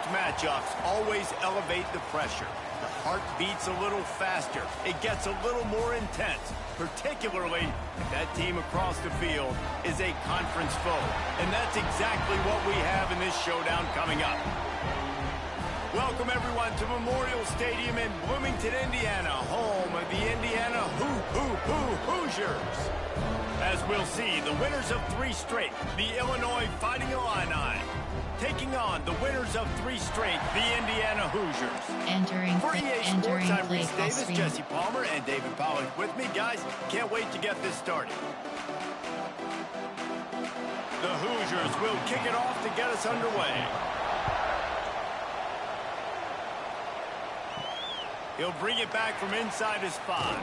conference matchups always elevate the pressure. The heart beats a little faster. It gets a little more intense, particularly if that team across the field is a conference foe. And that's exactly what we have in this showdown coming up. Welcome, everyone, to Memorial Stadium in Bloomington, Indiana, home of the Indiana Hoosiers. As we'll see, the winners of 3 straight, the Illinois Fighting Illini, taking on the winners of 3 straight, the Indiana Hoosiers. For EA Sports, I'm Reese Davis, Jesse Palmer, and David Pollack with me. Guys, can't wait to get this started. The Hoosiers will kick it off to get us underway. He'll bring it back from inside his 5.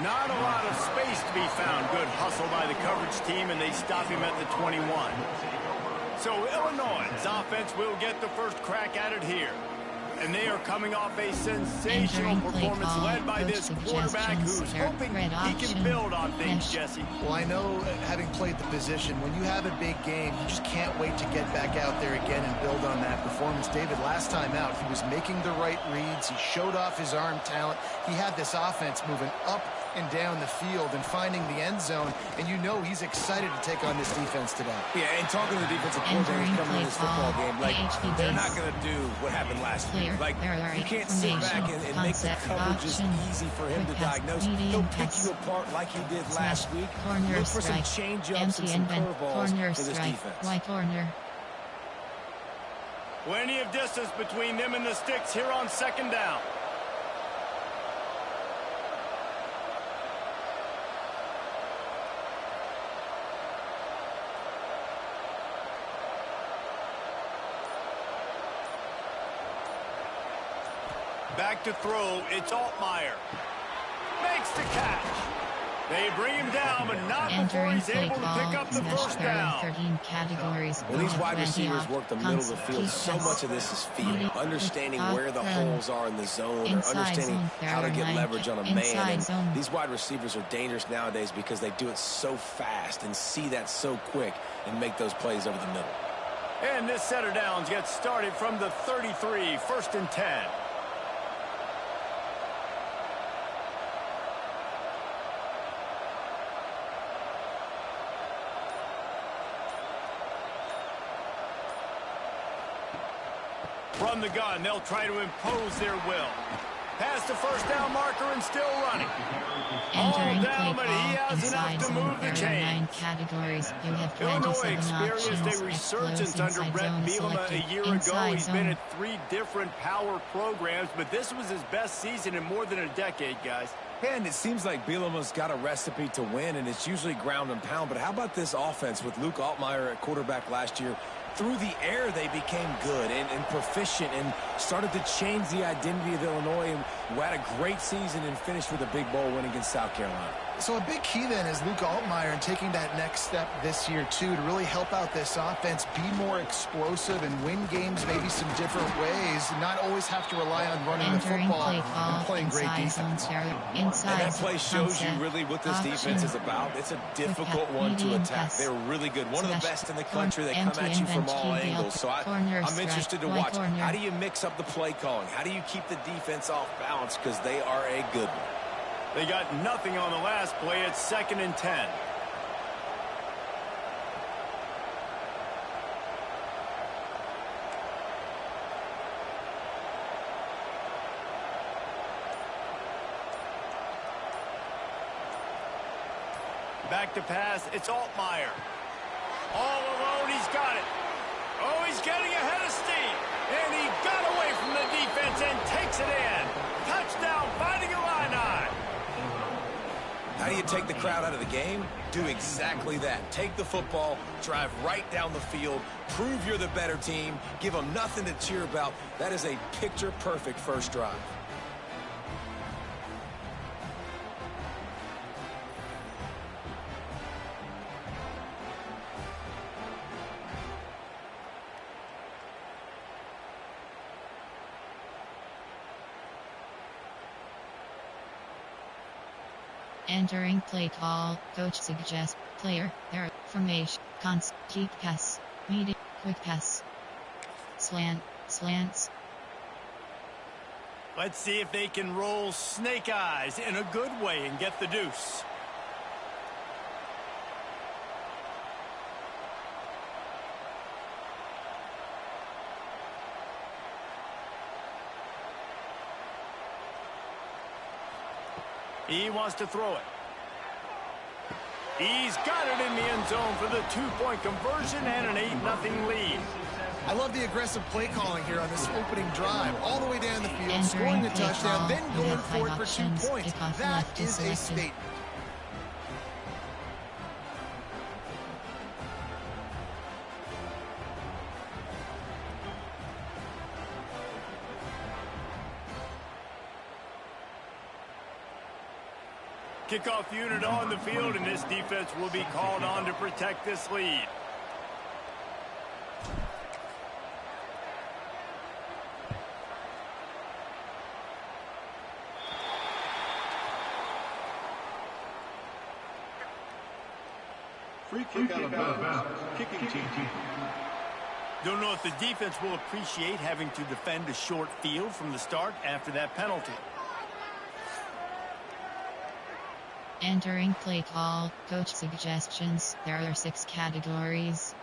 Not a lot of space to be found. Good hustle by the coverage team, and they stop him at the 21. So Illinois' offense will get the first crack at it here. And they are coming off a sensational performance led by this quarterback who's hoping he can build on things, Jesse. Well, I know, having played the position, when you have a big game, you just can't wait to get back out there again and build on that performance. David, last time out, he was making the right reads. He showed off his arm talent. He had this offense moving up and down the field and finding the end zone, and you know he's excited to take on this defense today. Yeah, and talking to the defensive coordinators coming in this football game, like, they're not going to do what happened last week. Like, you can't sit back and make the coverages easy for him to diagnose. He'll pick you apart like he did last week. Look for some change-ups and some curveballs for this defense. Plenty of distance between them and the sticks here on 2nd down. Back to throw, it's Altmaier. Makes the catch. They bring him down, but not before he's able to pick up the first down. 13 categories. When these wide receivers work the middle of the field, so much of this is feeling, understanding where the holes are in the zone, or understanding how to get leverage on a man. And these wide receivers are dangerous nowadays because they do it so fast and see that so quick and make those plays over the middle. And this set of downs gets started from the 33, 1st and 10. From the gun, they'll try to impose their will. Past the first down marker and still running. All down, but he has enough to move the chains. Illinois experienced a resurgence under Brett Bielema a year ago. He's been at 3 different power programs, but this was his best season in more than a decade, guys. And it seems like Bielema's got a recipe to win, and it's usually ground and pound. But how about this offense with Luke Altmaier at quarterback last year? Through the air, they became good and proficient and started to change the identity of Illinois, and had a great season and finished with a big bowl win against South Carolina. So a big key then is Luke Altmaier and taking that next step this year too to really help out this offense, be more explosive and win games maybe some different ways, and not always have to rely on running the football and playing great defense. And that play shows you really what this defense is about. It's a difficult one to attack. They're really good. One of the best in the country. They come at you from all angles. So I'm interested to watch. How do you mix up the play calling? How do you keep the defense off balance? Because they are a good one. They got nothing on the last play. It's 2nd and 10. Back to pass. It's Altmaier. All alone. He's got it. Oh, he's getting ahead of steam. And he got away from the defense and takes it in. Touchdown, Fighting Illini. How do you take the crowd out of the game? Do exactly that. Take the football, drive right down the field, prove you're the better team, give them nothing to cheer about. That is a picture-perfect first drive. Entering play call, coach suggests, player, error, formation, keep pass, medium, quick pass, slant, slants. Let's see if they can roll snake eyes in a good way and get the deuce. He wants to throw it. He's got it in the end zone for the 2-point conversion and an 8-0 lead. I love the aggressive play calling here on this opening drive. All the way down the field, scoring the touchdown, then going for it for 2 points. That is a statement. Kickoff unit on the field, and this defense will be called on to protect this lead. Free kick out of bounds. Kicking team. Don't know if the defense will appreciate having to defend a short field from the start after that penalty. Entering play call, coach suggestions. There are 6 categories.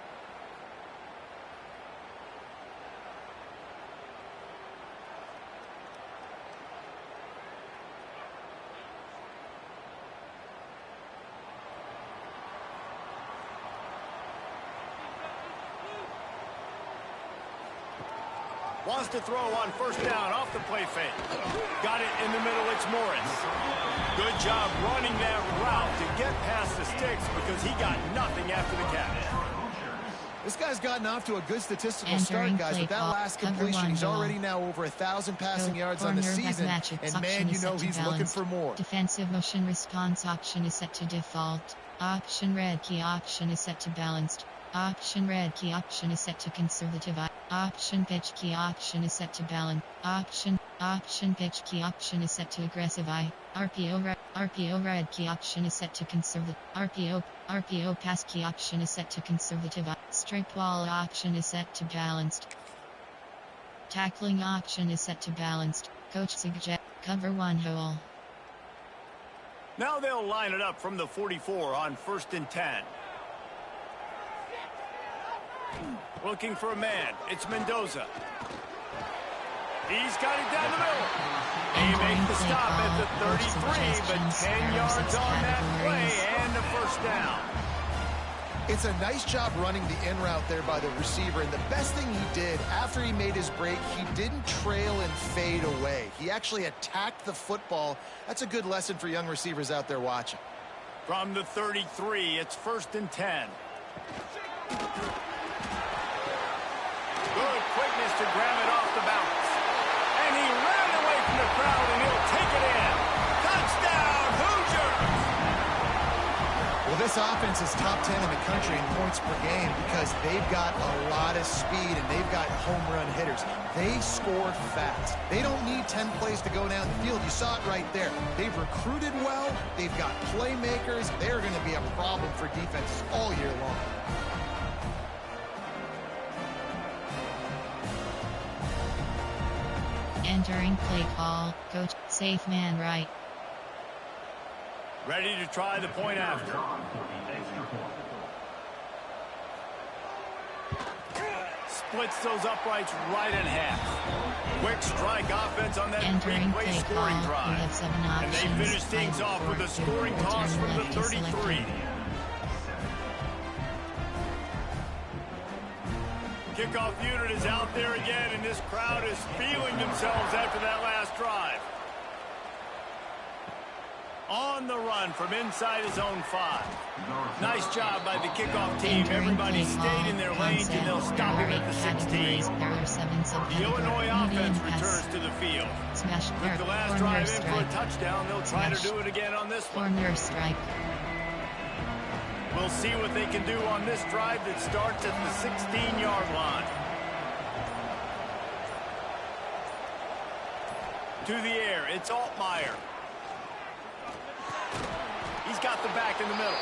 Wants to throw on first down off the play fake. Got it in the middle, it's Morris. Good job running that route to get past the sticks because he got nothing after the catch. This guy's gotten off to a good statistical start, guys. With that last completion, he's already now over 1,000 passing yards on the season. And man, you know he's looking for more. Defensive motion response option is set to default. Option red key option is set to balanced. Option red key option is set to conservative. Option pitch key option is set to balance. Option pitch key option is set to aggressive. RPO red key option is set to conservative. RPO pass key option is set to conservative. Strip wall option is set to balanced. Tackling option is set to balanced. Coach suggest cover 1 hole. Now they'll line it up from the 44 on 1st and 10. Looking for a man. It's Mendoza. He's got it down the middle. He makes the stop at the 33, but 10 yards on that play and a first down. It's a nice job running the in route there by the receiver, and the best thing he did after he made his break, he didn't trail and fade away. He actually attacked the football. That's a good lesson for young receivers out there watching. From the 33, it's 1st and 10. Good quickness to grab it off the bounce. And he ran away from the crowd, and he'll take it in. Touchdown, Hoosiers! Well, this offense is top 10 in the country in points per game because they've got a lot of speed and they've got home run hitters. They score fast. They don't need 10 plays to go down the field. You saw it right there. They've recruited well. They've got playmakers. They're going to be a problem for defenses all year long. Entering play call, coach, safe man right. Ready to try the point after. Splits those uprights right in half. Quick strike offense on that three-play scoring drive. And they finish things off with a scoring toss from the 33. Kickoff unit is out there again, and this crowd is feeling themselves after that last drive. On the run from inside his own 5. Nice job by the kickoff team. Everybody stayed in their lanes, and they'll stop him at the 16. The Illinois offense returns to the field. With the last drive in for a touchdown, they'll try to do it again on this one. Corner strike. We'll see what they can do on this drive that starts at the 16-yard line. To the air, it's Altmaier. He's got got the back in the middle.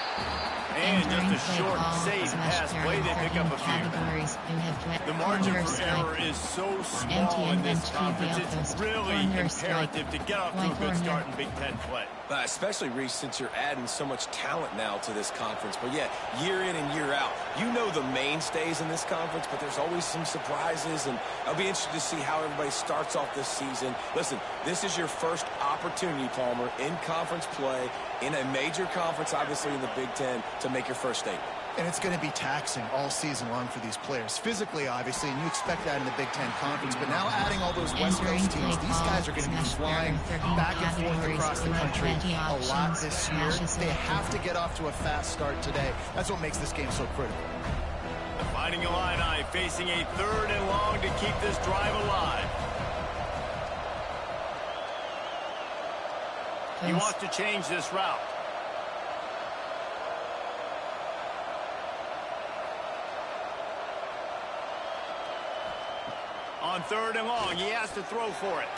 And just a short, safe pass play. They pick up a few. The margin for error is so small in this conference. It's really imperative to get off to a good start in Big Ten play. Especially, Reese, since you're adding so much talent now to this conference. But, yeah, year in and year out, you know the mainstays in this conference, but there's always some surprises, and I'll be interested to see how everybody starts off this season. Listen, this is your first opportunity, Palmer, in conference play, in a major conference, obviously in the Big Ten, to make your first statement. And it's going to be taxing all season long for these players. Physically, obviously, and you expect that in the Big Ten Conference. But now adding all those West Coast teams, these guys are going to be flying back and forth across the country a lot this year. They have to get off to a fast start today. That's what makes this game so critical. The Fighting Illini facing a 3rd and long to keep this drive alive. He wants to change this route. On 3rd and long, he has to throw for it.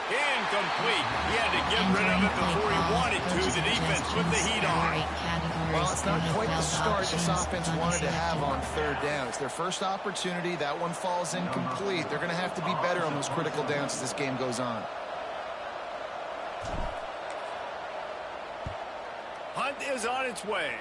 Incomplete. He had to get rid of it before he wanted to. The defense put the heat on. Well, it's not quite the start this offense wanted to have on 3rd down. It's their first opportunity. That one falls incomplete. They're going to have to be better on those critical downs as this game goes on. Hunt is on its way.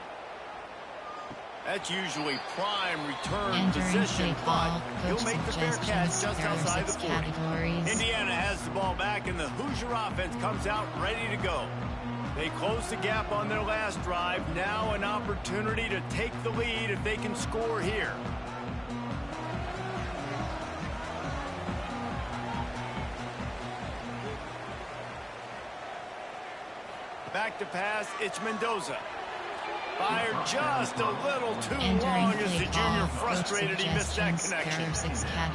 That's usually prime return position, but he'll make the fair catch just outside the 40. Indiana has the ball back, and the Hoosier offense comes out ready to go. They close the gap on their last drive. Now an opportunity to take the lead if they can score here. Back to pass, it's Mendoza. Fired just a little too long as the junior frustrated. He missed that connection.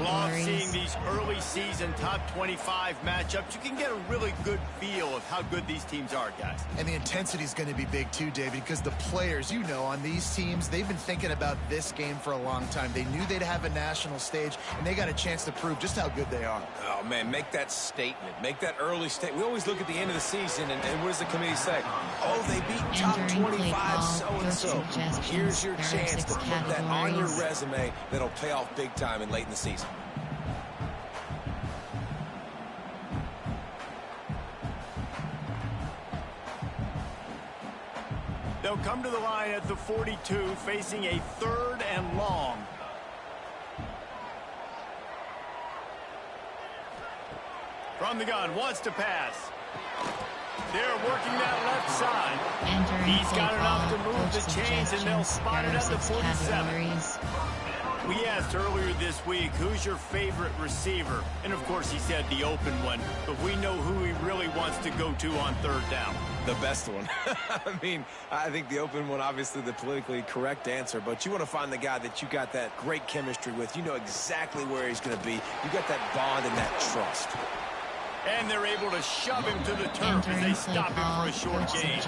Love seeing these early season top 25 matchups. You can get a really good feel of how good these teams are, guys. And the intensity is going to be big too, David, because the players, you know, on these teams, they've been thinking about this game for a long time. They knew they'd have a national stage, and they got a chance to prove just how good they are. Oh, man, make that statement. Make that early statement. We always look at the end of the season, and what does the committee say? Oh, they beat top 25 so-and-so. Here's your chance to put that on your resume that'll pay off big time and late in the season. They'll come to the line at the 42, facing a 3rd and long. From the gun, wants to pass. They're working that left side. He's got enough to move the chains, and they'll spot it at the 47. We asked earlier this week, who's your favorite receiver? And, of course, he said the open one. But we know who he really wants to go to on 3rd down. The best one. I mean, I think the open one, obviously the politically correct answer, but you want to find the guy that you got that great chemistry with. You know exactly where he's going to be. You got that bond and that trust. And they're able to shove him to the turf as they stop him for a short gain.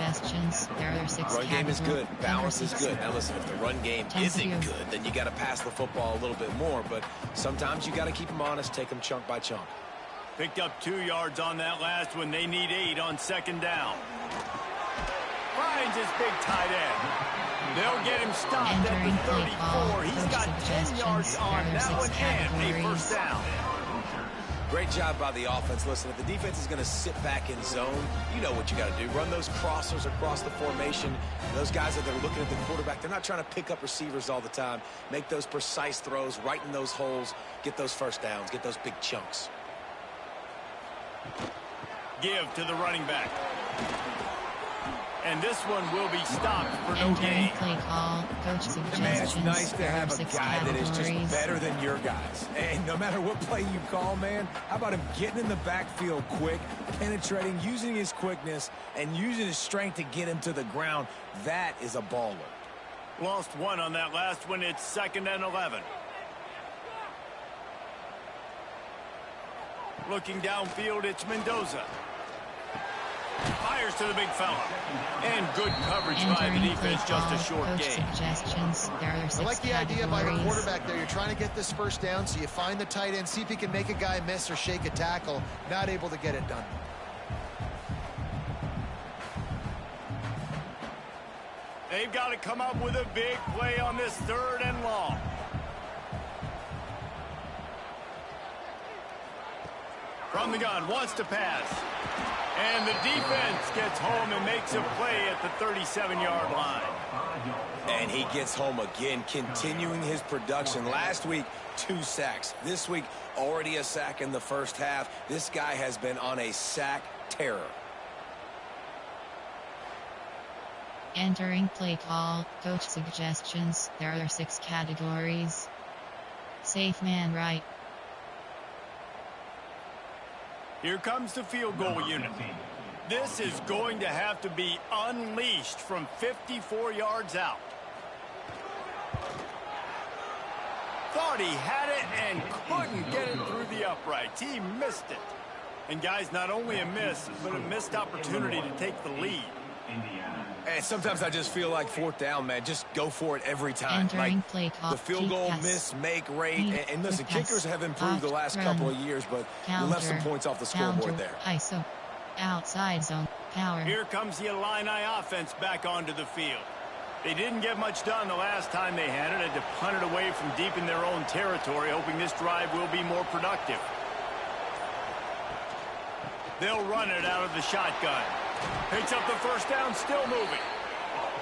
Run game is good. Balance is good. Now listen, if the run game isn't good, then you got to pass the football a little bit more. But sometimes you got to keep them honest, take them chunk by chunk. Picked up 2 yards on that last one. They need 8 on 2nd down. Finds his big tight end. They'll get him stopped at the 34. He's got 10 yards on that one and a 1st down. Great job by the offense. Listen, if the defense is going to sit back in zone, you know what you got to do. Run those crossers across the formation. Those guys that are looking at the quarterback, they're not trying to pick up receivers all the time. Make those precise throws, right in those holes, get those 1st downs, get those big chunks. Give to the running back. And this one will be stopped for no gain. Man, it's nice to have a guy that is just better than your guys. And no matter what play you call, man, how about him getting in the backfield quick, penetrating, using his quickness, and using his strength to get him to the ground? That is a baller. Lost 1 on that last one. It's 2nd and 11. Looking downfield, it's Mendoza. Fires to the big fella. And good coverage by the defense, just a short gain. I like the idea by the quarterback there. You're trying to get this 1st down, so you find the tight end, see if he can make a guy miss or shake a tackle. Not able to get it done. They've got to come up with a big play on this 3rd and long. From the gun, wants to pass. And the defense gets home and makes a play at the 37-yard line. And he gets home again, continuing his production. Last week, 2 sacks. This week, already a sack in the first half. This guy has been on a sack terror. Entering play call, coach suggestions. There are 6 categories. Safe man right. Here comes the field goal unit. This is going to have to be unleashed from 54 yards out. Thought he had it and couldn't get it through the uprights. He missed it. And guys, not only a miss, but a missed opportunity to take the lead. And sometimes I just feel like 4th down, man. Just go for it every time. Entering Like play call, the field goal pass. miss-make rate. Lead, And listen, pass, kickers have improved the last run, couple of years, but you left some points off the scoreboard counter, there. ISO, outside zone, power. Here comes the Illini offense back onto the field. They didn't get much done the last time they had it. Had to punt it away from deep in their own territory, hoping this drive will be more productive. They'll run it out of the shotgun. Picks up the 1st down, still moving.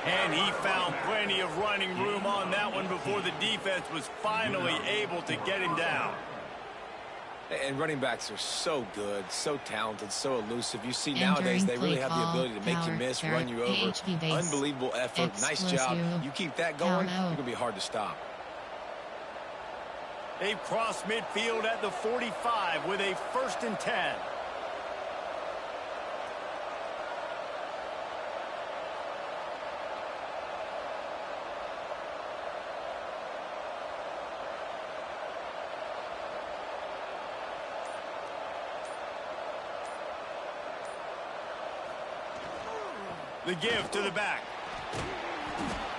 And he found plenty of running room on that one before the defense was finally able to get him down. And running backs are so good, so talented, so elusive. You see Entering nowadays they really play have the call, ability to make you power, miss, run you over. AHP base, Unbelievable effort. Nice job. explosive, You keep that going, power out. you're going to be hard to stop. They've crossed midfield at the 45 with a 1st and 10. The give to the back.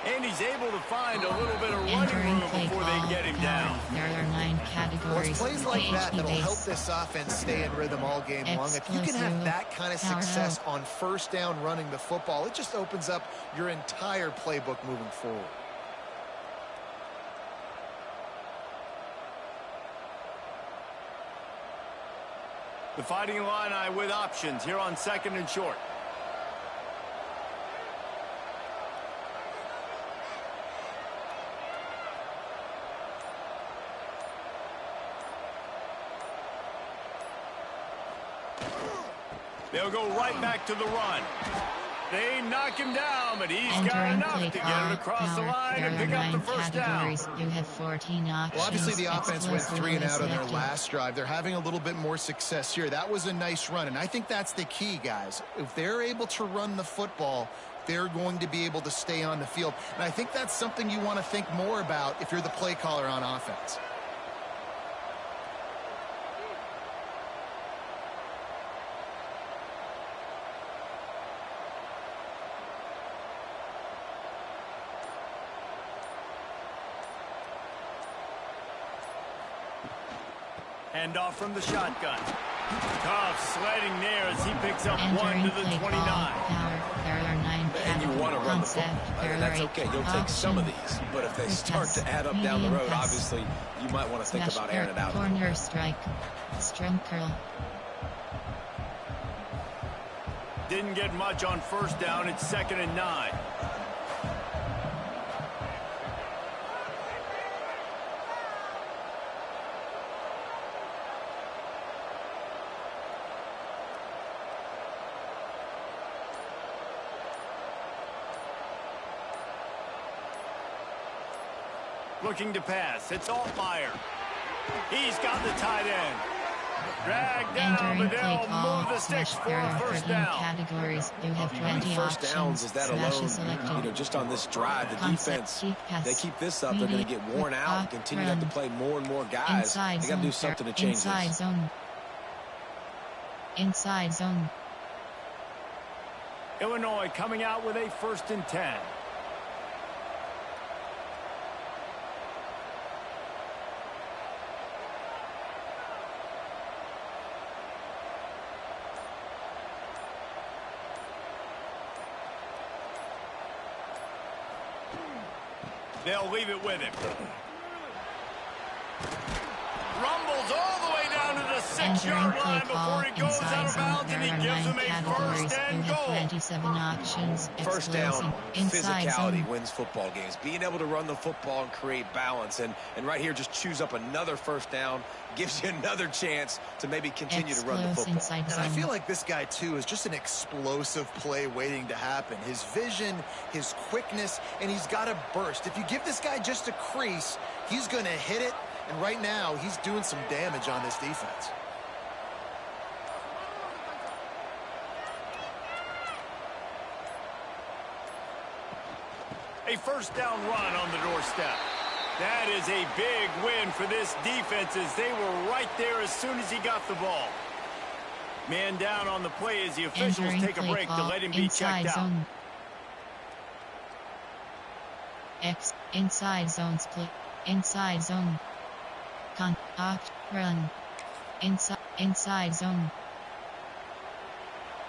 And he's able to find a little bit of running Entering room play before call, they get him power. down. There are 9 Well, categories. it's plays like that AHP that'll help base. this offense stay in rhythm all game long. If you can have Explosive, that kind of power success out. on 1st down running the football, it just opens up your entire playbook moving forward. The Fighting Illini with options here on 2nd and short. They'll go right back to the run. They knock him down, but he's got Entering enough play to get call, it across the power. line There and are pick up the 9 1st down. categories. You have 14 options. Well, obviously the offense went Explosive 3 and out on their selected. last drive. They're having a little bit more success here. That was a nice run, and I think that's the key, guys. If they're able to run the football, they're going to be able to stay on the field. And I think that's something you want to think more about if you're the play caller on offense. Hand off from the shotgun. Tough sledding there as he picks up one Entering to the play 29. call, power. There are 9 And you want to run the concept. football. There And that's are okay. 8 You'll take some of option. these. But if they Quick start pass, to add up down the medium road, pass. obviously you might want to think Smash about airing it out. corner strike. Strum curl. Didn't get much on 1st down. It's 2nd and 9. Looking to pass. It's Altmaier. He's got the tight end. Dragged down, Entering but play they'll call. move the sticks Smash for there a are 1st 13 down. categories. You have How many 20 first options. downs is that Smash alone? is selected. Just on this drive, the Concept, defense, cheek pass. they keep this up, they're going to get worn Quick out and pop, continue to have to run. play more and more guys. Inside They got to do zone. something to change Inside this. zone. Inside zone. Illinois coming out with a 1st and 10. They'll leave it with him. Rumbles all the way down to the 6-yard line before he goes out of bounds, and he gives him a first and goal. 27 options. First down, inside physicality zone. wins football games. Being able to run the football and create balance. And right here, just choose up another first down, gives you another chance to maybe continue to run the football. Inside and zone. I feel like this guy, too, is just an explosive play waiting to happen. His vision, his quickness, and he's got a burst. If you give this guy just a crease, he's going to hit it. And right now, he's doing some damage on this defense. A first down run on the doorstep. That is a big win for this defense as they were right there as soon as he got the ball. Man down on the play as the officials Entering take a play break to call. let him be Inside checked out. zone. Inside zone split. Inside zone. Run. Inside zone.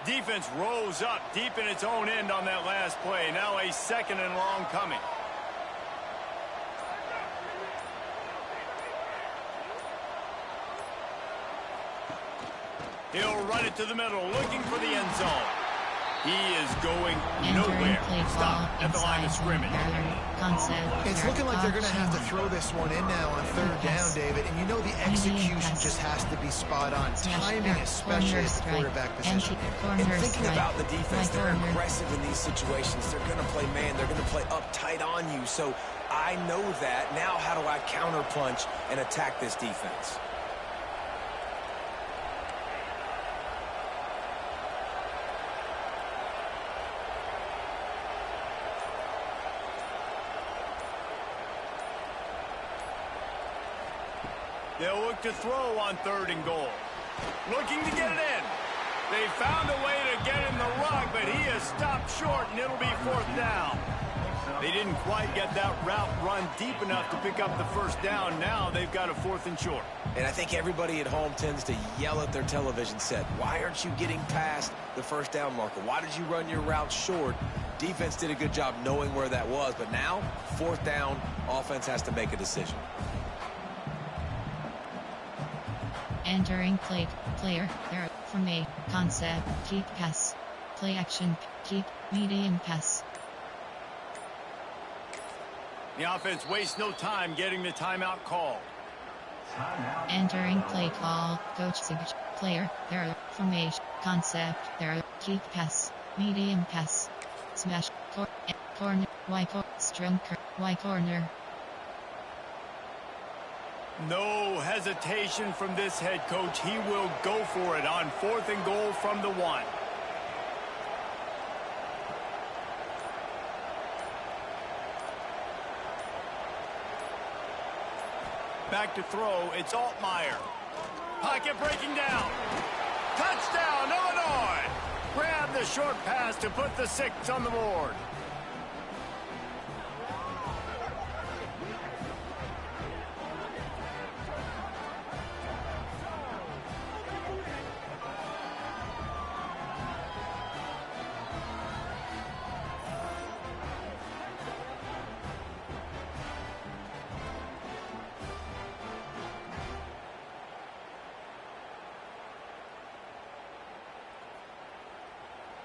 Defense rose up deep in its own end on that last play. Now a second and long coming. He'll run it to the middle, looking for the end zone. He is going nowhere. Stop at the line of scrimmage. It's looking like they're going to have to throw this one in now on third down, David. And you know the execution just has to be spot on. Timing, especially at the quarterback position. And thinking about the defense, they're aggressive in these situations. They're going to play man. They're going to play up tight on you. So I know that. Now how do I counterpunch and attack this defense? They'll look to throw on third and goal. Looking to get it in. They found a way to get in the rug, but he is stopped short, and it'll be fourth down. They didn't quite get that route run deep enough to pick up the first down. Now they've got a fourth and short. And I think everybody at home tends to yell at their television set. Why aren't you getting past the first down marker? Why did you run your route short? Defense did a good job knowing where that was, but now, fourth down, offense has to make a decision. Entering play. Player. There. From a. Concept. Keep pass. Play action. Keep. Medium pass. The offense wastes no time getting the timeout call. Entering play call. Coach Sig. Player. There. Formation. Concept. There. Keep pass. Medium pass. Smash. Corner. Y corner. Strong. Y corner. No hesitation from this head coach. He will go for it on fourth and goal from the 1. Back to throw. It's Altmaier. Pocket breaking down. Touchdown, Illinois. Grab the short pass to put the 6 on the board.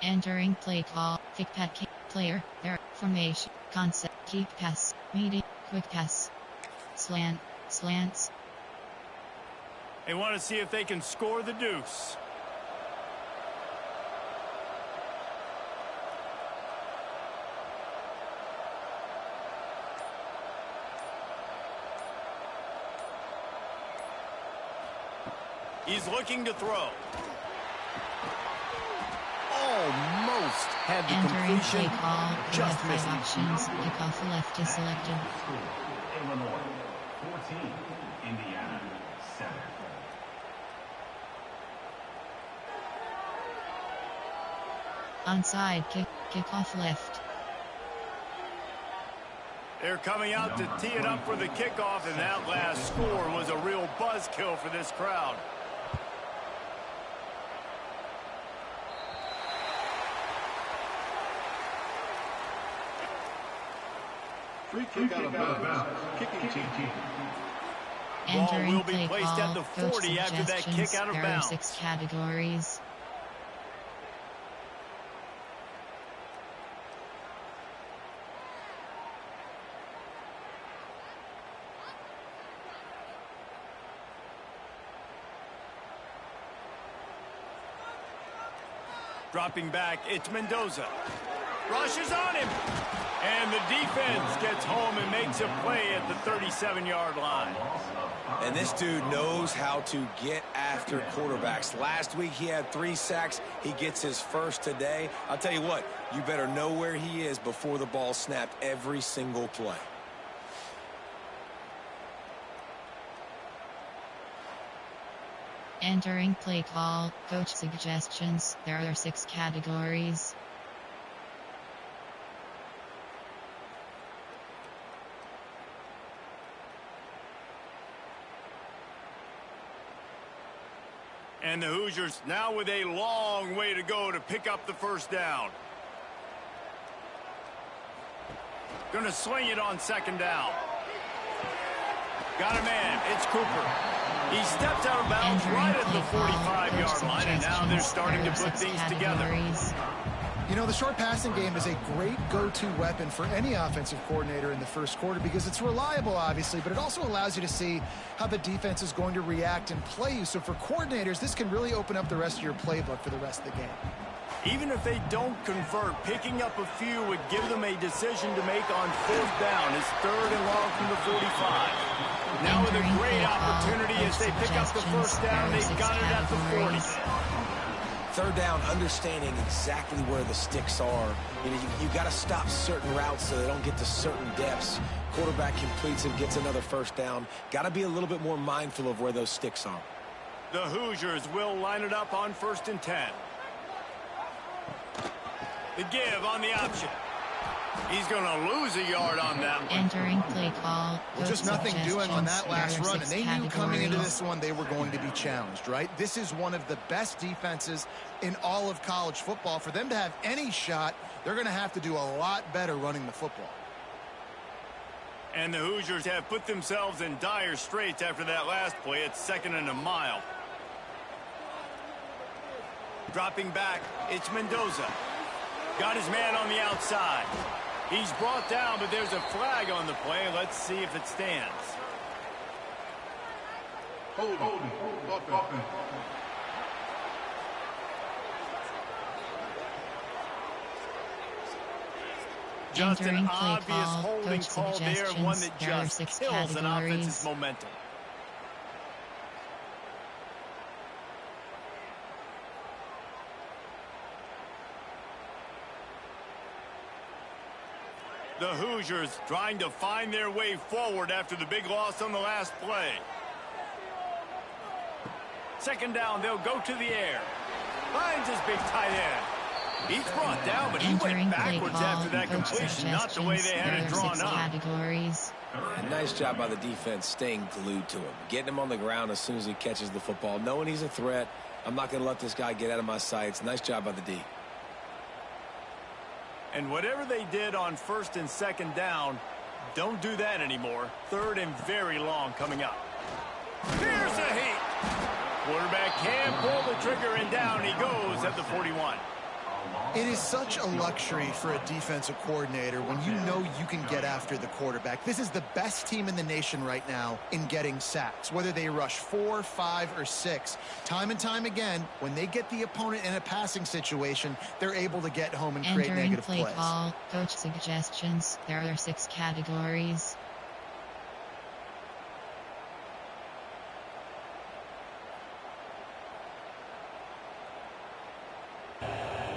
Entering play call. Kick pat kick. Player. There. Formation. Concept. Keep pass. Medium. Quick pass. Slant. Slants. They want to see if they can score the deuce. He's looking to throw. Almost had the Entering completion. play call. Just missed it. Options. Kickoff left is selected. Illinois 14, Indiana 7. Onside kick. Kickoff left. They're coming out to tee it up for the kickoff, and that last score was a real buzzkill for this crowd. Free kick out of bounds. Kicking team. Ball Entering will be play placed call. at the Coach 40 after that kick suggestions. out of There are bounds. 6 categories. Dropping back, it's Mendoza. Rushes on him. And the defense gets home and makes a play at the 37-yard line. And this dude knows how to get after quarterbacks. Last week he had 3 sacks. He gets his first today. I'll tell you what, you better know where he is before the ball snapped every single play. Entering play call. Coach suggestions. There are 6 categories. And the Hoosiers now with a long way to go to pick up the first down. Gonna swing it on second down. Got a man. It's Cooper. He steps out of bounds right at the 45-yard line, and now they're starting to put things together. You know, the short passing game is a great go-to weapon for any offensive coordinator in the first quarter because it's reliable, obviously, but it also allows you to see how the defense is going to react and play you. So for coordinators, this can really open up the rest of your playbook for the rest of the game. Even if they don't convert, picking up a few would give them a decision to make on fourth down. It's 3rd and long from the 45. Now with a great opportunity as they pick up the first down, they've got it at the 40. 3rd down, understanding exactly where the sticks are. You got to stop certain routes so they don't get to certain depths. Quarterback completes and gets another first down. Got to be a little bit more mindful of where those sticks are. The Hoosiers will line it up on 1st and 10. The give on the option. He's going to lose a yard on that one. Entering play call. Well, just nothing doing on that last run, and they knew coming into this one they were going to be challenged, right? This is one of the best defenses in all of college football. For them to have any shot, they're going to have to do a lot better running the football. And the Hoosiers have put themselves in dire straits after that last play. It's 2nd and a mile. Dropping back, it's Mendoza. Got his man on the outside. He's brought down, but there's a flag on the play. Let's see if it stands. Hold. Just an Entering play obvious call. holding Coach call there, one that suggestions. There are just 6 kills an offense's categories. momentum. The Hoosiers trying to find their way forward after the big loss on the last play. 2nd down, they'll go to the air. Finds his big tight end. He's brought down, but he went backwards after that completion. Not the way they had it drawn up. Categories. And nice job by the defense staying glued to him. Getting him on the ground as soon as he catches the football. Knowing he's a threat. I'm not going to let this guy get out of my sights. Nice job by the D. And whatever they did on 1st and 2nd down, don't do that anymore. 3rd and very long coming up. Here's a heat. Quarterback can pull the trigger, and down he goes at the 41. It is such a luxury for a defensive coordinator when you know you can get after the quarterback. This is the best team in the nation right now in getting sacks, whether they rush 4, 5, or 6. Time and time again, when they get the opponent in a passing situation, they're able to get home and create Entering negative play plays. call. Coach suggestions. There are 6 categories.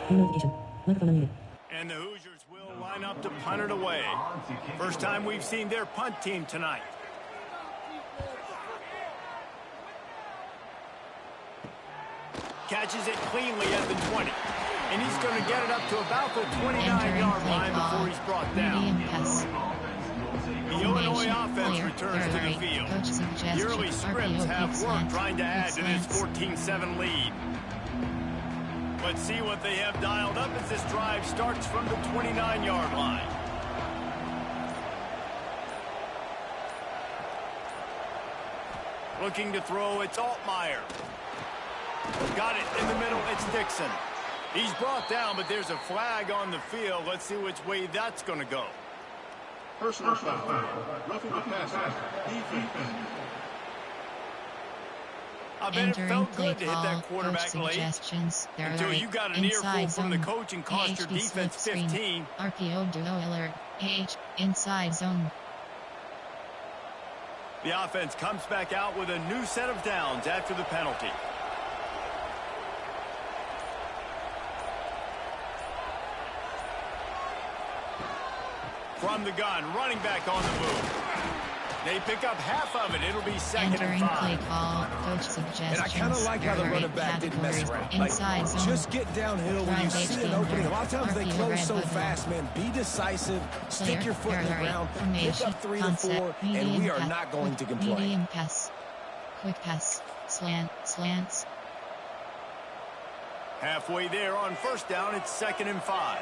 And the Hoosiers will line up to punt it away. First time we've seen their punt team tonight. Catches it cleanly at the 20. And he's going to get it up to about the 29-yard line before he's brought down. The Illinois offense returns to the field. The early scripts have worked trying to add to this 14-7 lead. Let's see what they have dialed up as this drive starts from the 29-yard line. Looking to throw, it's Altmaier. Got it in the middle, it's Dixon. He's brought down, but there's a flag on the field. Let's see which way that's going to go. Personal foul. Roughing the passer. Defense. I bet it felt good to hit that quarterback late. Until you got an earful from the coach and cost your defense 15. RPO duo alert. Inside zone. The offense comes back out with a new set of downs after the penalty. From the gun, running back on the move. They pick up half of it. It'll be second and 5. Play call, coach suggestions. And I kind of like how the running back didn't mess around. Inside zone. Just get downhill when you see an opening. A lot of times they close so fast, man. Be decisive. Stick your foot in the ground. Pick up 3 to 4, and we are not going to complain. Medium pass. Quick pass. Slants. Halfway there on first down, it's second and 5.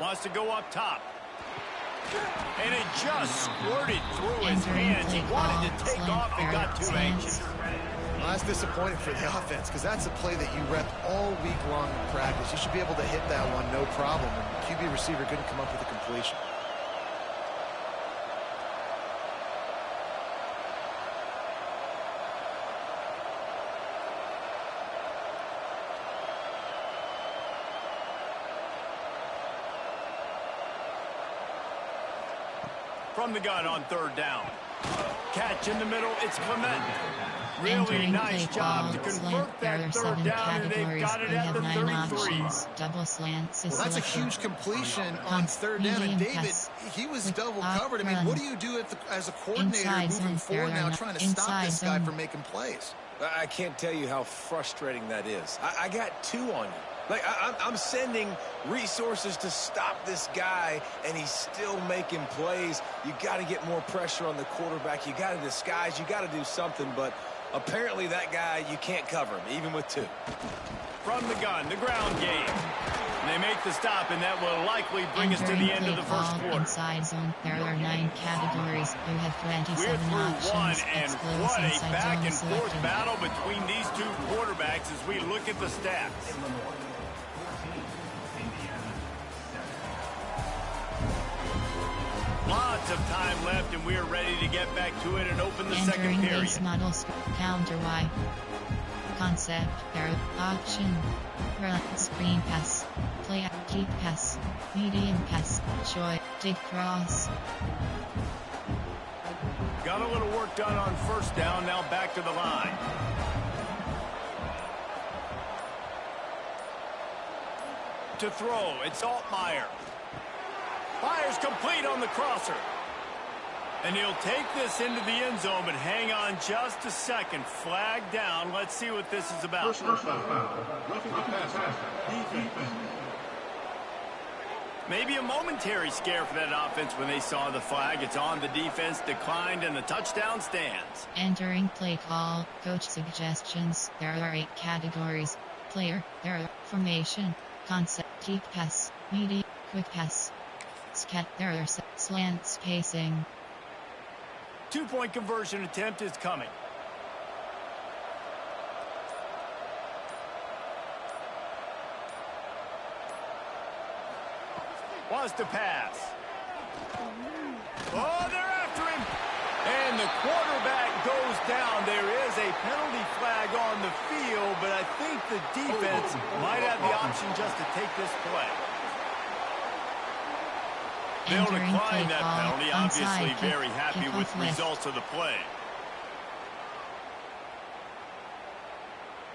Wants to go up top. And it just squirted through his hands. He wanted to take off and got too anxious. Well, that's disappointing for the offense because that's a play that you rep all week long in practice. You should be able to hit that one no problem. And the QB receiver couldn't come up with a completion. From the gun on third down. Catch in the middle, it's Clement. Really nice job to convert that third down, and they've got it at the 33. Double slants. Well, that's a huge completion on third down, and David, he was double covered. I mean, what do you do as a coordinator moving forward now trying to stop this guy from making plays? I can't tell you how frustrating that is. I got 2 on you. Like, I'm sending resources to stop this guy, and he's still making plays. You got to get more pressure on the quarterback. You got to disguise. You got to do something, but apparently that guy, you can't cover him, even with 2. From the gun, the ground game. And they make the stop, and that will likely bring us to the end of the first quarter. Inside zone, there are 9 categories. You have 27 We're through options. 1, and what a back-and-forth battle between these 2 quarterbacks as we look at the stats. Lots of time left, and we are ready to get back to it and open the second period. Base models, counter Y. Concept, error, option. Screen pass. Play, deep pass. Medium pass. Short, dig cross. Got a little work done on first down, now back to the line. To throw, it's Altmaier. Fires complete on the crosser. And he'll take this into the end zone, but hang on just a second. Flag down. Let's see what this is about. Personal foul. Roughing the passer. Defense. Maybe a momentary scare for that offense when they saw the flag. It's on the defense, declined, and the touchdown stands. Entering play call, coach suggestions. There are 8 categories. Player, there are formation, concept, deep pass, medium, quick pass. Scat, there are slant spacing. 2-point conversion attempt is coming. Wants to pass. Oh, they're after him. And the quarterback goes down. There is a penalty flag on the field, but I think the defense might have the option just to take this play. They'll decline that penalty. Obviously very happy with the results of the play.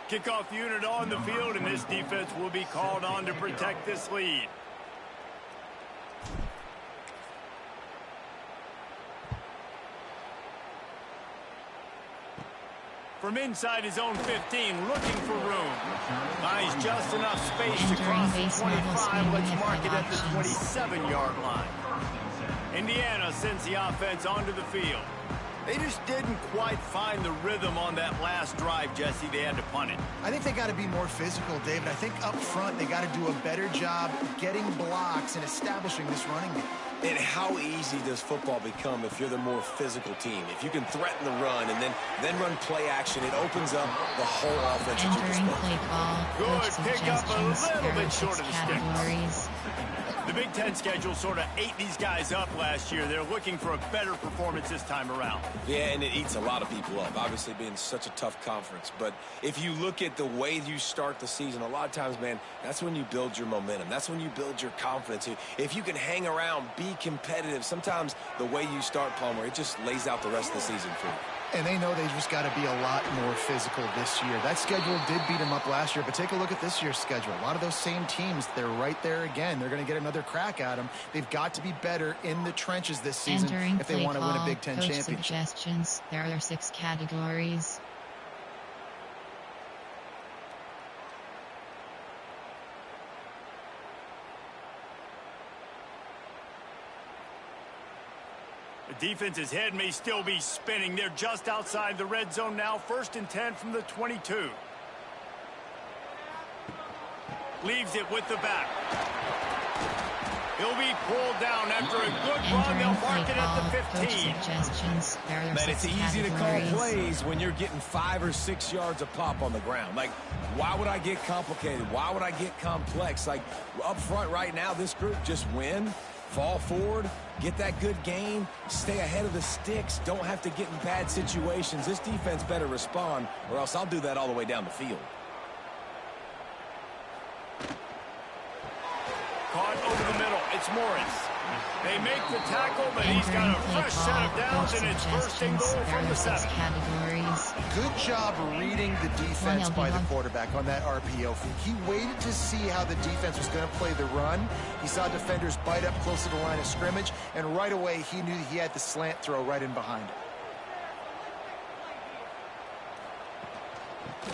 Kickoff unit on the field, and this defense will be called on to protect this lead. From inside his own 15, looking for room. Finds just enough space to cross the 25. Let's mark it at the 27-yard line. Indiana sends the offense onto the field. They just didn't quite find the rhythm on that last drive, Jesse. They had to punt it. I think they got to be more physical, David. I think up front they got to do a better job getting blocks and establishing this running game. And how easy does football become if you're the more physical team? If you can threaten the run and then run play action, it opens up the whole offense. Entering play call. Good pickup, a little bit short short of the stick. The Big Ten schedule sort of ate these guys up last year. They're looking for a better performance this time around. Yeah, and it eats a lot of people up, obviously being such a tough conference. But if you look at the way you start the season, a lot of times, man, that's when you build your momentum. That's when you build your confidence. If you can hang around, be competitive, sometimes the way you start, Palmer, it just lays out the rest of the season for you. And they know they just got to be a lot more physical this year. That schedule did beat them up last year, but take a look at this year's schedule. A lot of those same teams, they're right there again. They're going to get another crack at them. They've got to be better in the trenches this season if they want to win a Big Ten championship. Suggestions. There are 6 categories. The defense's head may still be spinning. They're just outside the red zone now. 1st and 10 from the 22. Leaves it with the back. He'll be pulled down after a good run. They'll mark it at the 15. Suggestions. Man, it's easy to call plays when you're getting 5 or 6 yards a pop on the ground. Like, why would I get complicated? Why would I get complex? Like, up front right now, this group just win, fall forward, get that good gain, stay ahead of the sticks, don't have to get in bad situations. This defense better respond, or else I'll do that all the way down the field. Caught over the middle. It's Morris. They make the tackle, but he's got a fresh set of downs, and it's 1st and goal from the 7. Good job reading the defense by the quarterback on that RPO. He waited to see how the defense was going to play the run. He saw defenders bite up close to the line of scrimmage, and right away he knew he had the slant throw right in behind him.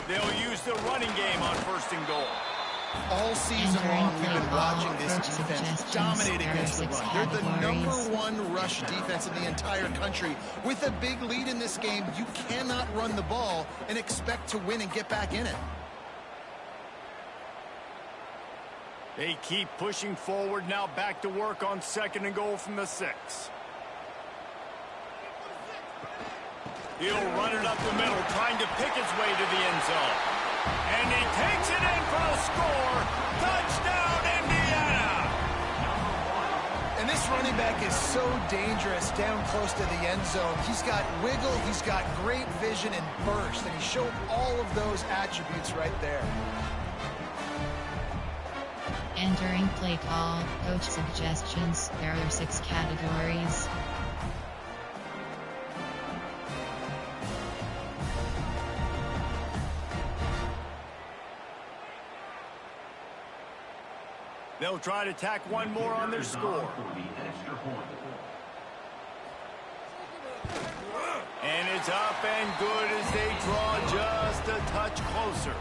They'll use the running game on 1st and goal. All season long, we've been watching this defense dominate against the run. They're the #1 rush defense in the entire country. With a big lead in this game, you cannot run the ball and expect to win and get back in it. They keep pushing forward, now back to work on 2nd and goal from the 6. He'll run it up the middle, trying to pick his way to the end zone. And he takes it in for a score. Touchdown, Indiana! And this running back is so dangerous down close to the end zone. He's got wiggle, he's got great vision and burst, and he showed all of those attributes right there. Entering play call. Coach suggestions. There are 6 categories. They'll try to tack one more on their score. And it's up and good as they draw just a touch closer.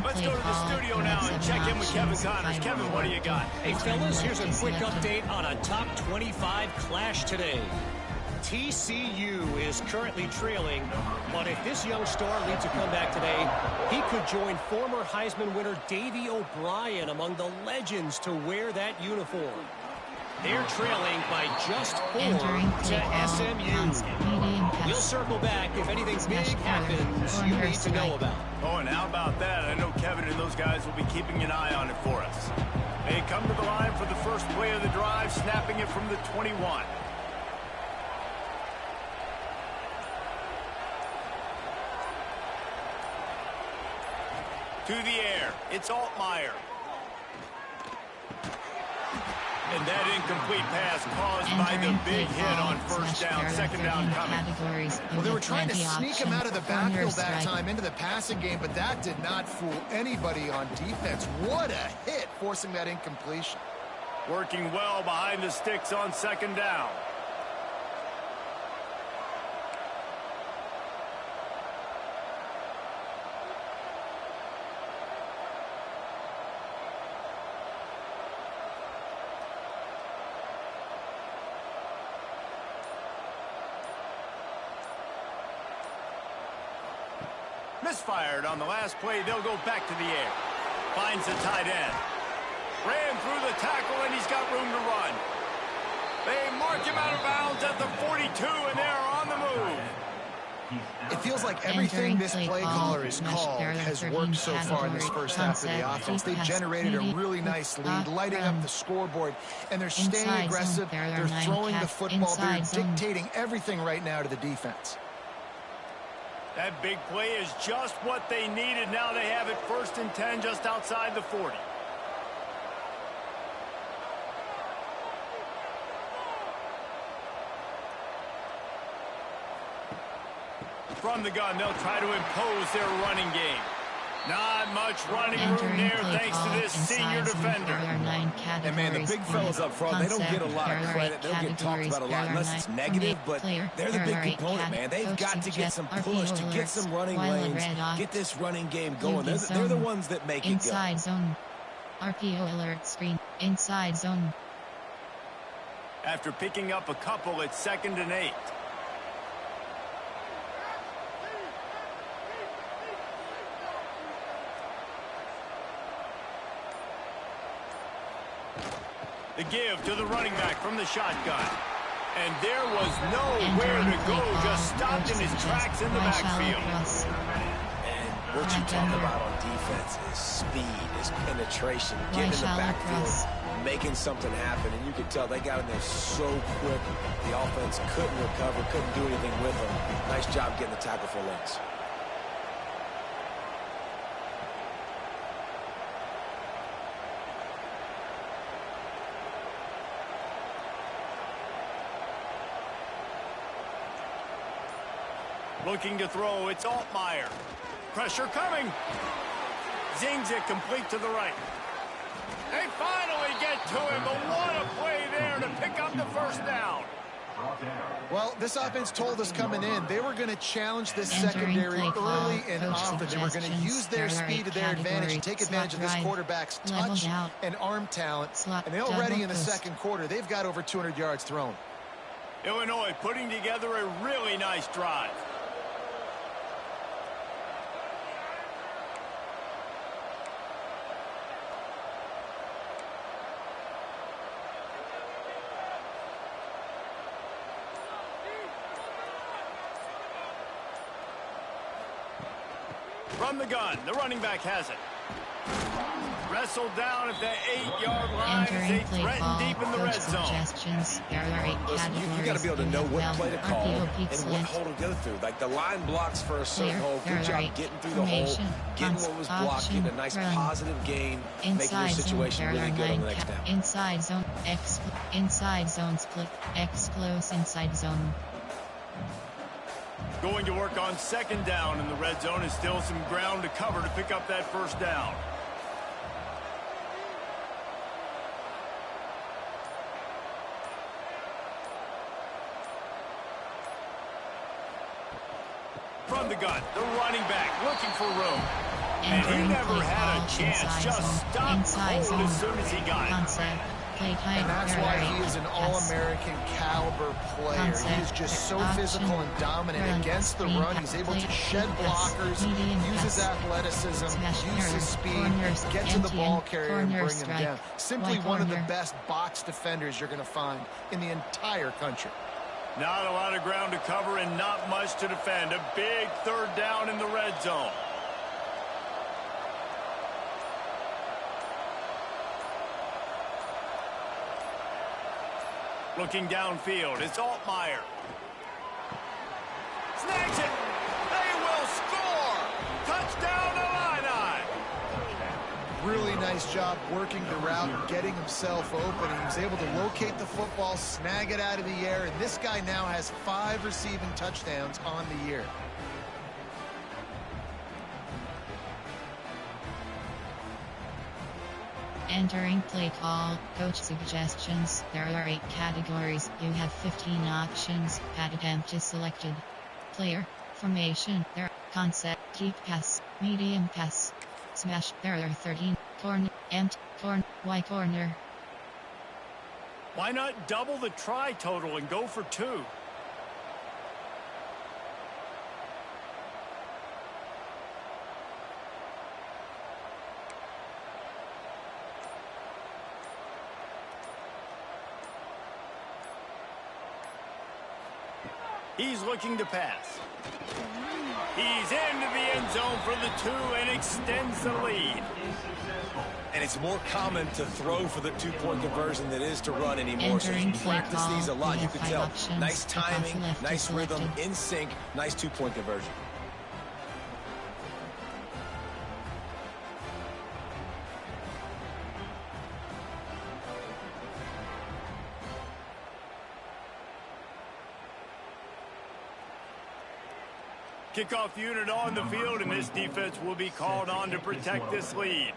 Let's go to the studio now and check in with Kevin Connors. Kevin, what do you got? Hey, fellas, here's a quick update on a top 25 clash today. TCU is currently trailing, but if this young star leads a comeback today, he could join former Heisman winner Davey O'Brien among the legends to wear that uniform. They're trailing by just 4 to SMU. We'll circle back if anything big happens you need to know about. Oh, and how about that? I know Kevin and those guys will be keeping an eye on it for us. They come to the line for the first play of the drive, snapping it from the 21. To the air, it's Altmaier. And that incomplete pass caused by the big hit on 1st down, 2nd down coming. Well, they were trying to sneak him out of the backfield that time into the passing game, but that did not fool anybody on defense. What a hit, forcing that incompletion. Working well behind the sticks on 2nd down. Misfired on the last play. They'll go back to the air. Finds the tight end. Ran through the tackle, and he's got room to run. They mark him out of bounds at the 42, and they're on the move. It feels like everything this play caller has called has worked so far in this first half of the offense. They've generated a really nice lead, lighting up the scoreboard, and they're staying aggressive. They're throwing the football. They're dictating everything right now to the defense. That big play is just what they needed. Now they have it 1st and 10 just outside the 40. From the gun, they'll try to impose their running game. Not much running room there thanks to this senior defender. And man, the big fellas up front, they don't get a lot of credit. They'll get talked about a lot unless it's negative, but they're the big component, man. They've got to get some push, to get some running lanes, get this running game going. They're the ones that make it go. Inside zone. RPO alert screen. Inside zone. After picking up a couple, it's 2nd and 8. The give to the running back from the shotgun. And there was nowhere to go, just stopped in his tracks in the backfield. And what you talk about on defense is speed, is penetration, getting in the backfield, making something happen. And you could tell they got in there so quick. The offense couldn't recover, couldn't do anything with them. Nice job getting the tackle for loss. Looking to throw, it's Altmaier. Pressure coming. Zings it complete to the right. They finally get to him, but what a play there to pick up the 1st down. Well, this offense told us coming in they were going to challenge this secondary early and often. They were going to use their speed to their advantage and take advantage of this quarterback's touch and arm talent. And already in the 2nd quarter, they've got over 200 yards thrown. Illinois putting together a really nice drive. From the gun, the running back has it. Wrestled down at the 8-yard line as they threaten deep in the red zone. Listen, you got to be able to know what play to call and what hole to go through. Like the line blocks for a certain hole. Good job getting through the hole, getting what was blocked, getting a nice positive gain, making your situation really good on the next down. Inside zone, inside zone split, X close inside zone. Going to work on 2nd down in the red zone is still some ground to cover to pick up that 1st down. From the gun, the running back looking for room. And he never had a chance, just stopped cold as soon as he got it. And that's why he is an All-American caliber player. He is just so physical and dominant against the run. He's able to shed blockers, use his athleticism, use his speed, get to the ball carrier and bring him down. Simply one of the best box defenders you're going to find in the entire country. Not a lot of ground to cover and not much to defend. A big 3rd down in the red zone. Looking downfield, it's Altmaier. Snags it. They will score. Touchdown Illini. Really nice job working the route and getting himself open. He was able to locate the football, snag it out of the air, and this guy now has 5 receiving touchdowns on the year. Entering play call, coach suggestions. There are 8 categories. You have 15 options. Pad attempt is selected. Player, formation, there, concept, deep pass, medium pass, smash. There are 13. Corner, empty, corner, Y corner. Why not double the try total and go for 2? He's looking to pass. He's into the end zone for the 2 and extends the lead. And it's more common to throw for the 2-point conversion than it is to run anymore. So you practice these a lot, you can tell. Nice timing, nice rhythm, in sync, nice 2-point conversion. Kickoff unit on the field, and this defense will be called on to protect this lead.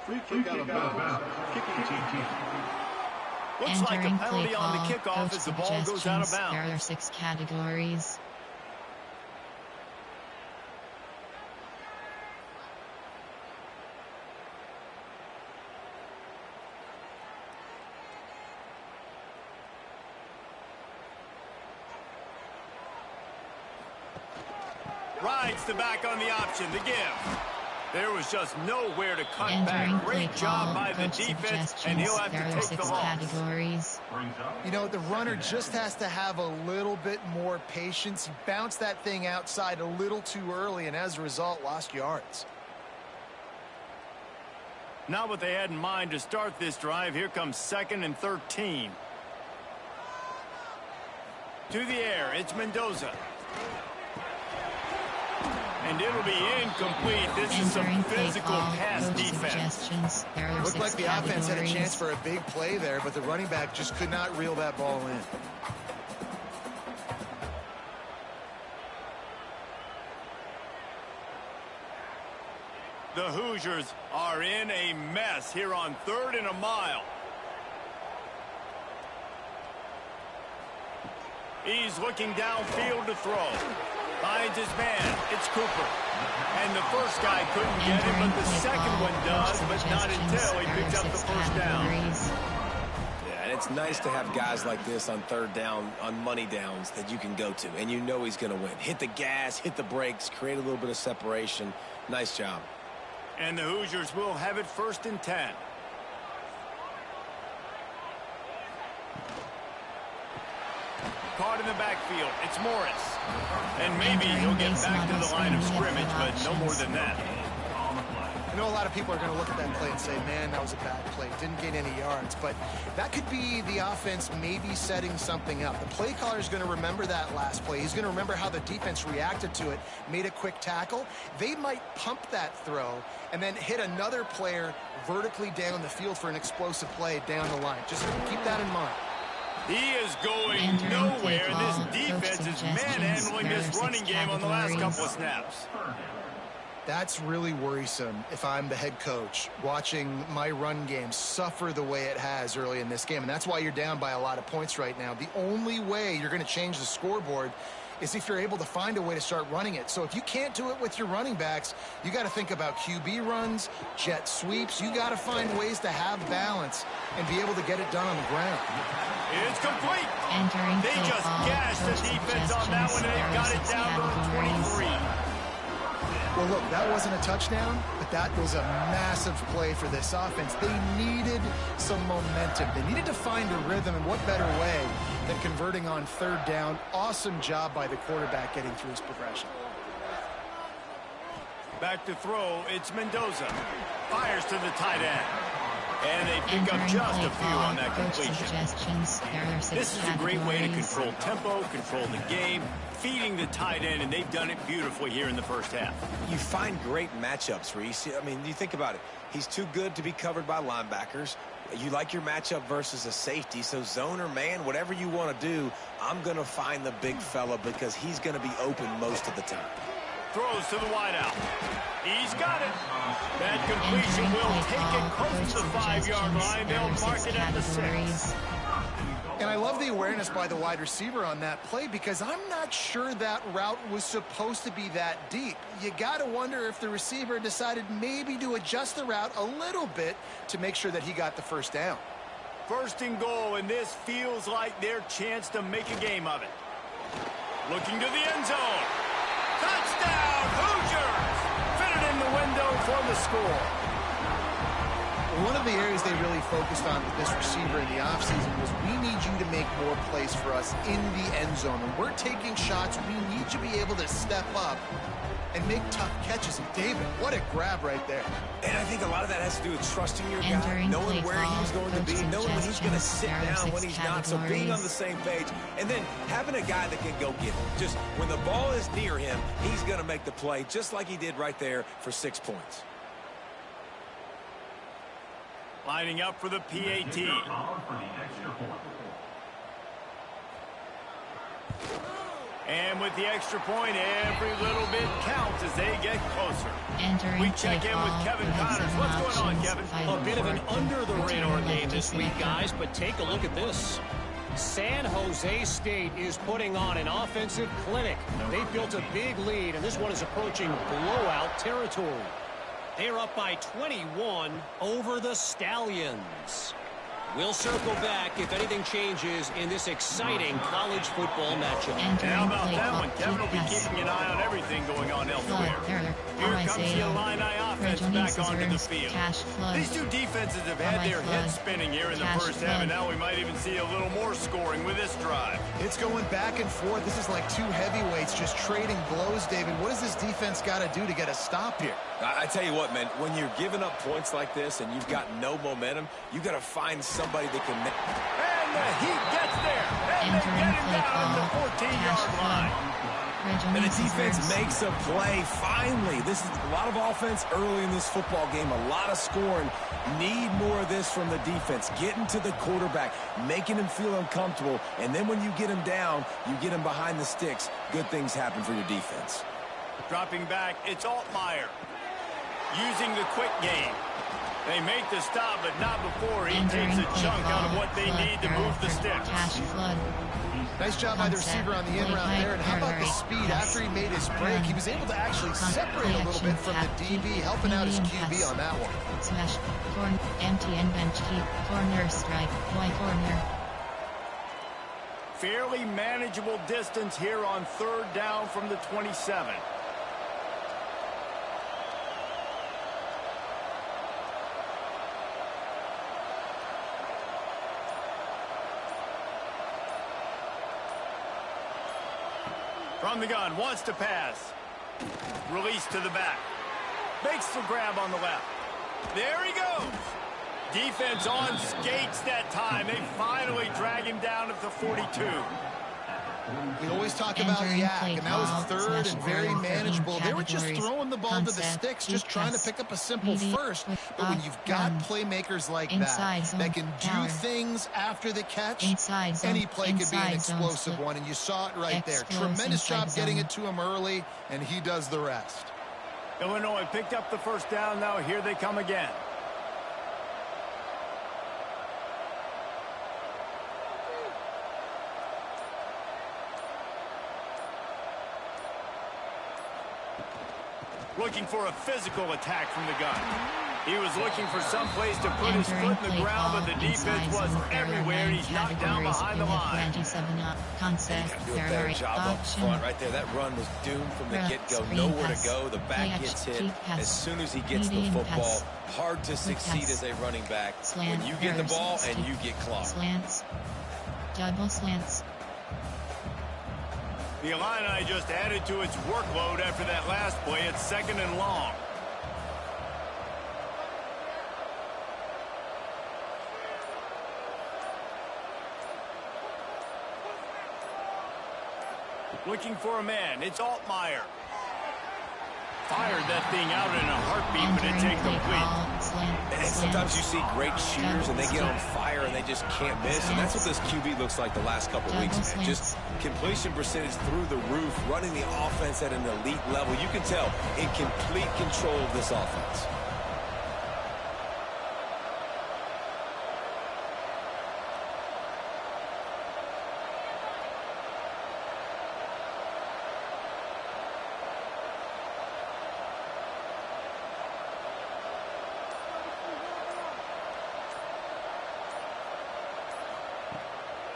Free kick out of bounds. Kicking team. Looks like a penalty on the kickoff as the ball goes out of bounds. There are 6 categories. Rides the back on the option, the give. There was just nowhere to cut back. Great job by the defense, and he'll have to take the loss. Categories. You know, the runner just has to have a little bit more patience. He bounced that thing outside a little too early, and as a result, lost yards. Not what they had in mind to start this drive. Here comes 2nd and 13. To the air, it's Mendoza. And it'll be incomplete. This is some physical pass defense. Looked like the offense had a chance for a big play there, but the running back just could not reel that ball in. The Hoosiers are in a mess here on 3rd and a mile. He's looking downfield to throw. Finds his man. It's Cooper. And the first guy couldn't get it, but the second one does, but not until he picks up the first down. Yeah, and it's nice to have guys like this on 3rd down, on money downs that you can go to, and you know he's going to win. Hit the gas, hit the brakes, create a little bit of separation. Nice job. And the Hoosiers will have it 1st and 10. Caught in the backfield. It's Morris. And maybe he'll get back to the line of scrimmage, but no more than that. I know a lot of people are going to look at that play and say, man, that was a bad play. Didn't gain any yards. But that could be the offense maybe setting something up. The play caller is going to remember that last play. He's going to remember how the defense reacted to it, made a quick tackle. They might pump that throw and then hit another player vertically down the field for an explosive play down the line. Just keep that in mind. He is going nowhere, and this defense is manhandling this running game on the last couple of snaps. That's really worrisome if I'm the head coach, watching my run game suffer the way it has early in this game. And that's why you're down by a lot of points right now. The only way you're going to change the scoreboard is if you're able to find a way to start running it. So if you can't do it with your running backs, you got to think about QB runs, jet sweeps. You got to find ways to have balance and be able to get it done on the ground. It's complete. They just gashed the defense on that one, and they got it down to 23. Well, look, that wasn't a touchdown, but that was a massive play for this offense. They needed some momentum. They needed to find a rhythm, and what better way than converting on 3rd down. Awesome job by the quarterback getting through his progression. Back to throw, it's Mendoza. Fires to the tight end. And they pick up just a few on that completion. This is a great way to control tempo, control the game, feeding the tight end, and they've done it beautifully here in the first half. You find great matchups, Reese. I mean, you think about it. He's too good to be covered by linebackers. You like your matchup versus a safety, so zone or man, whatever you want to do, I'm going to find the big fella because he's going to be open most of the time. Throws to the wideout. He's got it. That completion will take it close to the 5-yard line. They'll mark it at the 6. And I love the awareness by the wide receiver on that play because I'm not sure that route was supposed to be that deep. You got to wonder if the receiver decided maybe to adjust the route a little bit to make sure that he got the first down. 1st and goal, and this feels like their chance to make a game of it. Looking to the end zone. Touchdown, Hoosiers! Fitted in the window for the score. One of the areas they really focused on with this receiver in the offseason was we need you to make more plays for us in the end zone. When we're taking shots, we need you to be able to step up and make tough catches. And David, what a grab right there. And I think a lot of that has to do with trusting your guy, knowing where he's going to be, knowing when he's going to sit down, when he's not. So being on the same page, and then having a guy that can go get it. Just when the ball is near him, he's going to make the play, just like he did right there for 6 points. Lining up for the PAT. And with the extra point, every little bit counts as they get closer. We check in with Kevin Connors. What's going on, Kevin? A bit of an under-the-radar game this week, guys, but take a look at this. San Jose State is putting on an offensive clinic. They built a big lead, and this one is approaching blowout territory. They're up by 21 over the Stallions. We'll circle back if anything changes in this exciting college football matchup. And how about that one? Kevin will be keeping an eye on everything going on elsewhere. Here comes the Illini offense back onto the field. These two defenses have had their heads spinning here in the first half, and now we might even see a little more scoring with this drive. It's going back and forth. This is like two heavyweights just trading blows, David. What does this defense got to do to get a stop here? I tell you what, man, when you're giving up points like this and you've got no momentum, you got to find somebody that can make. And the Heat gets there. And they get him down at the 14-yard line. And the defense makes a play, finally. This is a lot of offense early in this football game, a lot of scoring. Need more of this from the defense. Getting to the quarterback, making him feel uncomfortable, and then when you get him down, you get him behind the sticks. Good things happen for your defense. Dropping back, it's Altmaier. Using the quick game. They make the stop, but not before he takes a chunk out of what they need to move the sticks. Nice job by the receiver on the in route there. And how about the speed? After he made his break, he was able to actually separate a little bit from the DB, helping out his QB on that one. Smash, corner, empty and bench keep, corner strike, Y corner. Fairly manageable distance here on third down from the 27. From the gun, wants to pass. Release to the back. Makes the grab on the left. There he goes. Defense on skates that time. They finally drag him down at the 42. We always talk about yak, and that was third and very manageable. They were just throwing the ball to the sticks, just trying to pick up a simple first. But when you've got playmakers like that can do things after the catch, any play could be an explosive one, and you saw it right there. Tremendous job getting it to him early, and he does the rest. Illinois picked up the first down. Now here they come again. Looking for a physical attack from the gun. He was looking for some place to put his foot in the ground, but the defense was everywhere, and he's knocked down behind the line. Do a better job up front right there. That run was doomed from the get-go. Nowhere to go. The back gets hit as soon as he gets the football. Hard to succeed as a running back when you get the ball and you get clocked. Slants. Double slants. The Illini just added to its workload after that last play. It's second and long. Looking for a man. It's Altmaier. Fired that thing out in a heartbeat, but it's incomplete. And sometimes you see great shooters and they get on fire and they just can't miss. And that's what this QB looks like the last couple of weeks, man. Just completion percentage through the roof, running the offense at an elite level. You can tell in complete control of this offense.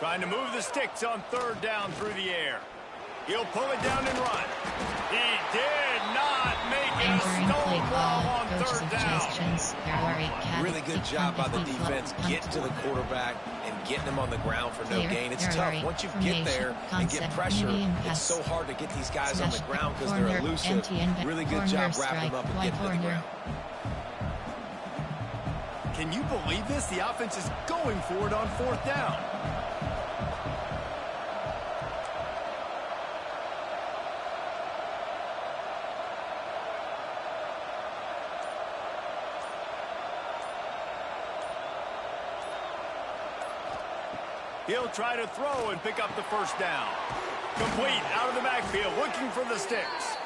Trying to move the sticks on third down through the air. He'll pull it down and run. He did not make it a Entering play stonewall call. on Coach third down. suggestions. There are 8 Really good job by the defense getting to the quarterback and getting him on the ground for no gain. It's tough. Once you get there and get pressure, it's so hard to get these guys on the ground because they're elusive. Really good job wrapping them up and getting to the ground. Can you believe this? The offense is going for it on fourth down. He'll try to throw and pick up the first down. Complete out of the backfield, looking for the sticks.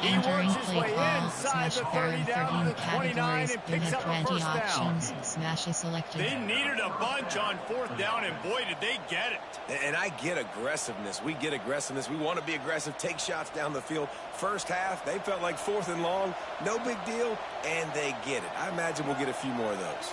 He Entering works his play way call. inside the Smash 30 down to the 29 and picks up a 20 first down. options. Smash is selected. They needed a bunch on fourth down, and boy, did they get it. And I get aggressiveness. We get aggressiveness. We want to be aggressive, take shots down the field. First half, they felt like 4th and long. No big deal, and they get it. I imagine we'll get a few more of those.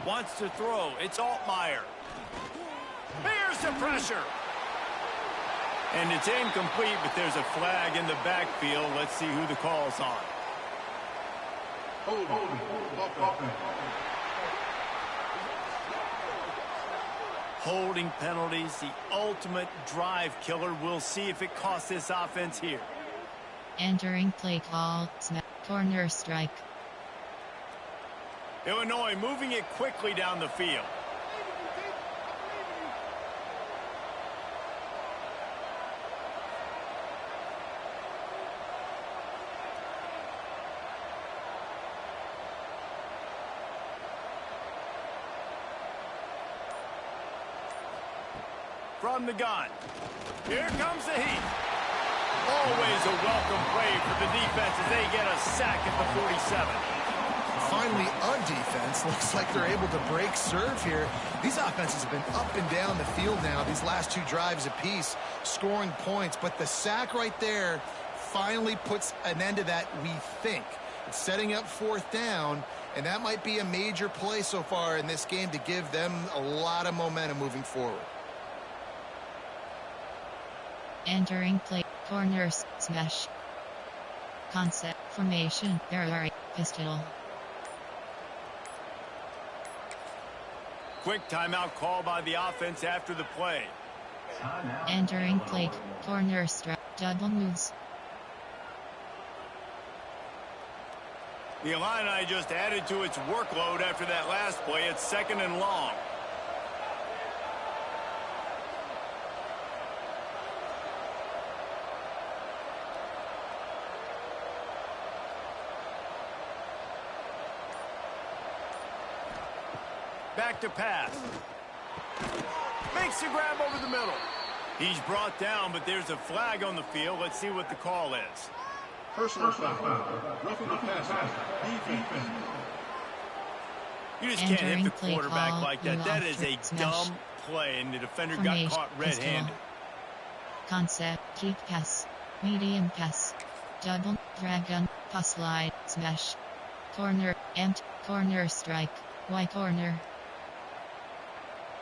Wants to throw. It's Altmaier. Here's the pressure. And it's incomplete, but there's a flag in the backfield. Let's see who the call's on. Holding penalties, the ultimate drive killer. We'll see if it costs this offense here. Entering play call. Corner strike. Illinois moving it quickly down the field. From the gun. Here comes the heat. Always a welcome play for the defense as they get a sack at the 47. Finally, a defense. Looks like they're able to break serve here. These offenses have been up and down the field now, these last 2 drives apiece, scoring points. But the sack right there finally puts an end to that, we think. It's setting up 4th down, and that might be a major play so far in this game to give them a lot of momentum moving forward. Entering play. Corner smash. Concept formation. There are 8 pistol. Quick timeout call by the offense after the play. Entering play. Corner strike. Double moves. The Illini just added to its workload after that last play. It's 2nd and long. Back to pass. Makes the grab over the middle. He's brought down, but there's a flag on the field. Let's see what the call is. Personal foul. Roughing the passer. Defense. You just can't hit the quarterback like that. That is a dumb play, and the defender got caught red-handed. Concept, keep pass, medium pass, double, dragon, pass slide, smash, corner, empty, corner strike, Y corner.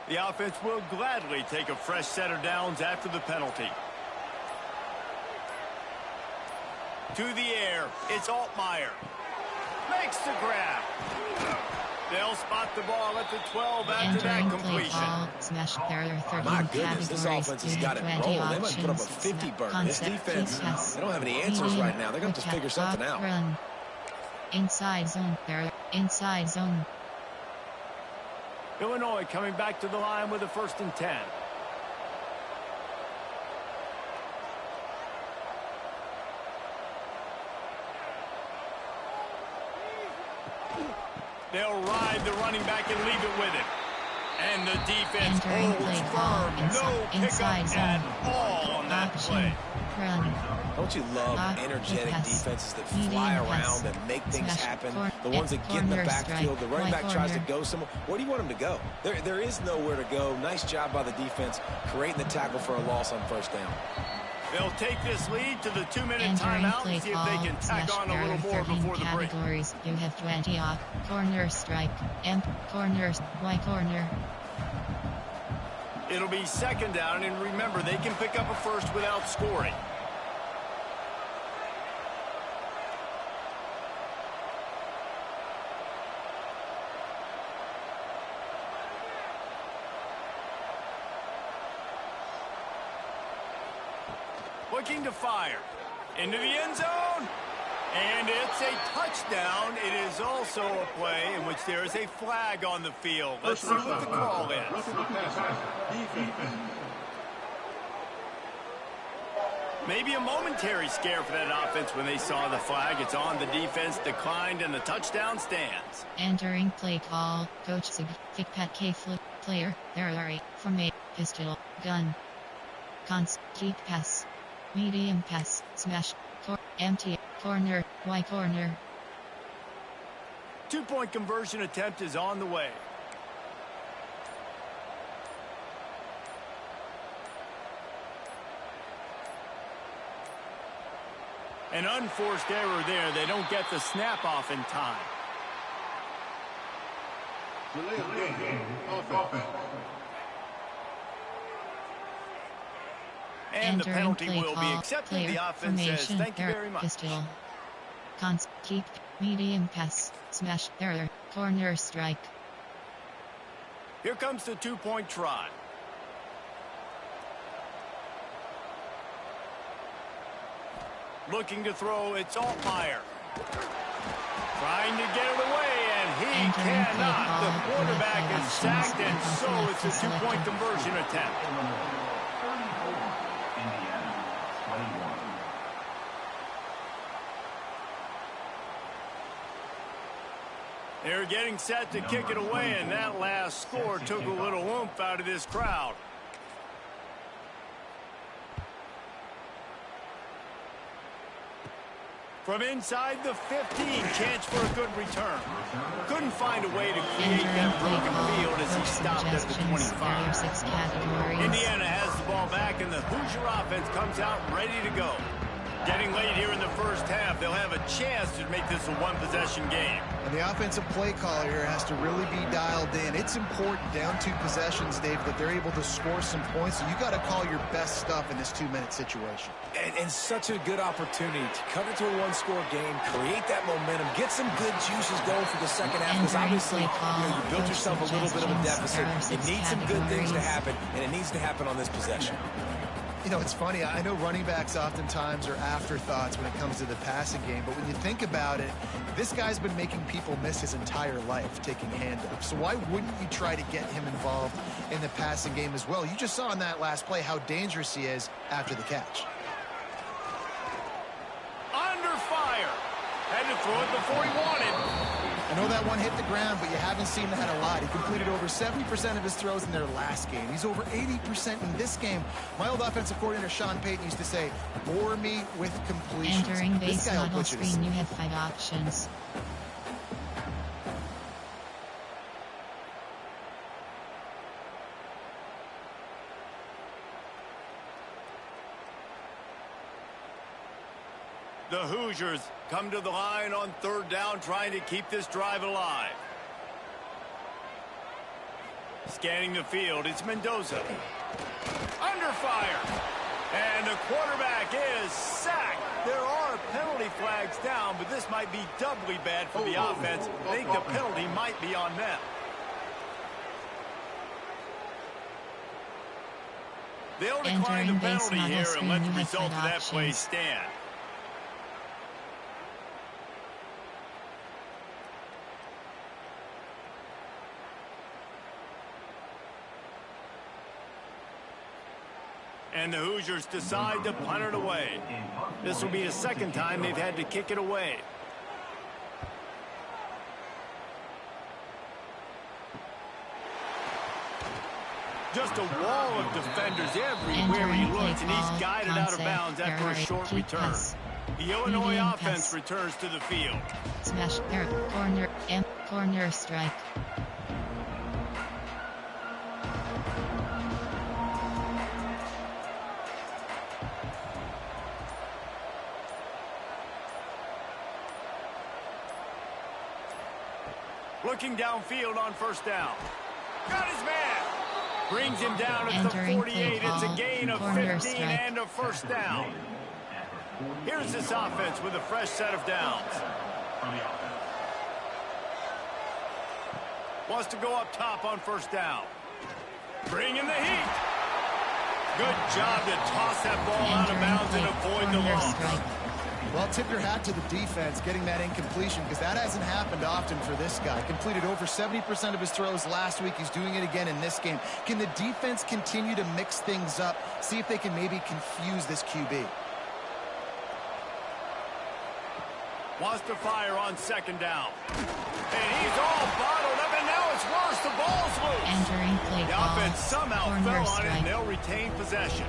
The offense will gladly take a fresh set of downs after the penalty. To the air, it's Altmaier. Makes the grab. They'll spot the ball at the 12 after that completion. Ball, smash, there are 13 My goodness, this offense has got it rolling. They might put up a 50 burn. This defense, they don't have any answers right now. They're going to have to figure something out. Run. Inside zone, there, inside zone. Illinois coming back to the line with a 1st and 10. They'll ride the running back and leave it with him. And the defense Entering holds play firm. call No inside pickup zone. at all on that Option. play. Run. Don't you love energetic pass. defenses that Medium fly pass. around, that make things Smash. happen? The ones that get in the Corner backfield, strike. the running Wide back tries to corner. go somewhere. Where do you want him to go? There is nowhere to go. Nice job by the defense creating the tackle for a loss on first down. They'll take this lead to the 2-minute Entering timeout play and see if call they can tack slash on a little more 13 before the break. categories. You have 20 off. Corner strike. Corners. Y corner. It'll be second down, and remember, they can pick up a first without scoring. Looking to fire. Into the end zone. And it's a touchdown. It is also a play in which there is a flag on the field. Let's see what the call is. Maybe a momentary scare for that offense when they saw the flag. It's on, the defense declined, and the touchdown stands. Entering play call. Coach Sig. Kickback K flip. Player. There are 8. From 8. Pistol. Gun. Cons. Keep pass. Medium pass. Smash. Empty. Corner. Y corner. 2-point conversion attempt is on the way. An unforced error there. They don't get the snap off in time. Delay of game. Offense. And the Entering penalty play will be call. accepted. Player. The offense says, Formation. thank you There. very much. Pistol. Cons. Keep. Medium pass. Smash. Error. Corner strike. Here comes the 2-point try. Looking to throw, it's Altmaier. Trying to get it away, and he Entering play cannot. call. The quarterback Play is options. sacked, and so it's a Selected. 2-point conversion attempt. Indiana, 21. They're getting set to kick it away, and that last score took a little oomph out of this crowd. From inside the 15, chance for a good return. Couldn't find a way to create that broken field as he stopped at the 25. 6 categories. Indiana has the ball back, and the Hoosier offense comes out ready to go. Getting late here in the first half, they'll have a chance to make this a one-possession game. And the offensive play caller here has to really be dialed in. It's important down 2 possessions, Dave, that they're able to score some points. So you got to call your best stuff in this 2-minute situation. And such a good opportunity to cut it to a one-score game, create that momentum, get some good juices going for the second half. Because obviously, you built yourself a little bit of a deficit. It needs some good things to happen, and it needs to happen on this possession. You know, it's funny. I know running backs oftentimes are afterthoughts when it comes to the passing game, but when you think about it, this guy's been making people miss his entire life taking handoffs. So why wouldn't you try to get him involved in the passing game as well? You just saw in that last play how dangerous he is after the catch. Under fire. Had to throw it before he wanted. I know that one hit the ground, but you haven't seen that a lot. He completed over 70% of his throws in their last game. He's over 80% in this game. My old offensive coordinator, Sean Payton, used to say, bore me with completions. Entering This base guy will model put you to screen, you sleep. have 5 options. The Hoosiers come to the line on 3rd down, trying to keep this drive alive. Scanning the field, it's Mendoza. Under fire. And the quarterback is sacked. There are penalty flags down, but this might be doubly bad for the offense. I think the penalty might be on them. They'll decline the Entering base penalty model here and let the screen, you have result of 5 that play options. stand. And the Hoosiers decide to punt it away. This will be the 2nd time they've had to kick it away. Just a wall of defenders everywhere he looks, and he's guided out of bounds after a short return. The Illinois offense returns to the field. Smash, corner strike. Looking downfield on first down. Got his man. Brings him down at the 48. It's a gain of 15 and a first down. Here's this offense with a fresh set of downs. Wants to go up top on first down. Bring in the heat. Good job to toss that ball out of bounds and avoid the loss. Well, tip your hat to the defense getting that incompletion, because that hasn't happened often for this guy. Completed over 70% of his throws last week. He's doing it again in this game. Can the defense continue to mix things up? See if they can maybe confuse this QB. Wants to fire on second down. And he's all bottled up, and now it's worse. The ball's loose. Entering play the call. Offense somehow Corner fell on strike. it, and they'll retain possession.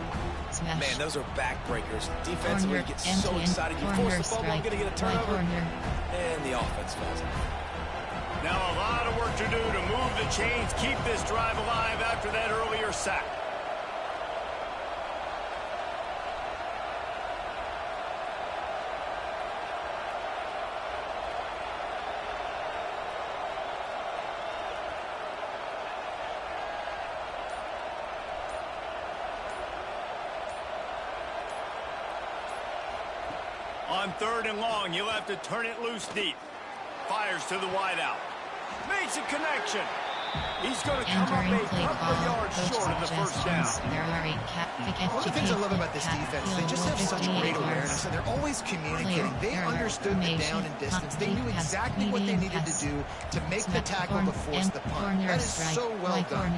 Smash. Man, those are backbreakers. Defensively, Corner, you get so excited. You force the fumble, I'm going to get a turnover. And the offense falls out. Now a lot of work to do to move the chains, keep this drive alive after that earlier sack. On third and long, you'll have to turn it loose deep. Fires to the wideout. Makes a connection. He's going to come up a couple of yards short of the first down. One of the things I love about this defense, they just have such great awareness, and they're always communicating. They understood the down and distance. They knew exactly what they needed to do to make the tackle to force the punt. That is so well done.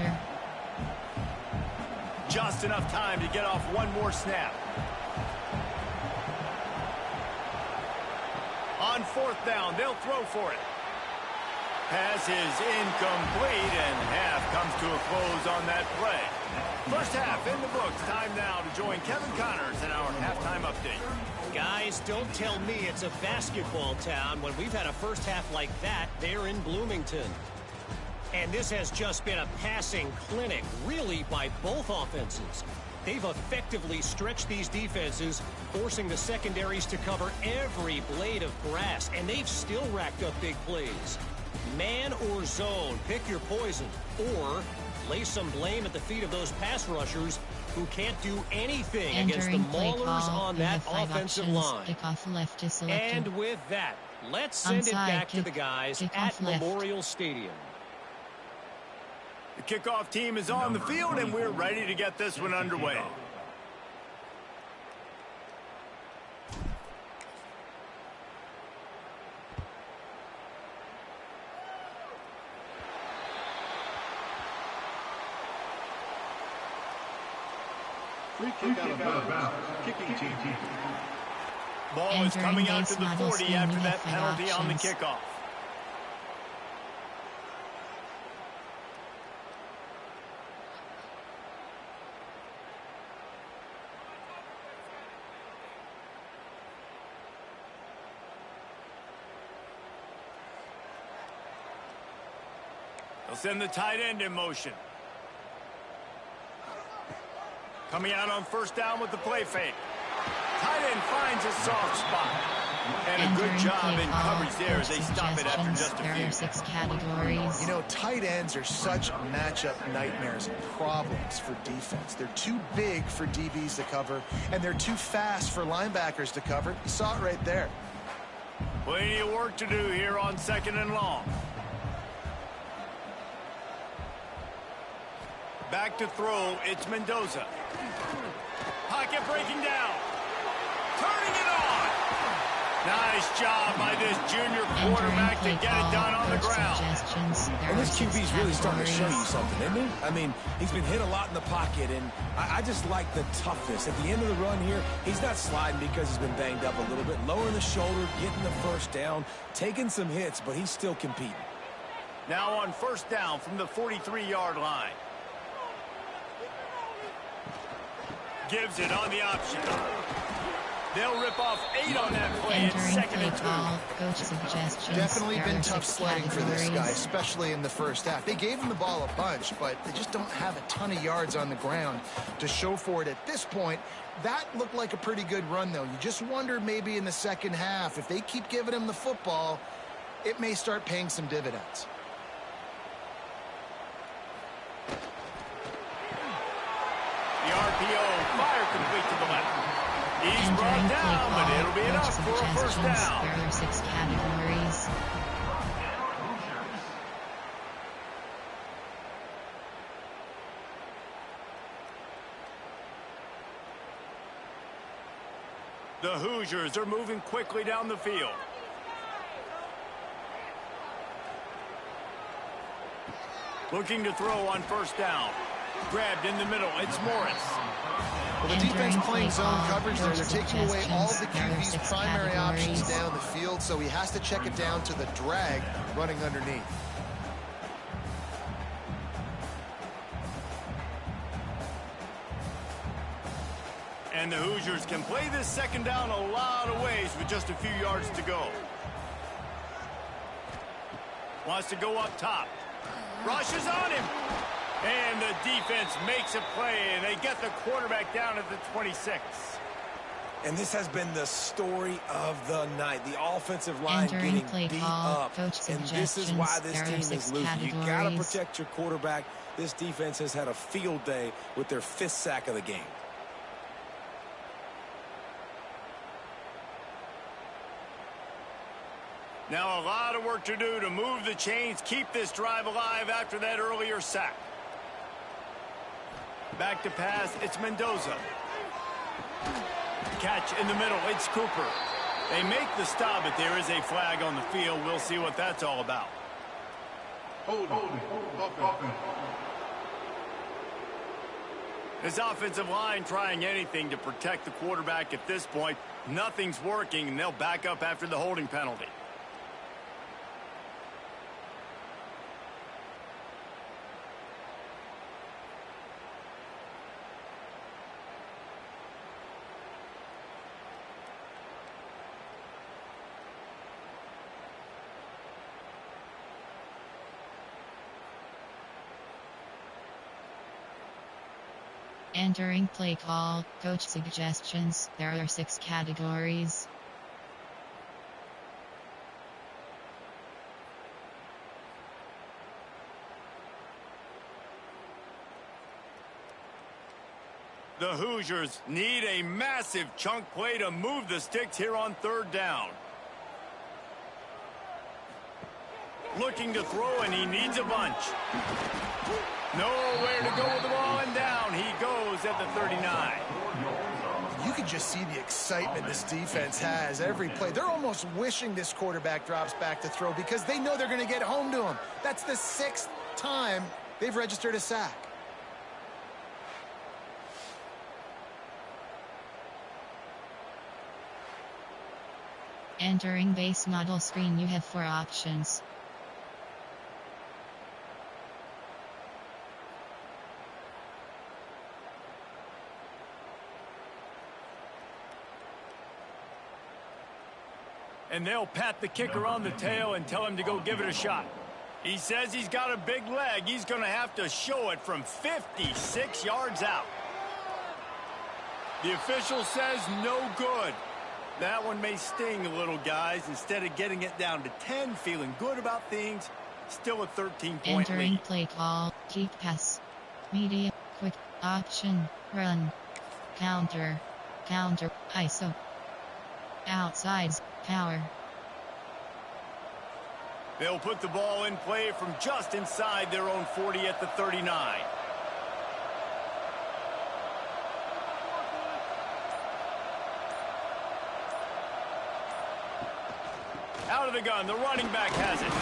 Just enough time to get off one more snap. On fourth down, they'll throw for it. Pass is incomplete, and half comes to a close on that play. First half in the books. Time now to join Kevin Connors in our halftime update. Guys, don't tell me it's a basketball town when we've had a first half like that there in Bloomington. And this has just been a passing clinic, really, by both offenses. They've effectively stretched these defenses, forcing the secondaries to cover every blade of grass, and they've still racked up big plays. Man or zone, pick your poison, or lay some blame at the feet of those pass rushers who can't do anything against the maulers on that offensive line. And with that, let's send it back to the guys at Memorial Stadium. The kickoff team is on the field, and we're ready to get this one underway. Free kick out of bounds. Kicking team. Ball is coming out to the 40 after that penalty on the kickoff. They'll send the tight end in motion. Coming out on first down with the play fake. Tight end finds a soft spot. And a good job in coverage there as they stop it after just a few. 6 categories. You know, tight ends are such matchup nightmares and problems for defense. They're too big for DBs to cover, and they're too fast for linebackers to cover. You saw it right there. Plenty of work to do here on second and long. Back to throw, it's Mendoza. Pocket breaking down. Turning it on. Nice job by this junior quarterback to get it done on the ground. And this QB's really starting to show you something, isn't he? I mean, he's been hit a lot in the pocket, and I just like the toughness. At the end of the run here, he's not sliding because he's been banged up a little bit. Lowering the shoulder, getting the first down, taking some hits, but he's still competing. Now on first down from the 43-yard line. Gives it on the option. They'll rip off 8 on that play. It's Entering 2nd play and 2. call. Coach suggestions. Definitely There been are tough 6 sledding for this guy, categories. especially in the first half. They gave him the ball a bunch, but they just don't have a ton of yards on the ground to show for it at this point. That looked like a pretty good run, though. You just wonder maybe in the second half, if they keep giving him the football, it may start paying some dividends. The RPO, fire complete to the left. He's Entering brought play down, but call. it'll be Coach enough for a first suggestions. down. There are 6 categories. The Hoosiers are moving quickly down the field. Looking to throw on first down. Grabbed in the middle. It's Morris. Well, the defense playing zone coverage there. They're taking away all of the QB's primary options down the field, so he has to check it down to the drag running underneath. And the Hoosiers can play this second down a lot of ways with just a few yards to go. Wants to go up top. Rushes on him. And the defense makes a play, and they get the quarterback down at the 26. And this has been the story of the night. The offensive line Entering getting play beat call. up. Coach And this is why this suggestions. There are team 6 is losing. You got to categories. protect your quarterback. This defense has had a field day with their 5th sack of the game. Now a lot of work to do to move the chains, keep this drive alive after that earlier sack. Back to pass, it's Mendoza. Catch in the middle, it's Cooper. They make the stop, but there is a flag on the field. We'll see what that's all about. Holding. Offense. This offensive line trying anything to protect the quarterback at this point. Nothing's working, and they'll back up after the holding penalty. Entering play call. Coach suggestions. There are 6 categories. The Hoosiers need a massive chunk play to move the sticks here on 3rd down. Looking to throw, and he needs a bunch. Nowhere to go with the ball, and down he goes at the 39. You can just see the excitement this defense has every play. They're almost wishing this quarterback drops back to throw because they know they're going to get home to him. That's the 6th time they've registered a sack. Entering base model screen, you have 4 options. And they'll pat the kicker on the tail and tell him to go give it a shot. He says he's got a big leg. He's going to have to show it from 56 yards out. The official says no good. That one may sting a little, guys. Instead of getting it down to 10, feeling good about things, still a 13-point Entering lead. play call. Keep pass. Media. Quick. Option. Run. Counter. ISO. Outsides. Power. They'll put the ball in play from just inside their own 40 at the 39. Out of the gun, the running back has it.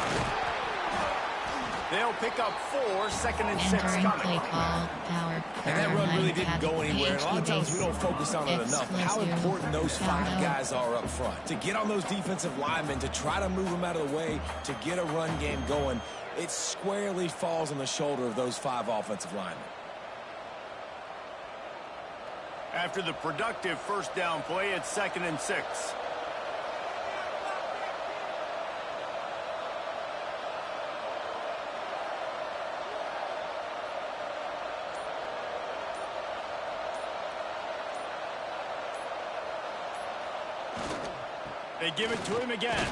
They'll pick up 4, 2nd and 6 Entering coming. play call. Power. And that run really didn't go anywhere. And a lot of times we don't focus on it enough. But how important those 5 guys are up front. To get on those defensive linemen, to try to move them out of the way, to get a run game going, it squarely falls on the shoulder of those 5 offensive linemen. After the productive first down play, it's 2nd and 6. They give it to him again.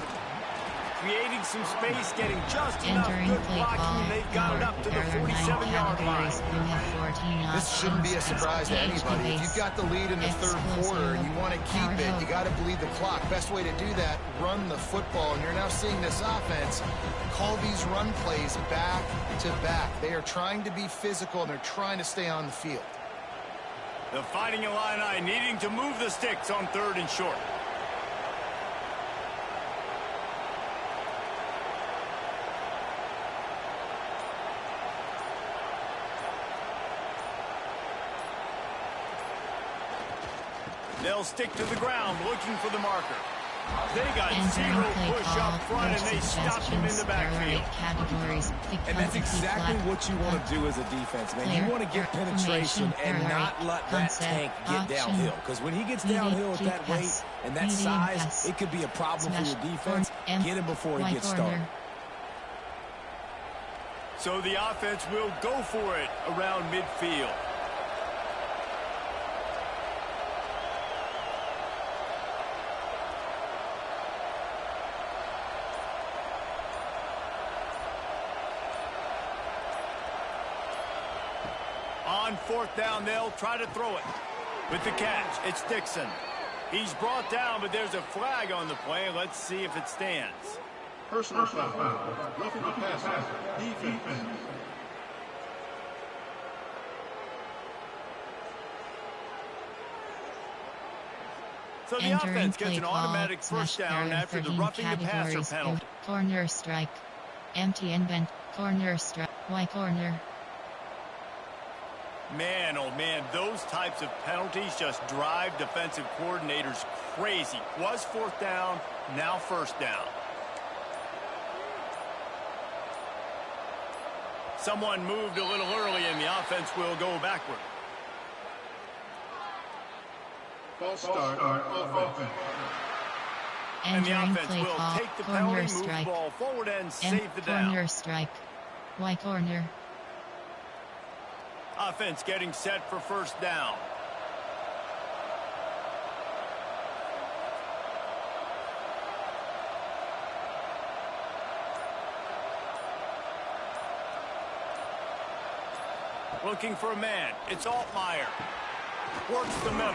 Creating some space, getting just enough good blocking, and they've got it up to the 47-yard line. This shouldn't be a surprise to anybody. If you've got the lead in the third quarter and you want to keep it, you got to bleed the clock. Best way to do that, run the football. And you're now seeing this offense call these run plays back to back. They are trying to be physical, and they're trying to stay on the field. The Fighting Illini needing to move the sticks on 3rd and short. They'll stick to the ground looking for the marker. They got zero push up front, and they stopped him in the backfield. And that's exactly what you want to do as a defense, man. You want to get penetration and not let that tank get downhill. Because when he gets downhill at that weight and that size, it could be a problem for your defense. Get him before he gets started. So the offense will go for it around midfield. On 4th down, they'll try to throw it. With the catch, it's Dixon. He's brought down, but there's a flag on the play. Let's see if it stands. Personal foul. Roughing the passer. Defense. So the offense gets an automatic first down after the roughing the passer penalty. Corner strike. Empty and bent. Corner strike. Y corner. Man, oh man, those types of penalties just drive defensive coordinators crazy. Was 4th down, now 1st down. Someone moved a little early, and the offense will go backward. False start offense. And the offense will take the penalty, move the ball forward, and save the down. Corner strike. Y corner. Offense getting set for 1st down. Looking for a man. It's Altmaier. Works the middle.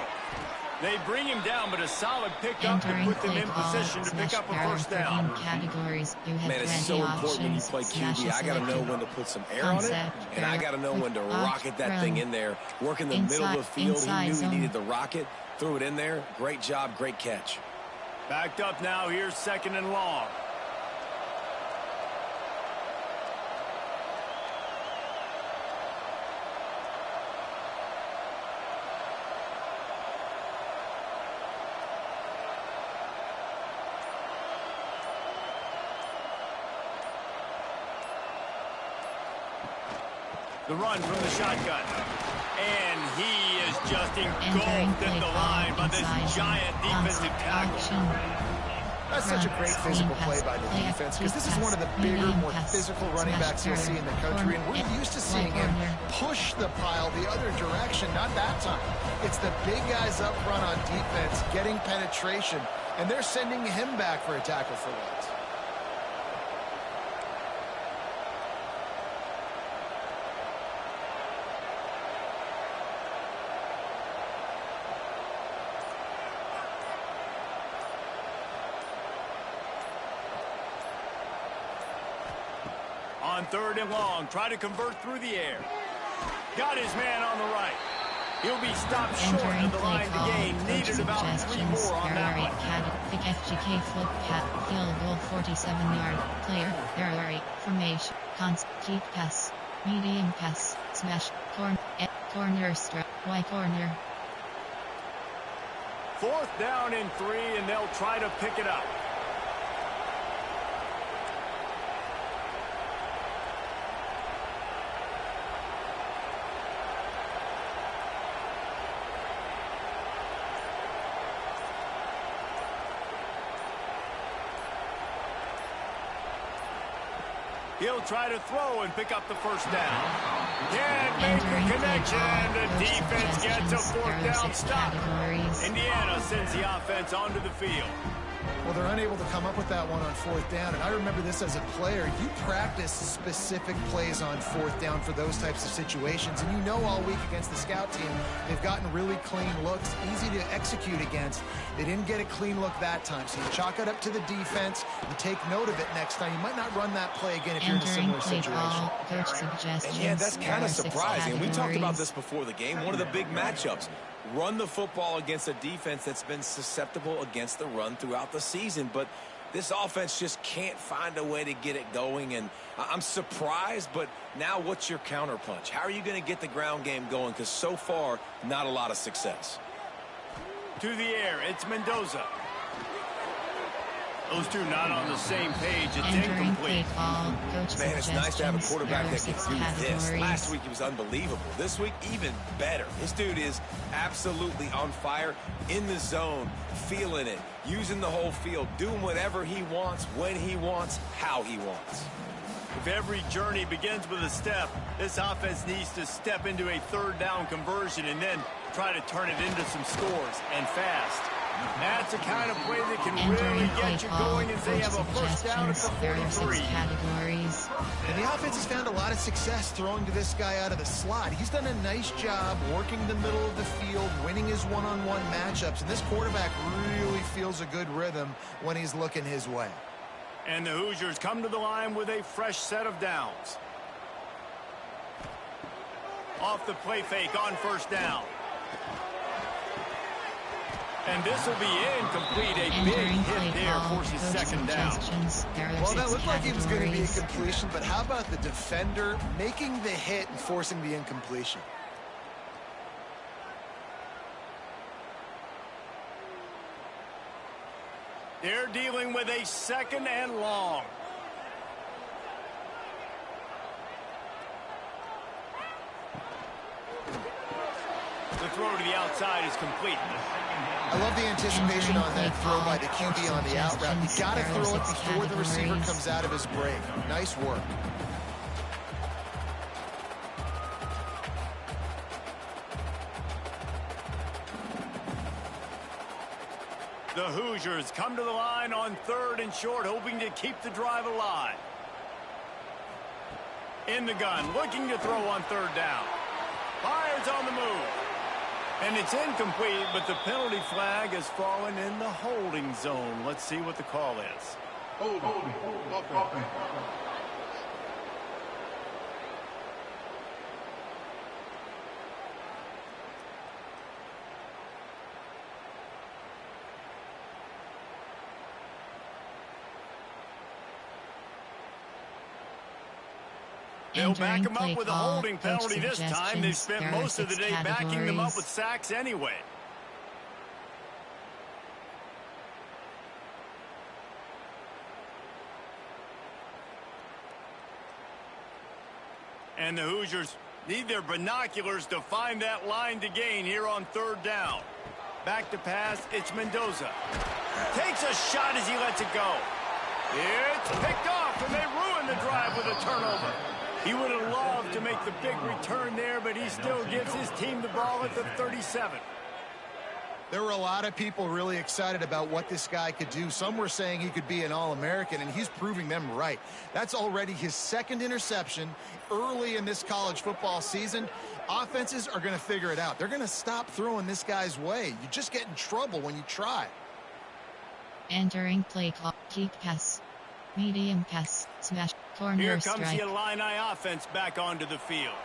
They bring him down, but a solid pickup to put them in position to pick up a 1st down. Man, it's so important when you play QB. I got to know when to put some air on it, and I got to know when to rocket that thing in there. Work in the middle of the field. He knew he needed the rocket. Threw it in there. Great job, great catch. Backed up now. Here's 2nd and long. The run from the shotgun. And he is just engulfed at the line by this giant defensive tackle. That's such a great physical play by the defense, because this is one of the bigger, more physical running backs you'll see in the country, and we're used to seeing him push the pile the other direction. Not that time. It's the big guys up front on defense getting penetration, and they're sending him back for a tackle for loss. On 3rd and long, try to convert through the air. Got his man on the right. He'll be stopped short of the line to gain. Needed about 3 more on that one. FGK flip pat, field goal 47-yard, player, error, formation, keep pass, medium pass, smash, corner strike, Y corner. 4th down and 3, and they'll try to pick it up. He'll try to throw and pick up the first down. Can't make the connection. The defense gets a fourth down stop. Indiana sends the offense onto the field. Well, they're unable to come up with that one on fourth down, and I remember this as a player. You practice specific plays on fourth down for those types of situations, and you know all week against the scout team, they've gotten really clean looks, easy to execute against. They didn't get a clean look that time, so you chalk it up to the defense. You take note of it next time. You might not run that play again if you're in a similar situation. And yeah, that's kind of surprising. We talked about this before the game. One of the big matchups. Run the football against a defense that's been susceptible against the run throughout the season. But this offense just can't find a way to get it going. And I'm surprised, but now what's your counterpunch? How are you going to get the ground game going? Because so far, not a lot of success. To the air, it's Mendoza. Those two not on the same page. It's incomplete. Man, it's nice to have a quarterback that can do this. Last week he was unbelievable. This week, even better. This dude is absolutely on fire, in the zone, feeling it, using the whole field, doing whatever he wants, when he wants, how he wants. If every journey begins with a step, this offense needs to step into a third down conversion and then try to turn it into some scores, and fast. That's the kind of play that can really get you going as they have a first down at the 43. And the offense has found a lot of success throwing to this guy out of the slot. He's done a nice job working the middle of the field, winning his one-on-one matchups, and this quarterback really feels a good rhythm when he's looking his way. And the Hoosiers come to the line with a fresh set of downs. Off the play fake on first down. And this will be incomplete. A big hit there forces second down. Well, that looked like it was going to be a completion, but how about the defender making the hit and forcing the incompletion? They're dealing with a second and long. The throw to the outside is complete. I love the anticipation on that throw by the QB on the out route. You got to throw it before the receiver comes out of his break. Nice work. The Hoosiers come to the line on third and short, hoping to keep the drive alive. In the gun, looking to throw on third down. Fires on the move. And it's incomplete, but the penalty flag has fallen in the holding zone. Let's see what the call is. Holding. They'll back them up with a holding penalty this time. They've spent most of the day backing them up with sacks anyway. And the Hoosiers need their binoculars to find that line to gain here on third down. Back to pass, it's Mendoza. Takes a shot as he lets it go. It's picked off, and they ruin the drive with a turnover. He would have loved to make the big return there, but he still gives his team the ball at the 37. There were a lot of people really excited about what this guy could do. Some were saying he could be an All-American, and he's proving them right. That's already his second interception early in this college football season. Offenses are going to figure it out. They're going to stop throwing this guy's way. You just get in trouble when you try. Entering play clock. Deep pass. Medium pass. Smash. Corner Here comes strike. the Illini offense back onto the field.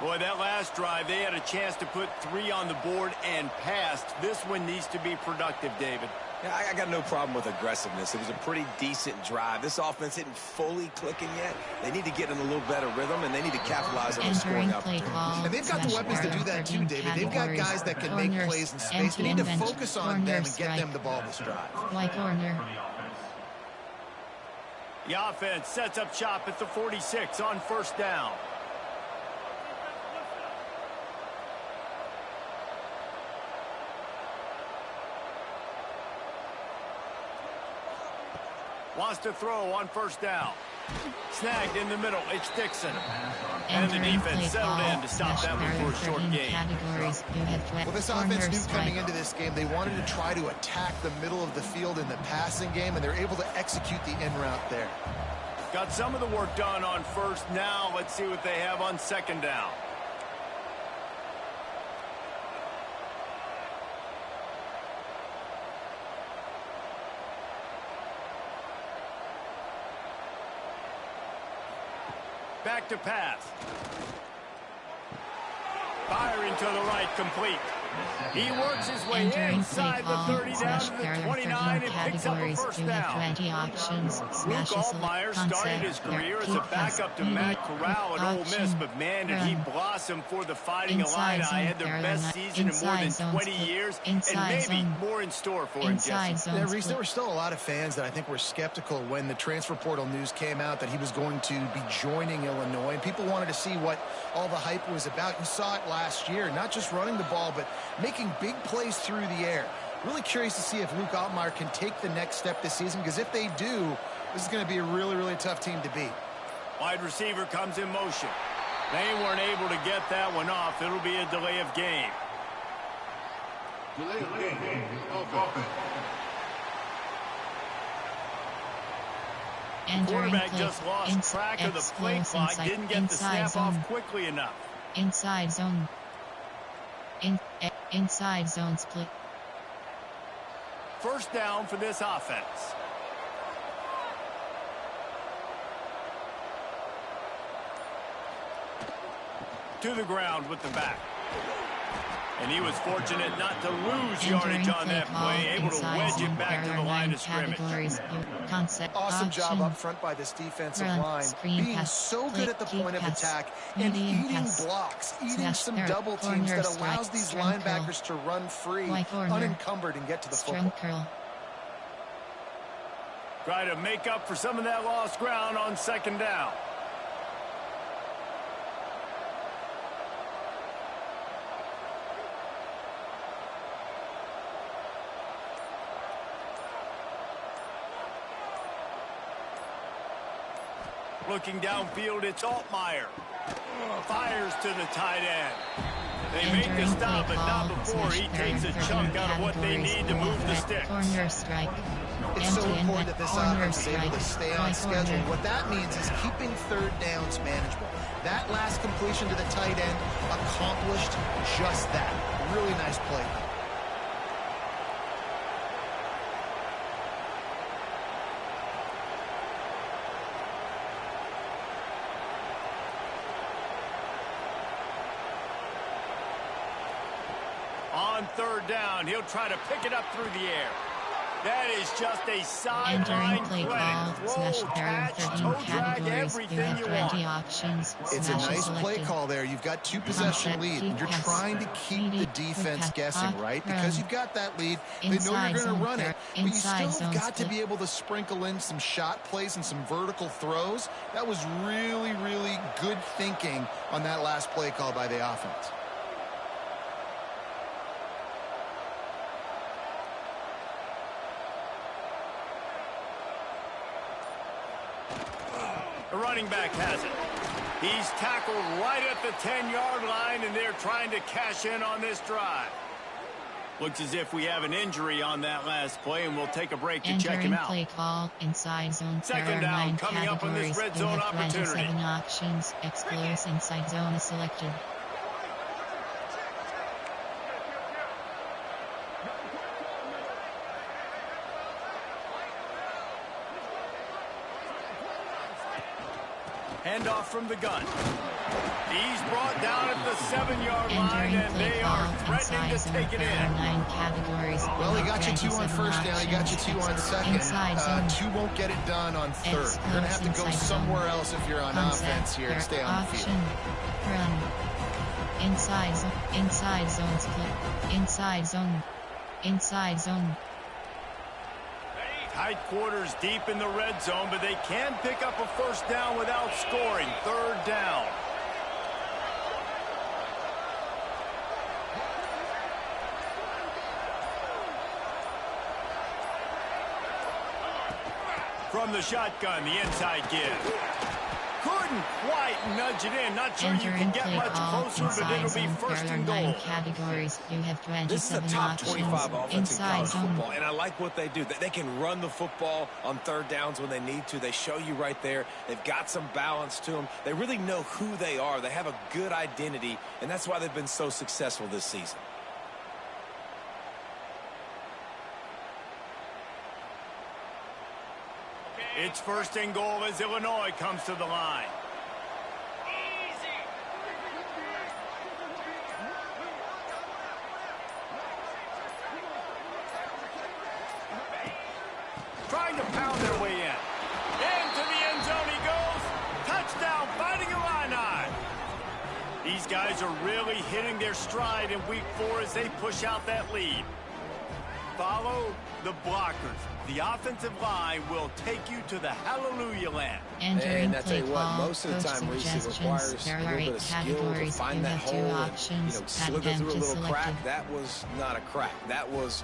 Boy, that last drive, they had a chance to put 3 on the board and passed. This one needs to be productive, David. Yeah, I got no problem with aggressiveness. It was a pretty decent drive. This offense isn't fully clicking yet. They need to get in a little better rhythm, and they need to capitalize on the scoring opportunities. And they've got the weapons to do that too, David. They've got guys that can make plays in space. They need to focus on them and get them the ball this drive. Corner. The offense sets up shop at the 46 on first down. Wants to throw on first down. Snagged in the middle. It's Dixon. And the Entering defense play settled call, in to stop that one for a short 13 gain. categories. You have Well, this corner offense knew strike. coming into this game they wanted to try to attack the middle of the field in the passing game, and they're able to execute the in route there. Got some of the work done on first. Now let's see what they have on second down. Back to pass. Firing to the right, complete. He works his way Entering inside play the call, 30 down to the 29 and picks up a first you have down. 20 options. Luke Smash Altmaier started his career as a backup to Matt Corral at Ole Miss, but man, did he blossom for the Fighting Illini. Had their best season in more than 20 years, and maybe more in store for him, Jesse. Yeah, Reese, there were still a lot of fans that I think were skeptical when the transfer portal news came out that he was going to be joining Illinois, and people wanted to see what all the hype was about. You saw it last year, not just running the ball, but making big plays through the air. Really curious to see if Luke Altmaier can take the next step this season, because if they do, this is going to be a really, really tough team to beat. Wide receiver comes in motion. They weren't able to get that one off. It'll be a delay of game. Delay of game. Offense. Quarterback just lost track of the play clock. Didn't get the snap off quickly enough. Inside zone. Inside zone split. First down for this offense. To the ground with the back. And he was fortunate not to lose yardage on that play, able to wedge it back to the line of scrimmage. Awesome job up front by this defensive line, being so good at the point of attack and eating blocks, eating some double teams that allows these linebackers to run free, unencumbered, and get to the football. Try to make up for some of that lost ground on second down. Looking downfield, it's Altmaier. Fires to the tight end. They make the stop, but not before he takes a chunk out of what they need to move the sticks. Corner strike. It's so important that this offense is able to stay on schedule. What that means is keeping third downs manageable. That last completion to the tight end accomplished just that. Really nice play. On third down, he'll try to pick it up through the air. That is just a sideline play. Throw, catch, toe drag, everything you want. It's a nice play call there. You've got two possession lead, and you're trying to keep the defense guessing, right? Because you've got that lead, they know you're going to run it, but you still have got to be able to sprinkle in some shot plays and some vertical throws. That was really, really good thinking on that last play call by the offense. The running back has it. He's tackled right at the 10-yard line, and they're trying to cash in on this drive. Looks as if we have an injury on that last play, and we'll take a break to check him out. Play call, inside zone. Second down coming up on this red zone opportunity. 7 options. Explores inside zone is selected. Handoff from the gun. He's brought down at the 7-yard line, and they are threatening to take it in. 9 categories. Well, he got you 2 on first down. He got you 2 on second. 2 won't get it done on third. You're going to have to go somewhere else if you're on offense here and stay on the field. Run. Inside zone split. Inside zone. Inside zone. Tight quarters deep in the red zone, but they can pick up a first down without scoring. Third down. From the shotgun, the inside give. Couldn't quite nudge it in. Not sure you can get much closer, but it'll be first and goal. 9 categories. You have 27 This is a top 25 offense in college zone. football, and I like what they do. They can run the football on third downs when they need to. They show you right there. They've got some balance to them. They really know who they are. They have a good identity, and that's why they've been so successful this season. It's first and goal as Illinois comes to the line. Trying to pound their way in. Into the end zone he goes. Touchdown, fighting Illini. These guys are really hitting their stride in week 4 as they push out that lead. Follow the blockers. The offensive line will take you to the hallelujah land. And I tell you what, most of the time, Reese, it requires a little bit of skill to find that hole and, slither through a little crack. That was not a crack. That was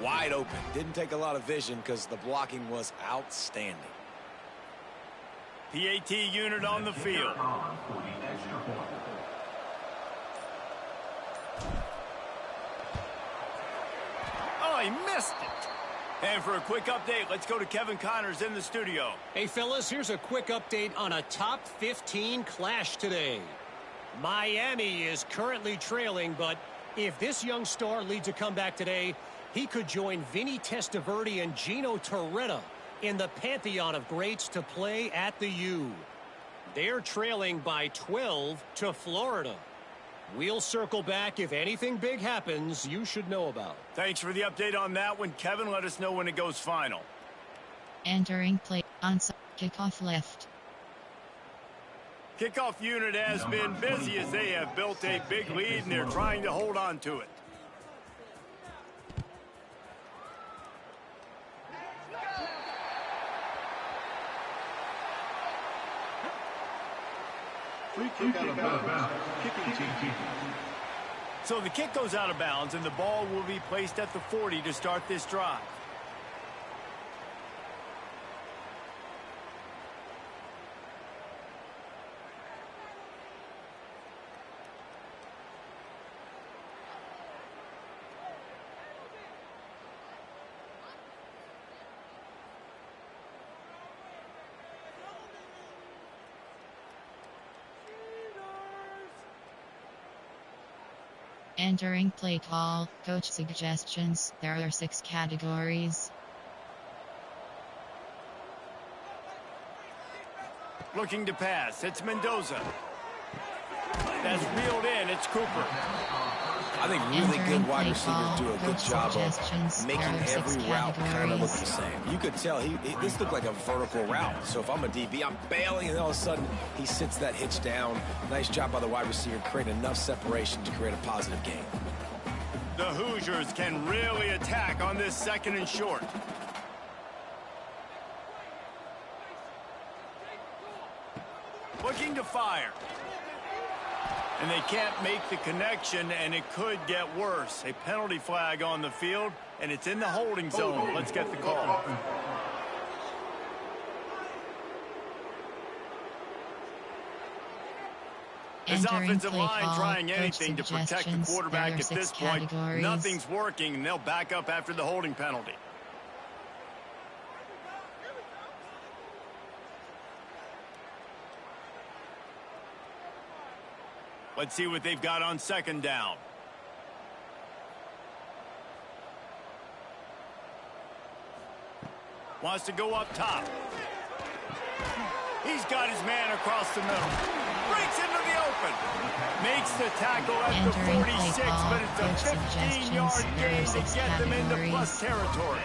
wide open. Didn't take a lot of vision because the blocking was outstanding. PAT unit on the field. Oh, he missed it. And for a quick update, let's go to Kevin Connors in the studio. Hey, fellas, here's a quick update on a top 15 clash today. Miami is currently trailing, but if this young star leads a comeback today, he could join Vinny Testaverde and Gino Torretta in the pantheon of greats to play at the U. They're trailing by 12 to Florida. We'll circle back if anything big happens you should know about. Thanks for the update on that one, Kevin. Let us know when it goes final. Entering play. Onside. Kickoff left. Kickoff unit has been busy as they have built a big lead and they're trying to hold on to it. Free kick out of bounds. Kicking team. So the kick goes out of bounds and the ball will be placed at the 40 to start this drive. Entering play call. Coach suggestions. There are 6 categories. Looking to pass. It's Mendoza. That's reeled in. It's Cooper. I think really good wide receivers do a good job of making every route kind of look the same. You could tell this looked like a vertical route. So if I'm a DB, I'm bailing, and all of a sudden he sits that hitch down. Nice job by the wide receiver, create enough separation to create a positive gain. The Hoosiers can really attack on this second and short. Looking to fire. And they can't make the connection, and it could get worse. A penalty flag on the field, and it's in the holding zone. Let's get the call. This offensive line trying anything to protect the quarterback at this point. Nothing's working, and they'll back up after the holding penalty. Let's see what they've got on second down. Wants to go up top. He's got his man across the middle. Breaks into the open. Makes the tackle at the 46, but it's a 15-yard gain to get them into plus territory.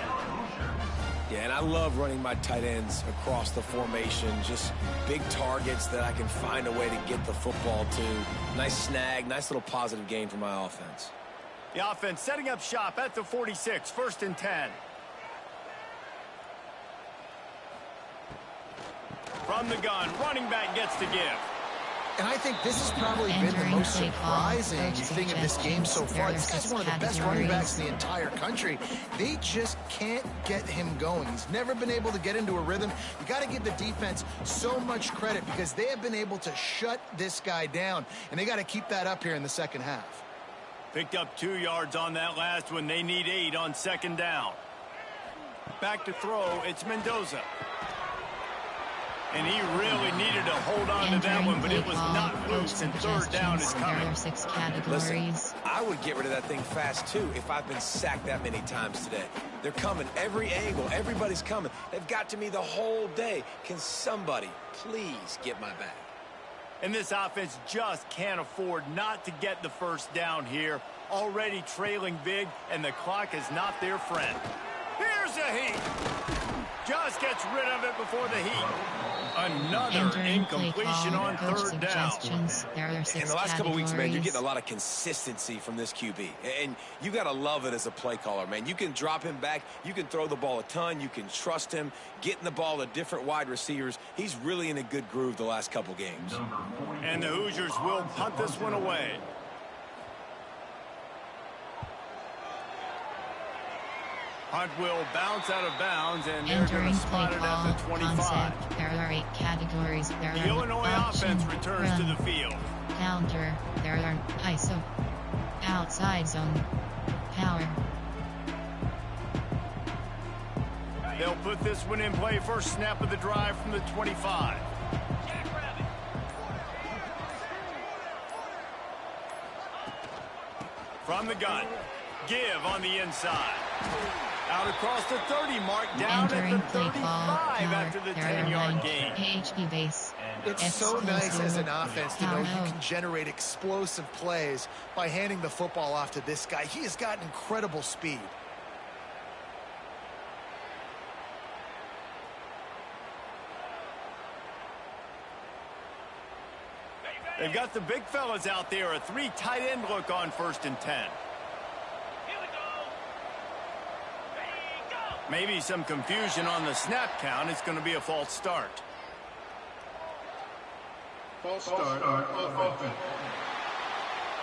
Yeah, and I love running my tight ends across the formation. Just big targets that I can find a way to get the football to. Nice snag, nice little positive gain for my offense. The offense setting up shop at the 46, first and 10. From the gun, running back gets to give. And I think this has probably been the most surprising thing of this game so far. This guy's one of the best running backs in the entire country. They just can't get him going. He's never been able to get into a rhythm. You got to give the defense so much credit because they have been able to shut this guy down, and they got to keep that up here in the second half. Picked up 2 yards on that last one. They need 8 on second down. Back to throw, it's Mendoza. And he really needed to hold on to that one, but it was not loose, and third down is coming. There are 6 categories. Listen, I would get rid of that thing fast, too, if I've been sacked that many times today. They're coming every angle. Everybody's coming. They've got to me the whole day. Can somebody please get my back? And this offense just can't afford not to get the first down here. Already trailing big, and the clock is not their friend. Here's a heat. Just gets rid of it before the heat. Another incompletion on third down. In the last couple of weeks, man, you're getting a lot of consistency from this QB. And you got to love it as a play caller, man. You can drop him back. You can throw the ball a ton. You can trust him. Getting the ball to different wide receivers. He's really in a good groove the last couple games. And the Hoosiers will punt this one away. Hunt will bounce out of bounds, and they're going to spot it at the 25. Concept. There are 8 categories. There The are Illinois option, offense returns run, to the field. counter. There are ISO, outside zone, power. They'll put this one in play. First snap of the drive from the 25. From the gun. Give on the inside. Out across the 30 mark, down Entering at the play 35 call, after the there are 10-yard 9 gain. HP base. It's so nice as an Explosive. offense to know you can generate explosive plays by handing the football off to this guy. He has got incredible speed. They've got the big fellas out there. A 3 tight end look on 1st and 10. Maybe some confusion on the snap count. It's going to be a false start. False start offense.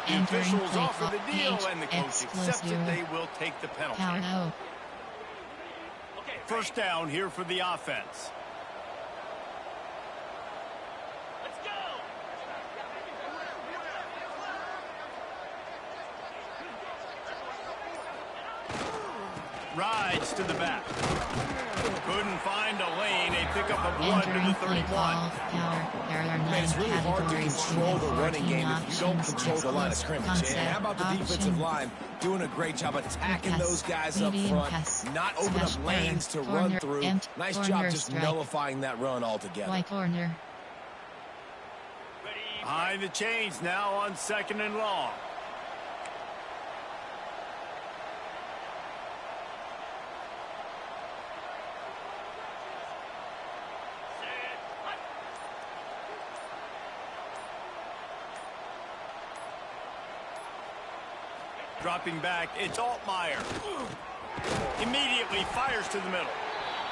The Entering officials play offer call, the deal, H, and the coach accepts it. explosive. They will take the penalty. Power O. First down here for the offense. Rides to the back. Couldn't find a lane. A pickup of 1 to Entering the play 31. call, power. There are 9 Man, it's really hard to categories. control the You have running 14 game if you don't options. control the line of scrimmage. Concept, And how about the defensive option. line doing a great job attacking Pass, those guys up medium front, pass, not open smash up lanes to corner, run through. Nice corner job just strike. nullifying that run altogether. Y corner. Behind the chains now on 2nd and long. Dropping back, it's Altmaier. Immediately fires to the middle.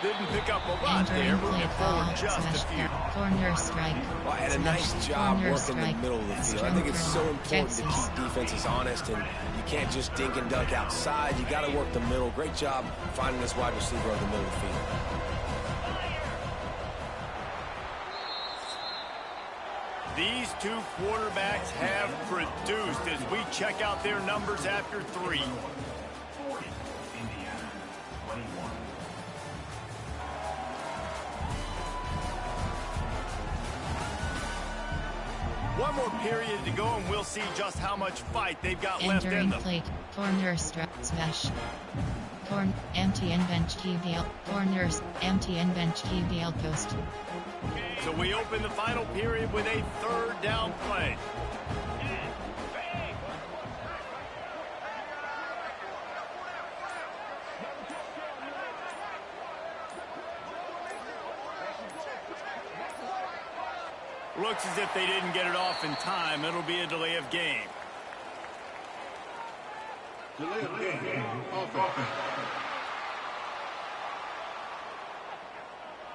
Didn't pick up a lot there, Entering moving play forward call, just a smash few. corner strike. Well, and a Smash nice job corner working the strike. middle of the field. I Strong think it's so corner. important to Texas. keep defenses honest, and you can't just dink and dunk outside. You got to work the middle. Great job finding this wide receiver on the middle of the field. These 2 quarterbacks have produced as we check out their numbers after 3. 40, Indiana, 21. One more period to go, and we'll see just how much fight they've got left in Entering them. plate, corner strike, smash. Corn, empty and bench QBL, corners, empty and bench QBL post. So we open the final period with a 3rd down play. Looks as if they didn't get it off in time. It'll be a delay of game. Delay of game. Offense.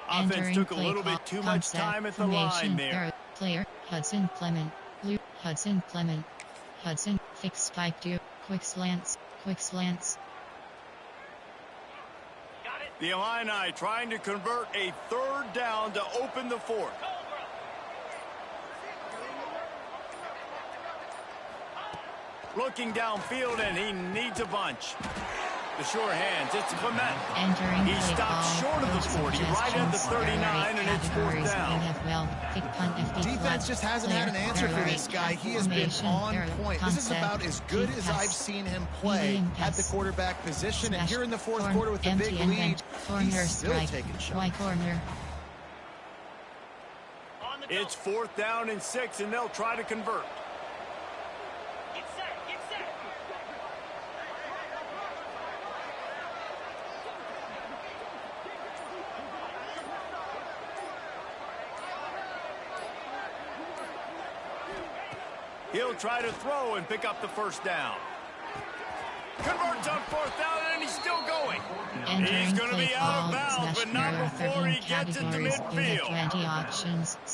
Offense Entering took a play little call, bit too much concept, time at the formation. line there. Player, Hudson Clement. Blue, Hudson Clement. Hudson, fix spike to, quick slants, quick slants. The Illini trying to convert a third down to open the fourth. Looking downfield, and he needs a bunch. The sure hands, it's Clement. Entering He stops short of the 40, right at the 39, and it's fourth down. Defense just hasn't had an answer for this guy. He has been on point. This is about as good as I've seen him play at the quarterback position. And here in the fourth quarter with a big lead, he's still taking shots. It's fourth down and 6, and they'll try to convert. He'll try to throw and pick up the first down. Converts on fourth down, and he's still going. He's going to be out of bounds, but not before he gets it to midfield.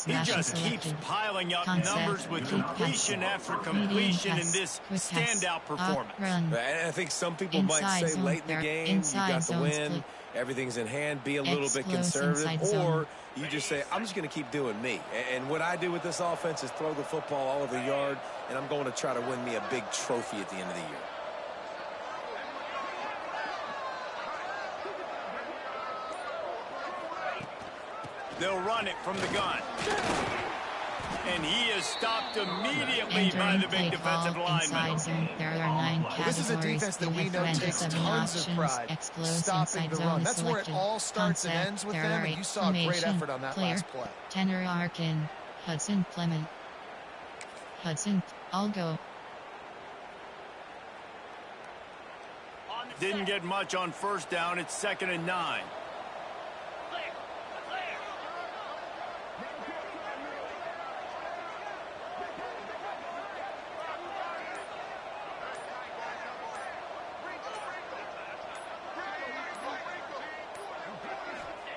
He just keeps piling up numbers with completion after completion in this standout performance. And I think some people might say late in the game, you got the win, everything's in hand, be a little bit conservative, or you just say, I'm just going to keep doing me. And what I do with this offense is throw the football all over the yard, and I'm going to try to win me a big trophy at the end of the year. They'll run it from the gun. And he is stopped immediately by the big defensive lineman. There are 9 categories. This is a defense that we know takes tons of pride stopping the run. That's where it all starts and ends with them, and you saw a great effort on that last play. Tenor Arkin, Hudson Clement. Hudson, I'll go. Didn't get much on first down. It's 2nd and 9.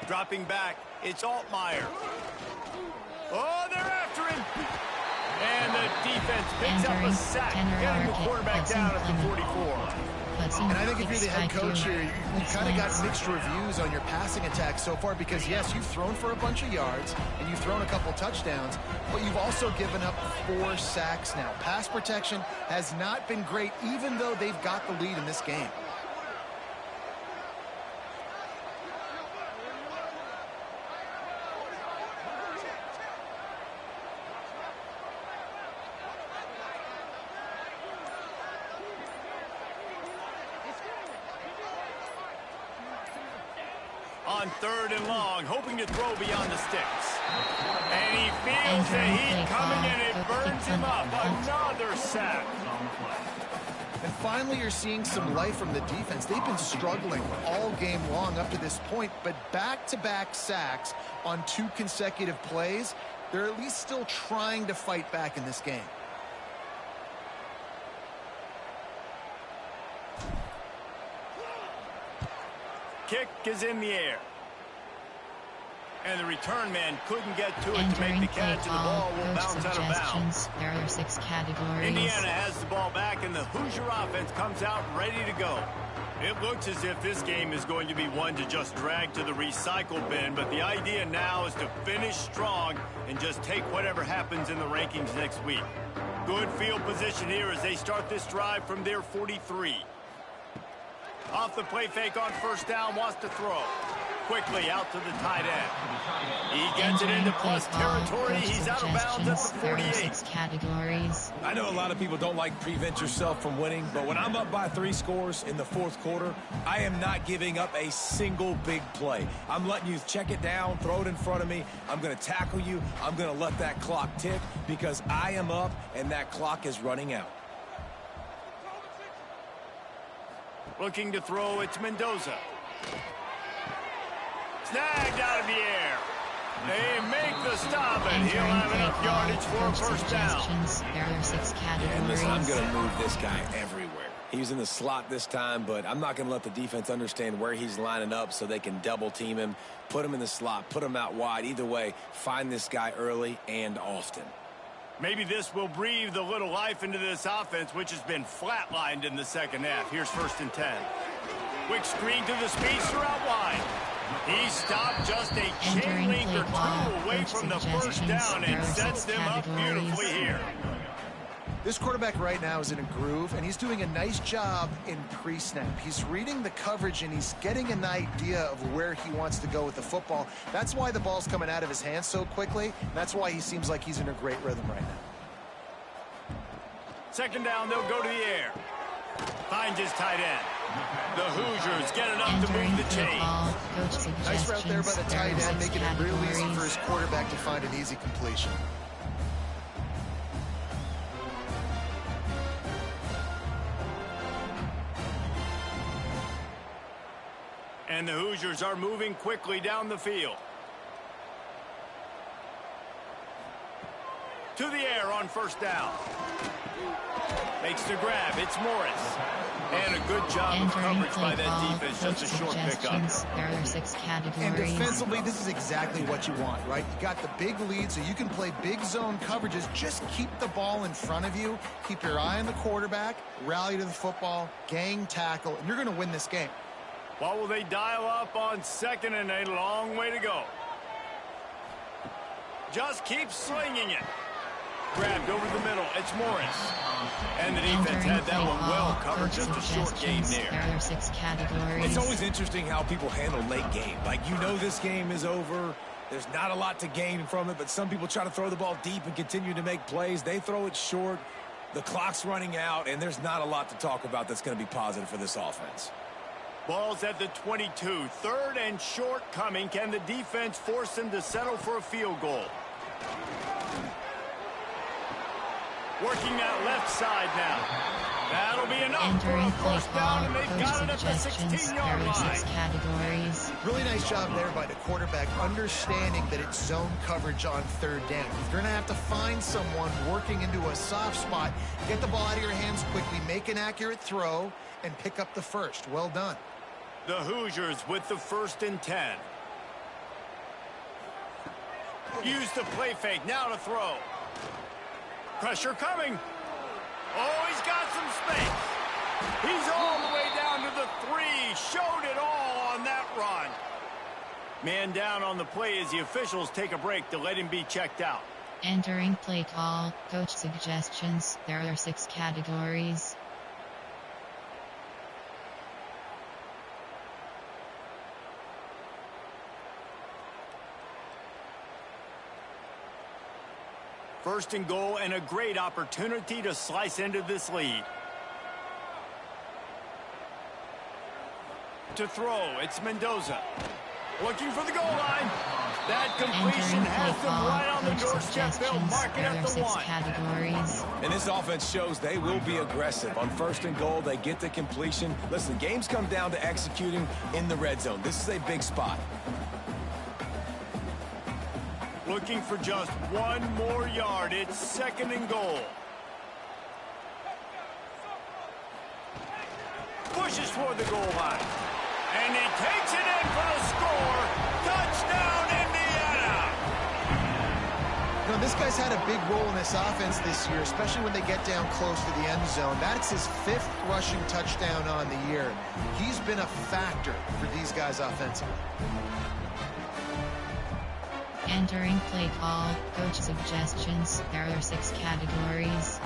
Dropping back, it's Altmaier. Oh, they're after him. And the defense picks up a sack, getting the quarterback down at the 44. And I think if you're the head coach here, you kind of got mixed reviews on your passing attack so far because, yes, you've thrown for a bunch of yards and you've thrown a couple touchdowns, but you've also given up 4 sacks now. Pass protection has not been great, even though they've got the lead in this game. On 3rd and long, hoping to throw beyond the sticks. And he feels the heat coming, and it burns him up. Another sack. And finally, you're seeing some life from the defense. They've been struggling all game long up to this point, but back-to-back sacks on 2 consecutive plays, they're at least still trying to fight back in this game. Kick is in the air. And the return man couldn't get to it to make the catch, and the ball will bounce out of bounds. There are 6 categories. Indiana has the ball back, and the Hoosier offense comes out ready to go. It looks as if this game is going to be one to just drag to the recycle bin, but the idea now is to finish strong and just take whatever happens in the rankings next week. Good field position here as they start this drive from their 43. Off the play fake on first down, wants to throw. Quickly out to the tight end. He gets it into plus territory. He's out of bounds at the 48. Categories. I know a lot of people don't like prevent yourself from winning, but when I'm up by 3 scores in the 4th quarter, I am not giving up a single big play. I'm letting you check it down, throw it in front of me. I'm going to tackle you. I'm going to let that clock tick because I am up and that clock is running out. Looking to throw, it's Mendoza. Snagged out of the air. They make the stop, and he'll have enough yardage for a first down. There are 6 categories. And listen, I'm going to move this guy everywhere. He's in the slot this time, but I'm not going to let the defense understand where he's lining up so they can double team him, put him in the slot, put him out wide. Either way, find this guy early and often. Maybe this will breathe a little life into this offense, which has been flatlined in the second half. Here's 1st and 10. Quick screen to the speedster out wide. He stopped just a chain link or two away from the first down and sets them up beautifully here. This quarterback right now is in a groove, and he's doing a nice job in pre-snap. He's reading the coverage, and he's getting an idea of where he wants to go with the football. That's why the ball's coming out of his hands so quickly, and that's why he seems like he's in a great rhythm right now. 2nd down, they'll go to the air. Finds his tight end. The Hoosiers get enough to move the chains. Nice route there by the tight end, making it real easy for his quarterback to find an easy completion. And the Hoosiers are moving quickly down the field. To the air on 1st down. Makes the grab. It's Morris. And a good job of coverage by that defense. Just a short pickup. There are 6 categories. And defensively, this is exactly what you want, right? You got the big lead, so you can play big zone coverages. Just keep the ball in front of you. Keep your eye on the quarterback. Rally to the football. Gang tackle. And you're going to win this game. What will they dial up on 2nd and a long way to go? Just keep slinging it. Grabbed over the middle. It's Morris. And the defense had that one well covered. Just a short game there. There are 6 categories. It's always interesting how people handle late game. Like, you know this game is over. There's not a lot to gain from it, but some people try to throw the ball deep and continue to make plays. They throw it short. The clock's running out, and there's not a lot to talk about that's going to be positive for this offense. Ball's at the 22. 3rd and short coming. Can the defense force them to settle for a field goal? Working that left side now. That'll be enough for a 1st down, and they've got it at the 16-yard line. Categories. Really nice job there by the quarterback, understanding that it's zone coverage on 3rd down. If you're going to have to find someone working into a soft spot, get the ball out of your hands quickly, make an accurate throw, and pick up the 1st. Well done. The Hoosiers with the 1st and 10. Use the play fake. Now to throw. Pressure coming. Oh, he's got some space. He's all the way down to the 3. Showed it all on that run. Man down on the play as the officials take a break to let him be checked out. Entering play call. Coach suggestions. There are 6 categories. First and goal, and a great opportunity to slice into this lead. To throw, it's Mendoza. Looking for the goal line. That completion has them right on the doorstep. They'll mark it at the 1. Categories. And this offense shows they will be aggressive. On 1st and goal, they get the completion. Listen, games come down to executing in the red zone. This is a big spot. Looking for just 1 more yard. It's 2nd and goal. Pushes for the goal line. And he takes it in for the score. Touchdown, Indiana! You know, this guy's had a big role in this offense this year, especially when they get down close to the end zone. That's his 5th rushing touchdown on the year. He's been a factor for these guys offensively. Entering play call. Coach suggestions. There are 6 categories.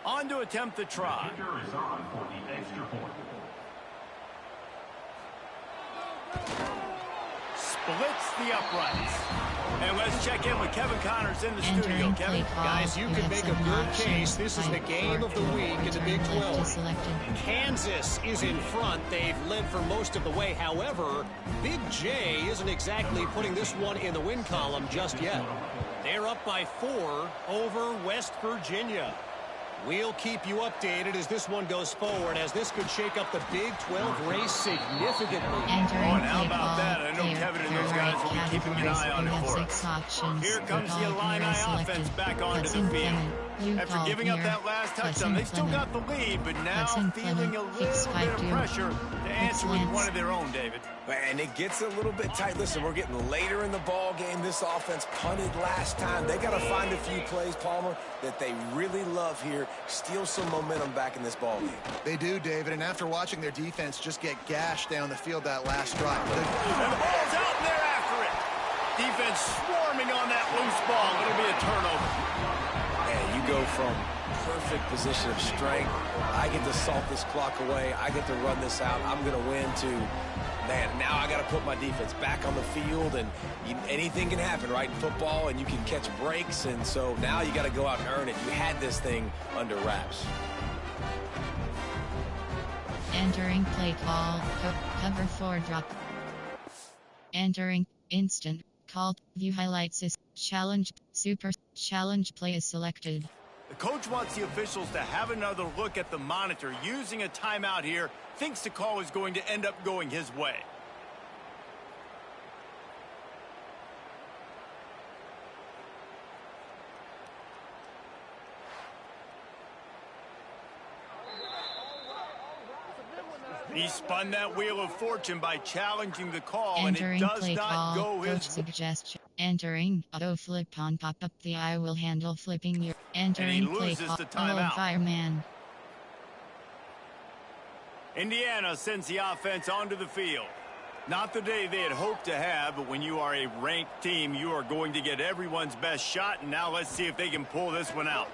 On to attempt the try. Kicker is on for the extra point. Splits the uprights. And let's check in with Kevin Connors in the studio. Entering Kevin. play call. Guys, you can make a good case. This is the game of the week in the Big 12. Selected. Kansas is in front. They've led for most of the way. However, Big J isn't exactly putting this one in the win column just yet. They're up by 4 over West Virginia. We'll keep you updated as this one goes forward, as this could shake up the Big 12 race significantly. Entering and how play about call, that? I know player, Kevin and those guys will be keeping an eye on it for us. 6 options. Here comes the Luke Illini Altmaier offense selected. back onto Cuts the in field. Clement. Luke After giving up Altmaier. that last Cuts touchdown, in they still Clement. got the lead, but now Cuts in feeling a Clement. little Kicks bit 5 of to pressure to answer with Lance. one of their own, David. And it gets a little bit tight. Listen, we're getting later in the ball game. This offense punted last time. They got to find a few plays, Palmer, that they really love here. Steal some momentum back in this ball game. They do, David, and after watching their defense just get gashed down the field that last drive. And the ball's out, and they're after it. Defense swarming on that loose ball. It'll be a turnover. And you go from perfect position of strength. I get to salt this clock away. I get to run this out. I'm going to win to, man, now I got to put my defense back on the field, and anything can happen, right, in football, and you can catch breaks, and so now you got to go out and earn it. You had this thing under wraps. Entering play call, cover 4 drop. Entering instant called view highlights is challenge super challenge play is selected. The coach wants the officials to have another look at the monitor. Using a timeout here, thinks the call is going to end up going his way. He spun that wheel of fortune by challenging the call, Entering and it does play not call, go coach his way. suggestion. Entering auto flip on pop up the I will handle flipping your entering play loses call. the timeout. Fireman. Indiana sends the offense onto the field. Not the day they had hoped to have, but when you are a ranked team, you are going to get everyone's best shot, and now let's see if they can pull this one out.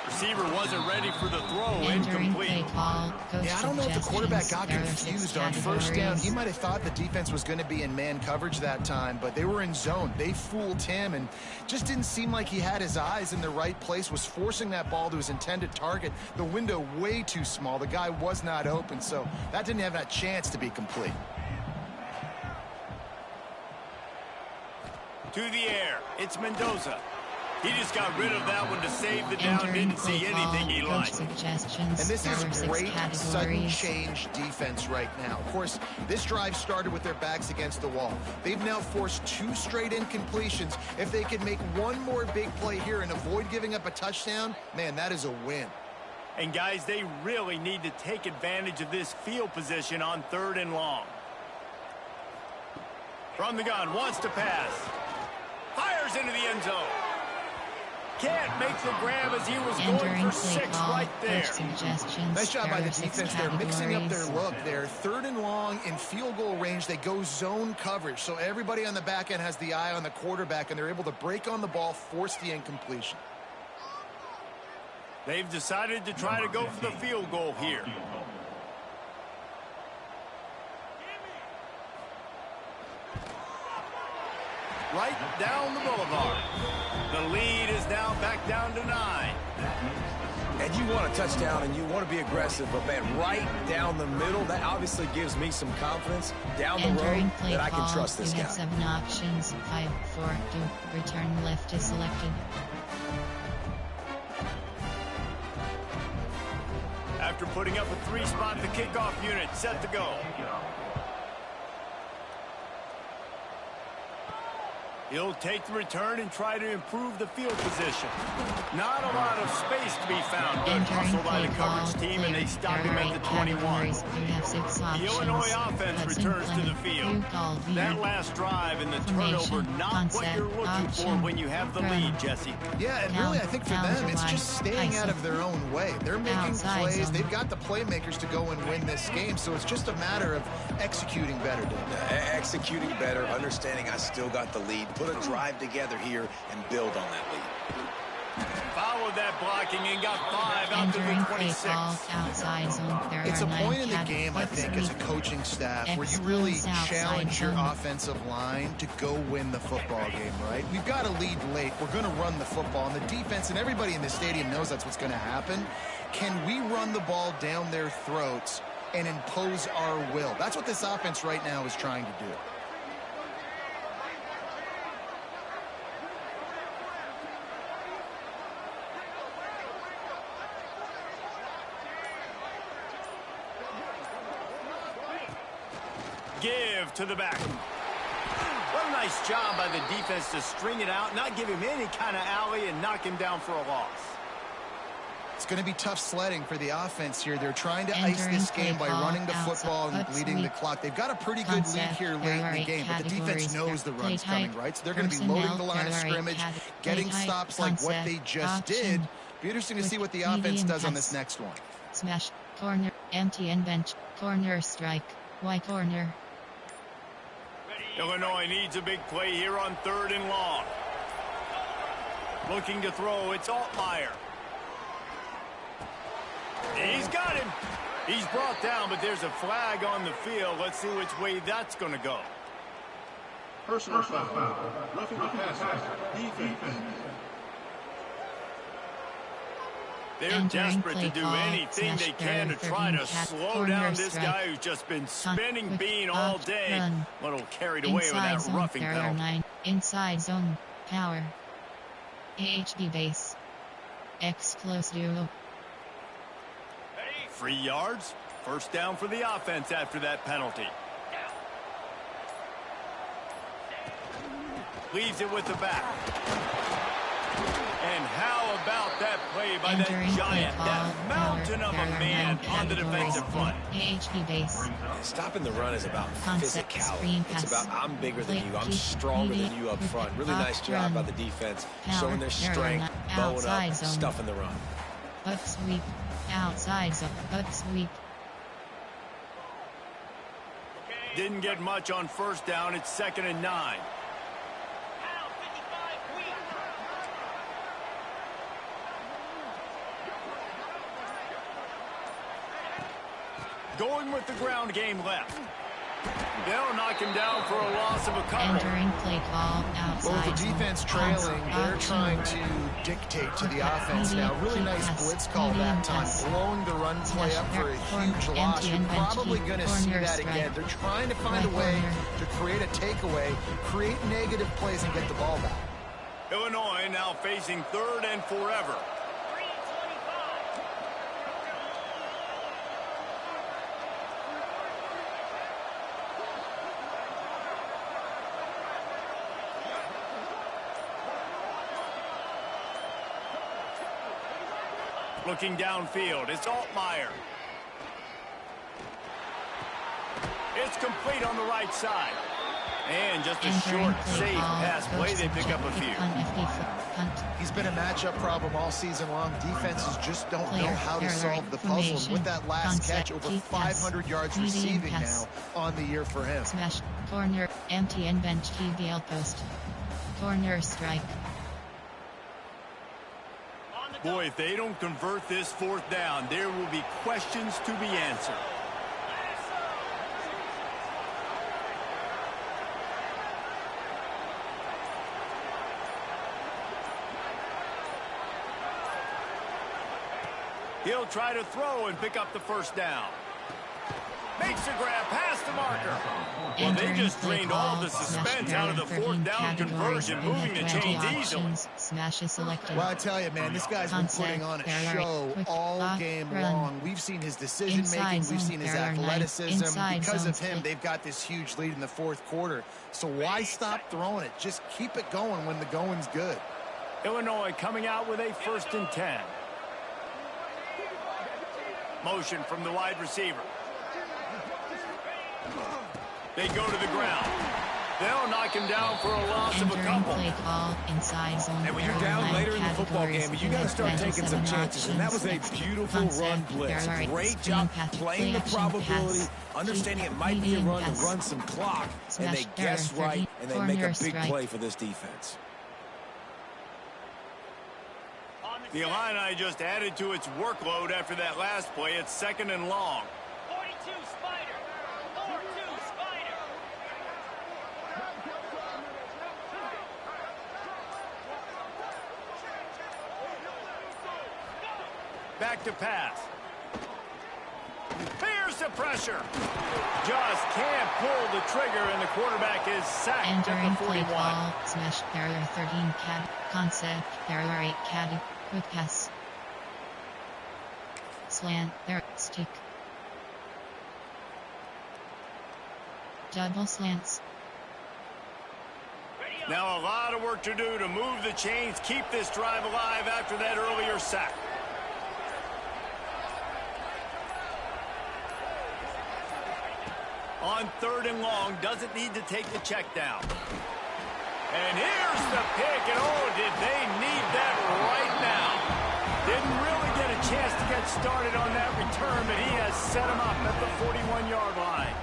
Receiver wasn't ready for the throw. Entering Incomplete. play call, coach Yeah, I don't know if the quarterback got suggestions. There are 6 confused on first down. categories. He might have thought the defense was going to be in man coverage that time, but they were in zone. They fooled him and just didn't seem like he had his eyes in the right place, was forcing that ball to his intended target. The window way too small. The guy was not open, so that didn't have that chance to be complete. To the air. It's Mendoza. He just got rid of that one to save the down. Entering Didn't see play anything he call, liked. coach suggestions. And this There are is 6 great sudden categories. change defense right now. Of course, this drive started with their backs against the wall. They've now forced 2 straight incompletions. If they can make one more big play here and avoid giving up a touchdown, man, that is a win. And guys, they really need to take advantage of this field position on 3rd and long. From the gun, wants to pass. Fires into the end zone. Can't make the grab as he was going Entering for play 6 call, right there. coach suggestions. Nice job by There the are 6 defense. They're mixing up their categories. look. They're 3rd and long in field goal range. They go zone coverage. So everybody on the back end has the eye on the quarterback, and they're able to break on the ball, force the incompletion. They've decided to try to go for the field goal here. Right down the boulevard. The lead is now back down to 9. And you want a touchdown and you want to be aggressive, but man, right down the middle, that obviously gives me some confidence down the Entering road play that I call, can trust this you guy. have 7 options. 5, 4, 2. Return left is selected. After putting up a 3-spot, the kickoff unit set to go. He'll take the return and try to improve the field position. Not a lot of space to be found. Good Entering hustle by play the call, coverage team, and they stop him there are at 8 the 21. categories. You have 6 The options. Illinois offense Cuts in returns to the Clement. field. You call view. That last drive and the turnover, Formation, not what concept, you're looking for option, when you have the run. lead, Jesse. Yeah, and really, I think for them, it's just staying out of their own way. They're making Outside plays. zone. They've got the playmakers to go and win this game, so it's just a matter of executing better, Dave. Executing better, understanding I still got the lead, put a drive together here and build on that lead. Followed that blocking and got 5 out to Entering the play 26. call, outside zone. There It's are a 9 point in the game, I think, as a categories. coaching staff, where you really Excludes outside challenge your zone. offensive line to go win the football game, right? We've got to lead late. We're going to run the football, and the defense and everybody in the stadium knows that's what's going to happen. Can we run the ball down their throats and impose our will? That's what this offense right now is trying to do. off to the back. What a nice job by the defense to string it out, not give him any kind of alley, and knock him down for a loss. It's going to be tough sledding for the offense here. They're trying to ice this game by running the football and bleeding the clock. They've got a pretty good lead here late in the game, but the defense knows the run's coming, right? So they're going to be loading the line of scrimmage, getting stops like what they just did. Be interesting to see what the offense does on this next one. Smash, corner, empty and bench, corner strike, Y corner. Illinois needs a big play here on 3rd and long. Looking to throw, it's Altmaier. He's got him. He's brought down, but there's a flag on the field. Let's see which way that's going to go. Personal foul. Roughing the passer. Defense. They're desperate to do anything they can to try to slow down this guy who's just been spinning bean all day. A little carried away with that roughing penalty. Inside zone, power. AHB base. X close duo. 3 yards. First down for the offense after that penalty. Leaves it with the back. And how about that play by that giant, that mountain of a man on the defensive front? AHB base. Stopping the run is about physicality. It's about I'm bigger than you, I'm stronger than you up front. Really nice job by the defense, showing their strength, bowing up, stuffing the run. Up sweep, outside zone, up sweep. Didn't get much on first down. It's 2nd and 9. Going with the ground game left. They'll knock him down for a loss of a couple. Entering play call outside. Well, with the defense trailing, they're trying to dictate to the offense now. Really nice blitz call that time, blowing the run play up for a huge loss. You're probably going to see that again. They're trying to find a way to create a takeaway, create negative plays, and get the ball back. Illinois now facing 3rd and forever. Looking downfield, it's Altmaier. It's complete on the right side. And just a short, safe pass play, they pick up a few. He's been a matchup problem all season long. Defenses just don't know how to solve the puzzle. And with that last catch, over 500 yards receiving now on the year for him. Smash, corner, empty and bench, TBL post. Corner strike. Boy, if they don't convert this 4th down, there will be questions to be answered. He'll try to throw and pick up the first down. Makes a grab past the marker. Well, they just drained all the suspense out of the 4th down conversion, moving the chains easily. Smash is selected. Well, I tell you, man, this guy's been putting on a show all game long. We've seen his decision-making. We've seen his athleticism. Because of him, they've got this huge lead in the 4th quarter. So why stop throwing it? Just keep it going when the going's good. Illinois coming out with a 1st and 10. Motion from the wide receiver. They go to the ground. They'll knock him down for a loss of a couple. Play call, inside zone. And when you're down later in the football game, you got to start taking some chances. And that was a beautiful run blitz. Great job playing the probability, understanding it might be a run to run some clock. And they guess right, and they make a big play for this defense. The Illini just added to its workload after that last play. It's 2nd and long. 42 Spider. 4-2 Spider. Back to pass. Here's the pressure. Just can't pull the trigger, and the quarterback is sacked Entering at the 41. play call, smash barrier 13 cad, concept, barrier 8 cad, quick pass. Slant, there, stick. Double slants. Now a lot of work to do to move the chains, keep this drive alive after that earlier sack. On 3rd and long, doesn't need to take the check down. And here's the pick, and oh, did they need that right now. Didn't really get a chance to get started on that return, but he has set him up at the 41-yard line.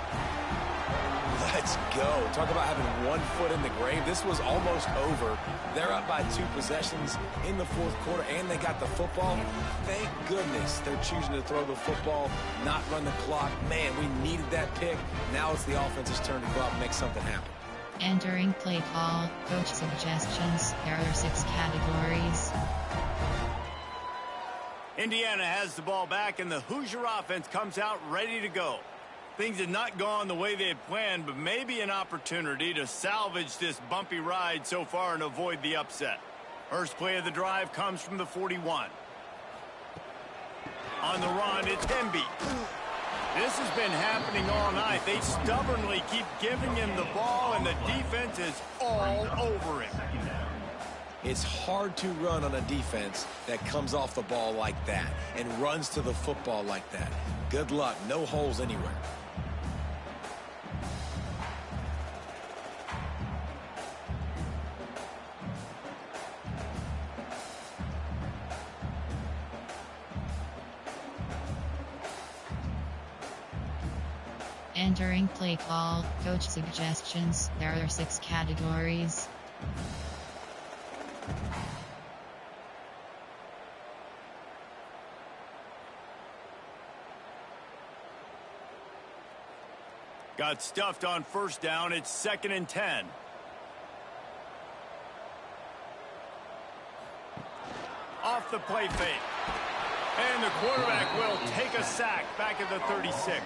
Let's go. Talk about having one foot in the grave. This was almost over. They're up by 2 possessions in the 4th quarter, and they got the football. Thank goodness they're choosing to throw the football, not run the clock. Man, we needed that pick. Now it's the offense's turn to go out and make something happen. Entering play call, coach suggestions. There are 6 categories. Indiana has the ball back, and the Hoosier offense comes out ready to go. Things had not gone the way they had planned, but maybe an opportunity to salvage this bumpy ride so far and avoid the upset. First play of the drive comes from the 41. On the run, it's Hemby. This has been happening all night. They stubbornly keep giving him the ball, and the defense is all over him. It's hard to run on a defense that comes off the ball like that and runs to the football like that. Good luck. No holes anywhere. Entering play call, coach suggestions. There are 6 categories. Got stuffed on 1st down. It's 2nd and 10. Off the play fake. And the quarterback will take a sack back at the 36.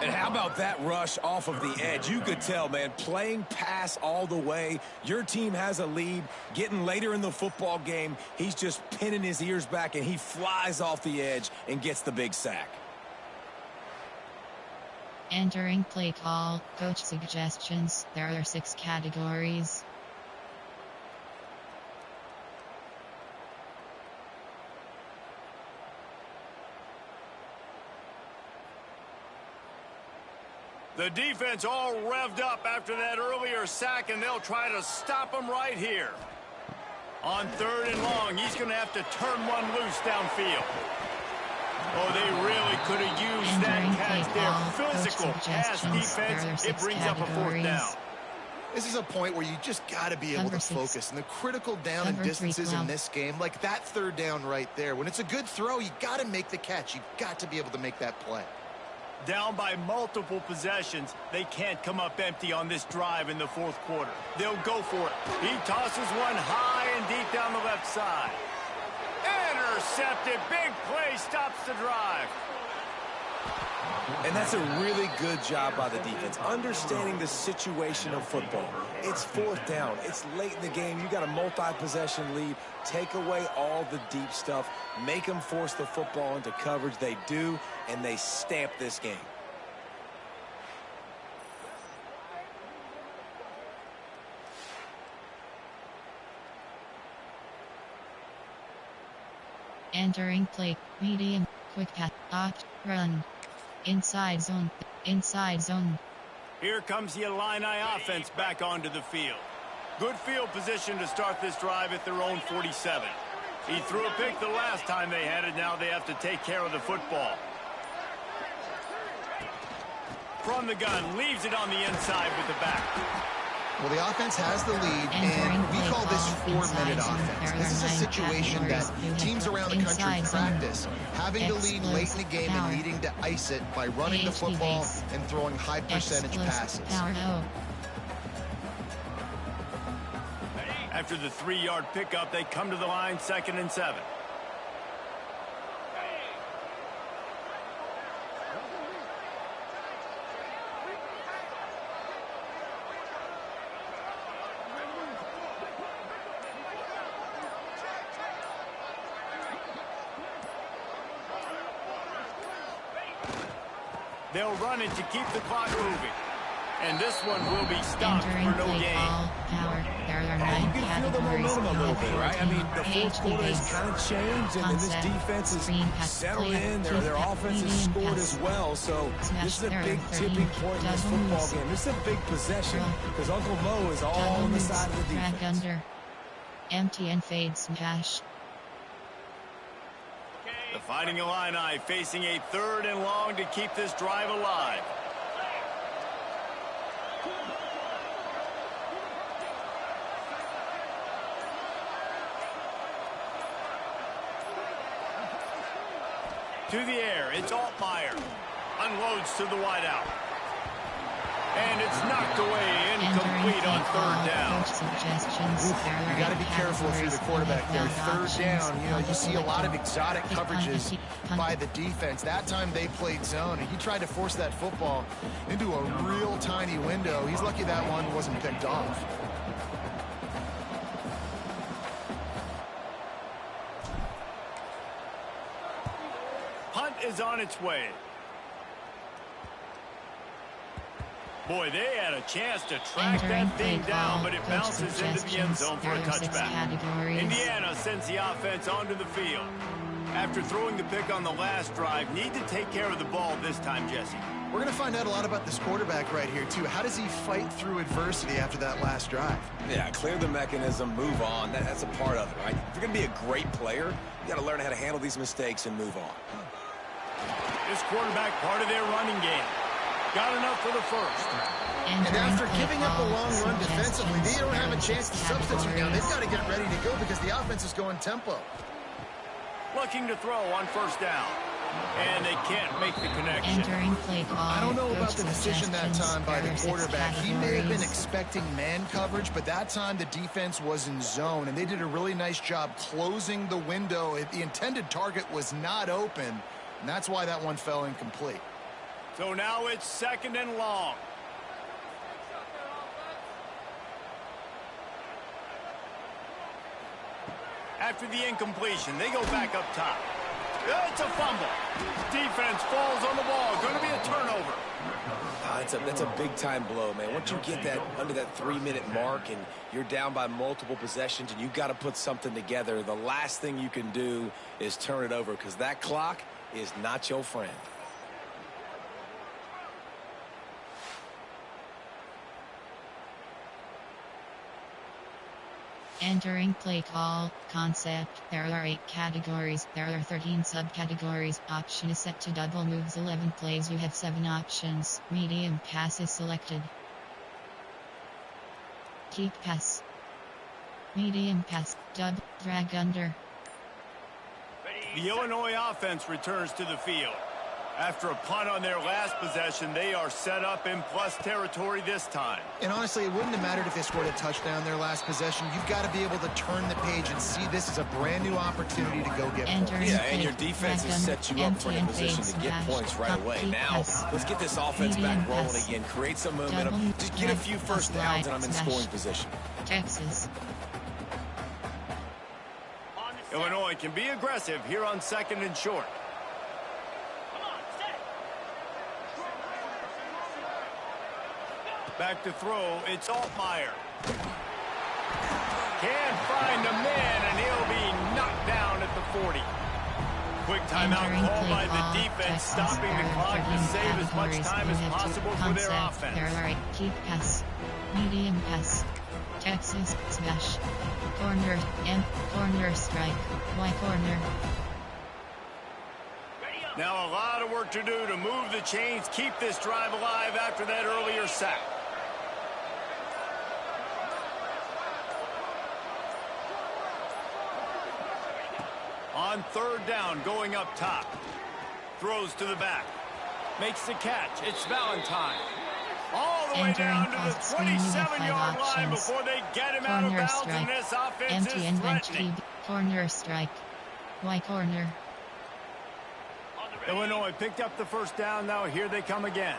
And how about that rush off of the edge? You could tell, man, playing pass all the way. Your team has a lead. Getting later in the football game, he's just pinning his ears back, and he flies off the edge and gets the big sack. Entering play call, coach suggestions. There are 6 categories. The defense all revved up after that earlier sack, and they'll try to stop him right here. On 3rd and long, he's going to have to turn one loose downfield. Oh, they really could have used that catch there. Physical pass defense. It brings up a 4th down. This is a point where you just got to be able to focus. And the critical down and distances in this game, like that 3rd down right there, when it's a good throw, you got to make the catch. You've got to be able to make that play. Down by multiple possessions, they can't come up empty on this drive in the 4th quarter. They'll go for it. He tosses one high and deep down the left side. Intercepted. Big play stops the drive. And that's a really good job by the defense, understanding the situation of football. It's 4th down. It's late in the game. You got a multi-possession lead. Take away all the deep stuff. Make them force the football into coverage. They do, and they stamp this game. Entering play, medium, quick pass, opt, run. Inside zone, inside zone. Here comes the Illini offense back onto the field. Good field position to start this drive at their own 47. He threw a pick the last time they had it. Now they have to take care of the football. From the gun, leaves it on the inside with the back. Well, the offense has the lead, and we call this 4-minute offense. This is a situation that teams around the country practice, having the lead late in the game and needing to ice it by running the football and throwing high-percentage passes. After the 3-yard pickup, they come to the line, 2nd and 7. They'll run it to keep the clock moving. And this one will be stopped Entering for no play gain. call, power. There are 9 You can feel the categories. momentum a little bit, right? I mean, the fourth quarter has base, kind of changed, and this concept, defense is screen pass, settled play, in. Their keep offense has medium scored pass, as well, so smash, this is a there are big 13 tipping point in this double football moves. game. This is a big possession because Uncle Mo is all Double on the moves, side of the drag defense. under. Empty and fade smash. The Fighting Illini facing a 3rd and long to keep this drive alive. To the air, it's Altmaier. Unloads to the wideout. And it's knocked away, incomplete on 3rd down. You got to be careful if you're the quarterback there. 3rd down, you know, you see a lot of exotic coverages by the defense. That time they played zone, and he tried to force that football into a real tiny window. He's lucky that one wasn't picked off. Punt is on its way. Boy, they had a chance to track that thing down, but it bounces into the end zone for a touchback. Indiana sends the offense onto the field. After throwing the pick on the last drive, need to take care of the ball this time, Jesse. We're going to find out a lot about this quarterback right here, too. How does he fight through adversity after that last drive? Yeah, clear the mechanism, move on. That's a part of it, right? If you're going to be a great player, you got to learn how to handle these mistakes and move on. This quarterback part of their running game. Got enough for the first. And after giving up a long run defensively, they don't have a chance to substitute now. They've got to get ready to go because the offense is going tempo. Looking to throw on 1st down. And they can't make the connection. I don't know about the decision that time by the quarterback. He may have been expecting man coverage, but that time the defense was in zone, and they did a really nice job closing the window. The intended target was not open, and that's why that one fell incomplete. So now it's 2nd and long. After the incompletion, they go back up top. It's a fumble. Defense falls on the ball. Going to be a turnover. That's a big-time blow, man. Once you get that under that 3-minute mark and you're down by multiple possessions and you've got to put something together, the last thing you can do is turn it over because that clock is not your friend. Entering play call, concept. There are 8 categories. There are 13 subcategories. Option is set to double moves. 11 plays. You have 7 options. Medium pass is selected. Keep pass. Medium pass. Dub. Drag under. The Illinois offense returns to the field. After a punt on their last possession, they are set up in plus territory this time. And honestly, it wouldn't have mattered if they scored a touchdown their last possession. You've got to be able to turn the page and see this as a brand new opportunity to go get points. Yeah, and your defense has set you up for a position to get points right away. Now, let's get this offense back rolling again. Create some momentum. Just get a few first downs, and I'm in scoring position. Texas. Illinois can be aggressive here on 2nd and short. Back to throw, it's Altmaier. Can't find the man, and he'll be knocked down at the 40. Quick timeout called by the defense, stopping the clock to save as much time as possible for their offense. There are 8 keep pass. Medium pass. Texas smash. Corner, corner strike. Y corner. Now a lot of work to do to move the chains, keep this drive alive after that earlier sack. On 3rd down, going up top. Throws to the back. Makes the catch. It's Valentine. All the way down to the 27-yard line before they get him out of bounds, and this offense is threatening. Corner strike. Y corner. Illinois picked up the 1st down. Now here they come again.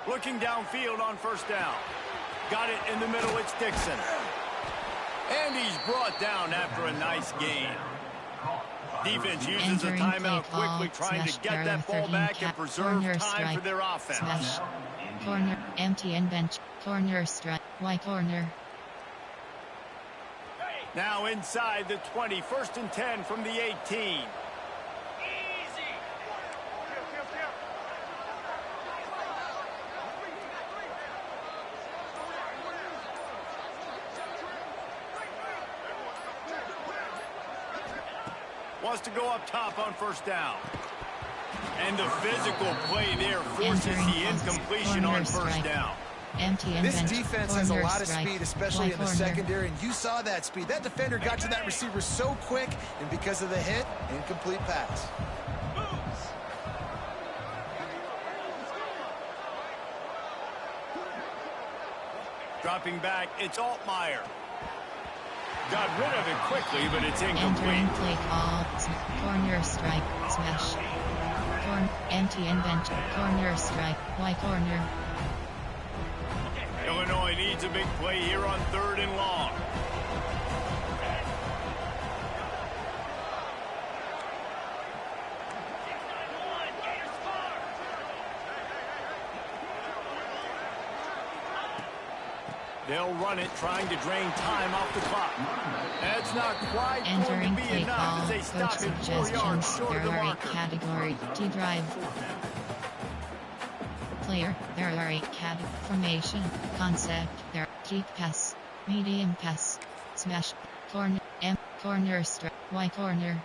Looking downfield on 1st down. Got it in the middle. It's Dixon. And he's brought down after a nice gain. Defense uses a timeout quickly, trying to get that ball back and preserve time for their offense. Smash. Corner, empty and bench. Corner strike, Y corner. Now inside the 20, 1st and 10 from the 18. Easy. Wants to go up top on 1st down. And the physical play there forces the incompletion on 1st down. Empty and This bench. defense has a lot of speed, especially in the secondary, and you saw that speed. That defender got to that receiver so quick, and because of the hit, incomplete pass. Dropping back, it's Altmaier. Got rid of it quickly, but it's Entering incomplete. play call. Corner strike. Smash. Empty and bench. Corner strike. Y corner. Illinois needs a big play here on 3rd and long. They'll run it, trying to drain time off the clock. That's not quite going Entering to be play enough call. as they stop Coach it 4 yards suggestions. short of There the are 8 marker. category. T drive. Player. There are 8 formation. Concept. There. Deep pass. Medium pass. Smash. Corner. Corner strike. Y corner.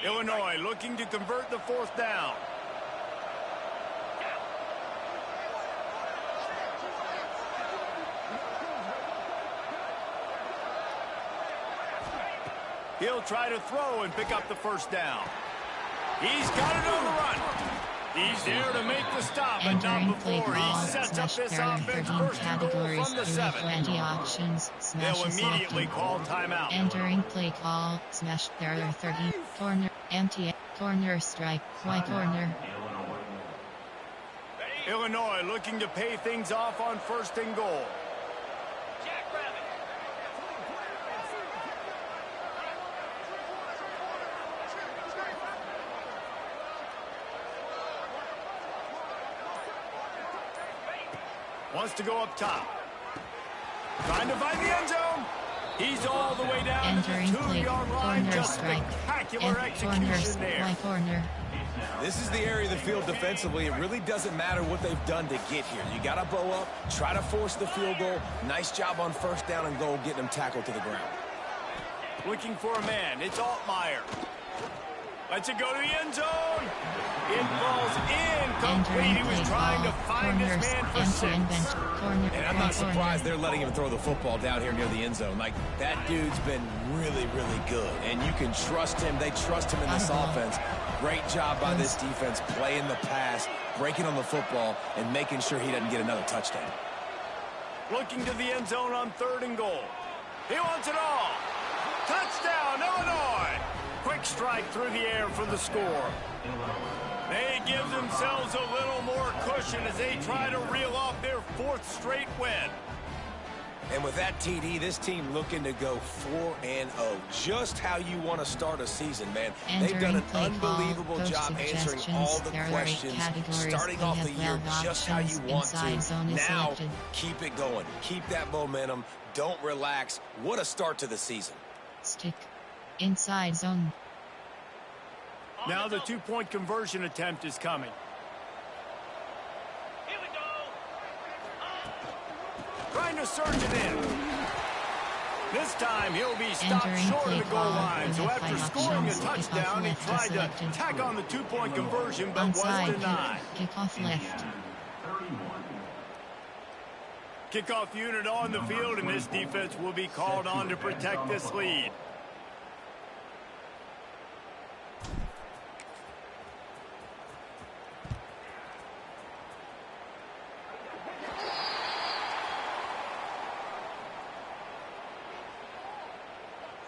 Illinois looking to convert the 4th down. He'll try to throw and pick up the 1st down. He's got it on the run. He's there to make the stop, but not Entering play before he call. sets up Smash. this There are offense 13 first and goal categories. from the There are 7. 20 options. Smash They'll is immediately selected. call timeout. Entering play call. Smash. There are 13. Corner. Empty. Corner strike. Y corner. Illinois looking to pay things off on 1st and goal. Jackrabbit. Wants to go up top. Trying to find the end zone. He's all the way down Entering to the play. 2-yard line. Corner Just strike. spectacular execution there. Y corner. This is the area of the field defensively. It really doesn't matter what they've done to get here. You got to bow up, try to force the field goal. Nice job on 1st down and goal, getting them tackled to the ground. Looking for a man. It's Altmaier. Lets it go to the end zone. It falls incomplete. He was trying to find this man for 6. And I'm not surprised they're letting him throw the football down here near the end zone. Like, that dude's been really, really good. And you can trust him. They trust him in this offense. Great job by this defense playing the pass, breaking on the football, and making sure he doesn't get another touchdown. Looking to the end zone on 3rd and goal. He wants it all. Touchdown, Illinois. Quick strike through the air for the score. They give themselves a little more cushion as they try to reel off their 4th straight win. And with that TD, this team looking to go 4-0. Just how you want to start a season, man. They've done an unbelievable job answering all the questions, starting off the year just how you want to. Now, keep it going. Keep that momentum. Don't relax. What a start to the season. Stick. Inside zone. Now the 2-point conversion attempt is coming. Here we go. Trying to surge it in. This time he'll be stopped short of the goal line. So after scoring a touchdown, he tried to tack on the 2-point conversion, but was denied. Kickoff left. Kickoff unit on the field, and this defense will be called on to protect this lead.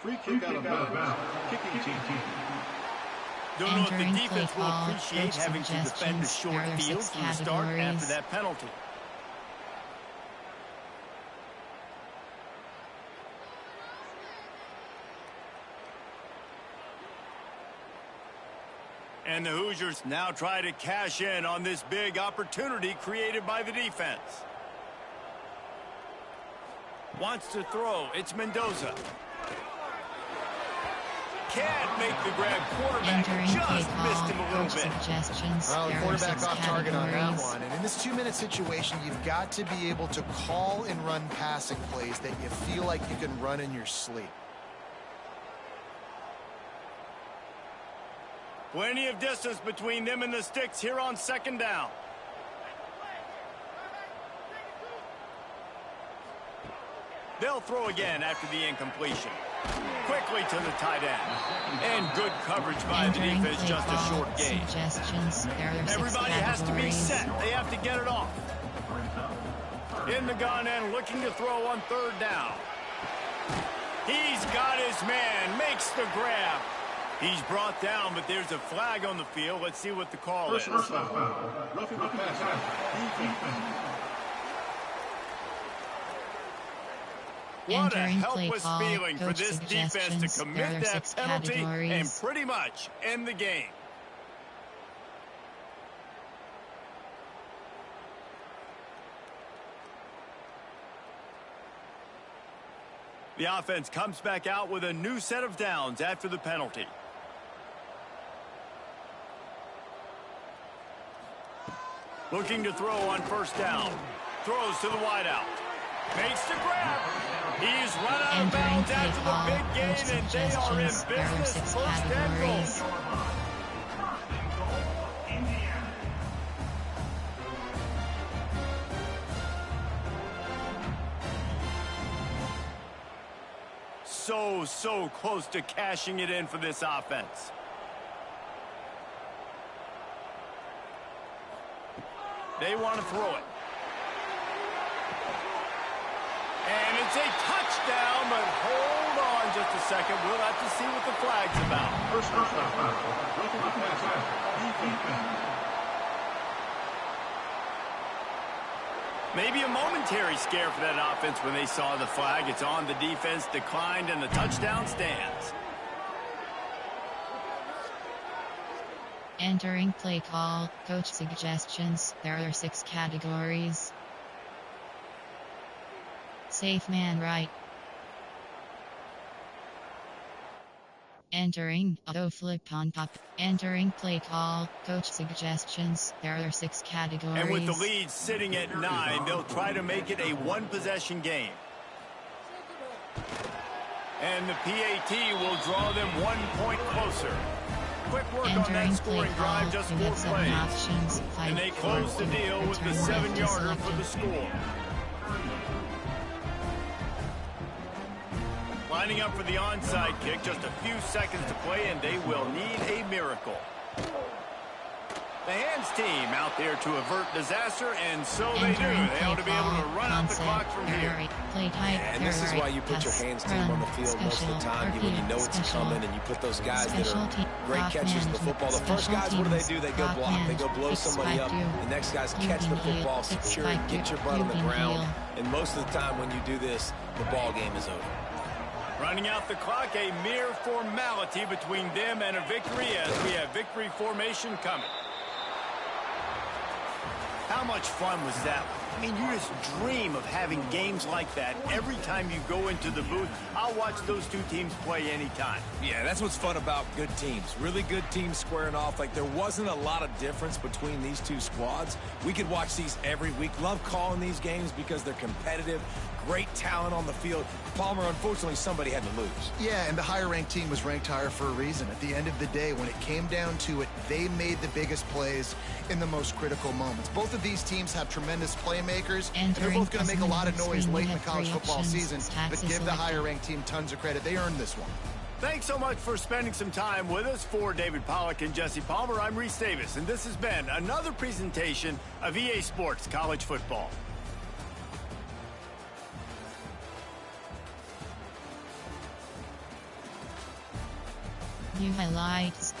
Free kick out of bounds. Kicking team. Don't know if the Entering defense play will call, appreciate coach having to defend a suggestions. short There are field 6 from the start after categories. that penalty. And the Hoosiers now try to cash in on this big opportunity created by the defense. Wants to throw. It's Mendoza. Can't make the grab. Quarterback just missed him a little bit. Well, the quarterback off target on that one. And in this 2-minute situation, you've got to be able to call and run passing plays that you feel like you can run in your sleep. Plenty of distance between them and the sticks here on second down. They'll throw again after the incompletion. Quickly to the tight end. And good coverage by the defense, just a short gain. Everybody has to be set. They have to get it off. In the gun and looking to throw on third down. He's got his man, makes the grab. He's brought down, but there's a flag on the field. Let's see what the call is. What a helpless feeling for this defense to commit that penalty and pretty much end the game. The offense comes back out with a new set of downs after the penalty. Looking to throw on first down. Throws to the wideout. Makes the grab. He's run out of bounds after the big gain, and they are in business. First and goal. So close to cashing it in for this offense. They want to throw it. And it's a touchdown, but hold on just a second. We'll have to see what the flag's about. First down. Maybe a momentary scare for that offense when they saw the flag. It's on the defense, declined, and the touchdown stands. Entering play call, coach suggestions. There are 6 categories. Safe man right. Entering auto flip on pop. Entering play call, coach suggestions. There are 6 categories. And with the lead sitting at 9, they'll try to make it a one-possession game. And the PAT will draw them 1 point closer. Quick work on that scoring drive, just 4 plays. And they close the deal with the 7-yarder for the score. Lining up for the onside kick, just a few seconds to play, and they will need a miracle. The hands team out there to avert disaster, and so they do. They ought to be able to run out the clock from here. And this is why you put your hands team on the field most of the time, when you know it's coming, and you put those guys that are great catchers of the football. The first guys, what do? They go block. They go blow somebody up. The next guys catch the football, secure it, get your butt on the ground. And most of the time when you do this, the ball game is over. Running out the clock, a mere formality between them and a victory as we have victory formation coming. How much fun was that? I mean, you just dream of having games like that every time you go into the booth. I'll watch those two teams play anytime. Yeah, that's what's fun about good teams. Really good teams squaring off. Like, there wasn't a lot of difference between these two squads. We could watch these every week. Love calling these games because they're competitive. Great talent on the field. Palmer, unfortunately, somebody had to lose. Yeah, and the higher-ranked team was ranked higher for a reason. At the end of the day, when it came down to it, they made the biggest plays in the most critical moments. Both of these teams have tremendous playmakers, and they're both going to make a lot of noise late in the college football season, but give the higher-ranked team tons of credit. They earned this one. Thanks so much for spending some time with us. For David Pollack and Jesse Palmer, I'm Reese Davis, and this has been another presentation of EA Sports College Football. New highlights.